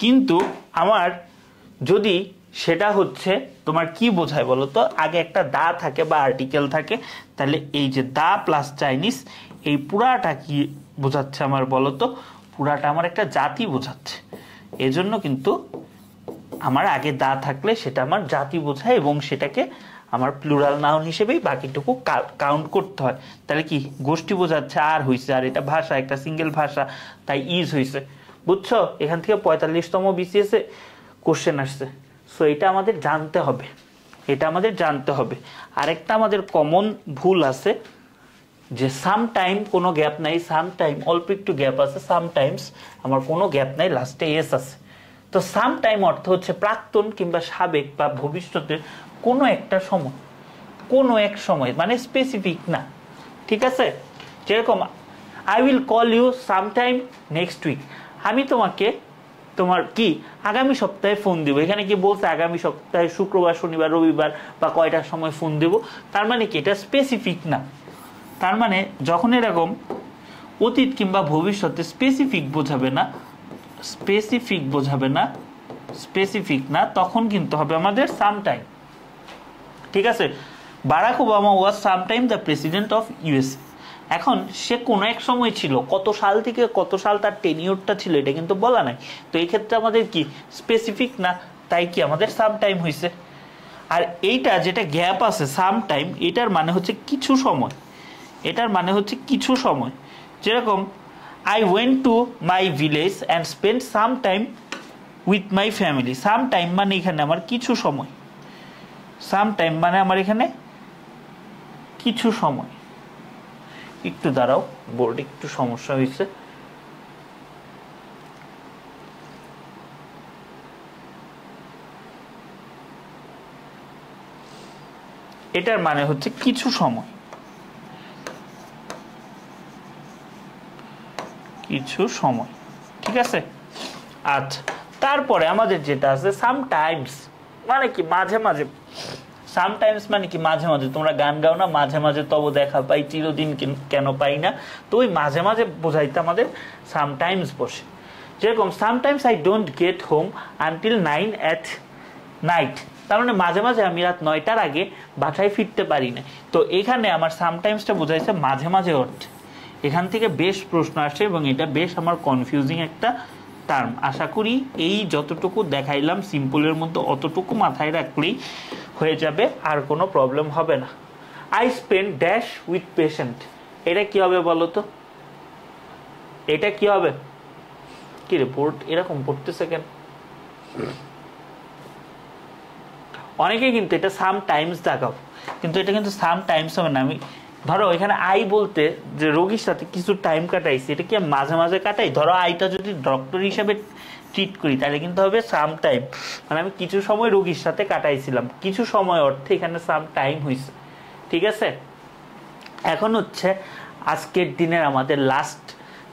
কিন্তু আমার যদি সেটা হচ্ছে তোমার কি বোঝায় বলো তো, আগে একটা দা থাকে বা আর্টিকেল থাকে, তাহলে এই যে দা প্লাস চাইনিজ, এই পুরাটা কি বোঝাচ্ছে আমার বলো তো, পুরাটা আমার একটা জাতি বোঝাচ্ছে। এজন্য কিন্তু আমার আগে দা থাকলে সেটা আমার জাতি বোঝায় এবং সেটাকে আমার প্লুরাল নাউন হিসেবেই বাকিটুকু কাউন্ট করতে হয়। তাহলে কি গোষ্ঠী বোঝাচ্ছে আর হইছে, আর এটা ভাষা, একটা সিঙ্গেল ভাষা, তাই ইজ হইছে, বুঝছো? এখান থেকে 45তম BCS এ কোশ্চেন আসছে। সো এটা আমাদের জানতে হবে, এটা আমাদের জানতে হবে। আরেকটা আমাদের কমন ভুল আছে যে সামটাইম কোনো গ্যাপ নাই, সামটাইম অল্প একটু গ্যাপ আছে, সামটাইমস আমার কোনো গ্যাপ নাই, লাস্টে এস আছে। তো সামটাইম অর্থ হচ্ছে প্রাক্তন কিংবা সাবেক বা ভবিষ্যতের কোনো একটা সময়, কোনো এক সময়, মানে স্পেসিফিক না, ঠিক আছে? যেরকম I will call you sometime next week, আমি তোমাকে তোমার কি আগামী সপ্তাহে ফোন দিব, এখানে কি বলছে আগামী সপ্তাহে শুক্রবার, শনিবার, রবিবার বা কয়টার সময় ফোন দেব, তার মানে কি এটা স্পেসিফিক না। তার মানে যখন এরকম অতীত কিংবা ভবিষ্যতে স্পেসিফিক বোঝাবে না, স্পেসিফিক বোঝাবে না, স্পেসিফিক না, তখন কিন্তু হবে আমাদের সামটাইম, ঠিক আছে? Barack Obama was sometime the president of USA, এখন সে কোনো এক সময় ছিল, কত সাল থেকে কত সাল তার টেনিওরটা ছিল এটা কিন্তু বলা নাই। তো এই ক্ষেত্রে আমাদের কি স্পেসিফিক না, তাই কি আমাদের সাম টাইম হয়েছে। আর এইটা যেটা গ্যাপ আছে সাম টাইম, এটার মানে হচ্ছে কিছু সময়, এটার মানে হচ্ছে কিছু সময়। যেরকম I went to my village and spend some time with my family. Some time মানে এখানে আমার কিছু সময়, সাম টাইম মানে আমার এখানে কিছু সময়। একটু দাঁড়াও, বোর্ডে একটু সমস্যা হয়েছে। এটার মানে হচ্ছে কিছু সময়, কিছু সময়, ঠিক আছে। আচ্ছা, তারপরে আমাদের যেটা আছে সামটাইমস, মানে কি মাঝে মাঝে। সামটাইমস মানে কি মাঝে মাঝে। তোমরা গান গাও না, মাঝে মাঝে তব দেখা পাই চিরদিন কেন পাই না, তো ওই মাঝে মাঝে বোঝাইতে আমাদের সামটাইমস বসে। যেরকম sometimes I don't get home until 9 at night, তার মানে মাঝে মাঝে আমি রাত 9টার আগে বাসায় ফিরতে পারি না। তো এখানে আমার সামটাইমসটা বোঝাইছে মাঝে মাঝে অর্থে। এখান থেকে বেশ প্রশ্ন আসে এবং এটা বেশ আমার কনফিউজিং একটা টার্ম। আশা করি এই যতটুকু দেখাইলাম সিম্পলের মধ্যে অতটুকু মাথায় রাখলেই হয়ে যাবে, আর কোনো প্রবলেম হবে না। I spend dash with patient, এটা কি হবে বলো তো, এটা কি হবে? কি রিপোর্ট এরকম পড়তেছে কেন? অনেকে কিন্তু এটা সাম টাইমস দেখাও, কিন্তু এটা কিন্তু সাম টাইমস হবে না। আমি ধরো এখানে আই বলতে যে রোগীর সাথে কিছু টাইম কাটাইছি, এটা কি মাঝে মাঝে কাটাই? ধরো আইটা যদি ডক্টর হিসাবে ট্রিট করি তাহলে কিন্তু হবে সাম টাইম, মানে আমি কিছু সময় রোগীর সাথে কাটাইছিলাম, কিছু সময় অর্থে এখানে সাম টাইম হয়েছে, ঠিক আছে। এখন হচ্ছে আজকের দিনের আমাদের লাস্ট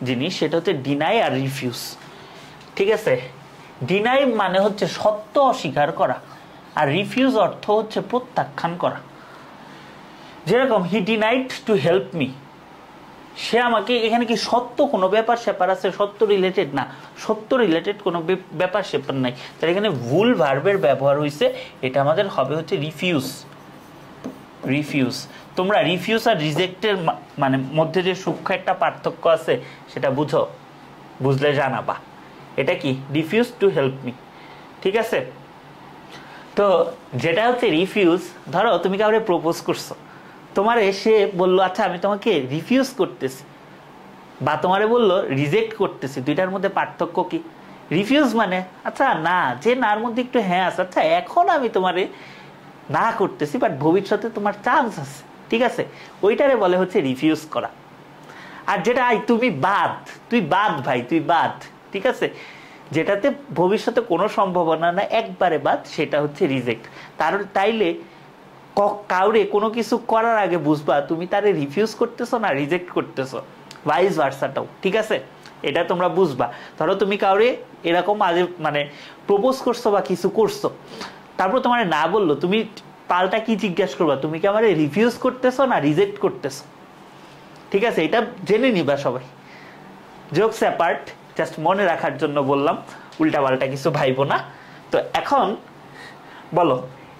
জিনিস, সেটা হচ্ছে ডিনাই আর রিফিউজ, ঠিক আছে। ডিনাই মানে হচ্ছে সত্য অস্বীকার করা, আর রিফিউজ অর্থ হচ্ছে প্রত্যাখ্যান করা। যেরকম হি ডিনাইড টু হেল্প মি, সে আমাকে, এখানে কি সত্য কোনো ব্যাপার স্যাপার আছে? সত্য রিলেটেড না, সত্য রিলেটেড কোনো ব্যাপার স্যাপার নাই, তার এখানে ভুল ভার্বের ব্যবহার হয়েছে। এটা আমাদের হবে হচ্ছে রিফিউজ। রিফিউজ, তোমরা রিফিউজ আর রিজেক্টের মানে মধ্যে যে সূক্ষ্ম একটা পার্থক্য আছে সেটা বুঝো, বুঝলে জানাবা। এটা কি রিফিউজ টু হেল্প মি, ঠিক আছে। তো যেটা হচ্ছে রিফিউজ, ধরো তুমি কাউকে প্রপোজ করছো, তোমারে সে বললো আচ্ছা আমি তোমাকে রিফিউজ করতেছি, বা তোমারে বললো রিজেক্ট করতেছি, দুইটার মধ্যে পার্থক্য কি? রিফিউজ মানে আচ্ছা না, যে নার মধ্যে একটু হ্যাঁ আছে, আচ্ছা এখন আমি তোমারে না করতেছি বাট ভবিষ্যতে তোমার চান্স আছে, ঠিক আছে, ওইটারে বলে হচ্ছে রিফিউজ করা। আর যেটা আই তুমি বাদ, তুই বাদ ভাই, তুই বাদ, ঠিক আছে, যেটাতে ভবিষ্যতে কোনো সম্ভাবনা না, একবারে বাদ, সেটা হচ্ছে রিজেক্ট। তাইলে কাউরে কোনো কিছু করার আগে বুঝবা তুমি তারে রিফিউজ করতেছো না রিজেক্ট করতেছো, ভাইস ভার্সাটাও, ঠিক আছে, এটা তোমরা বুঝবা। ধরো তুমি কাউরে এরকম আগে মানে প্রপোজ করছো বা কিছু করছো, তারপর তোমার না বললো, তুমি পাল্টা কি জিজ্ঞাসা করবা, তুমি কি আমার রিফিউজ করতেছো না রিজেক্ট করতেছো, ঠিক আছে, এটা জেনে নিবা সবাই। জোকস অ্যাপার্ট, জাস্ট মনে রাখার জন্য বললাম, উল্টা পাল্টা কিছু ভাইবো না। তো এখন বলো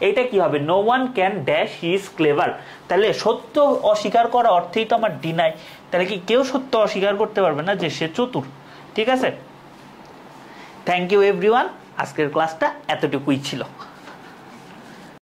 এইটা কি হবে? No one can dash he is clever, তাহলে সত্য অস্বীকার করা অর্থেই তো আমার ডিনাই, তাহলে কি কেউ সত্য অস্বীকার করতে পারবে না যে সে চতুর, ঠিক আছে। থ্যাংক ইউ এভরিওয়ান, আজকের ক্লাসটা এতটুকুই ছিল।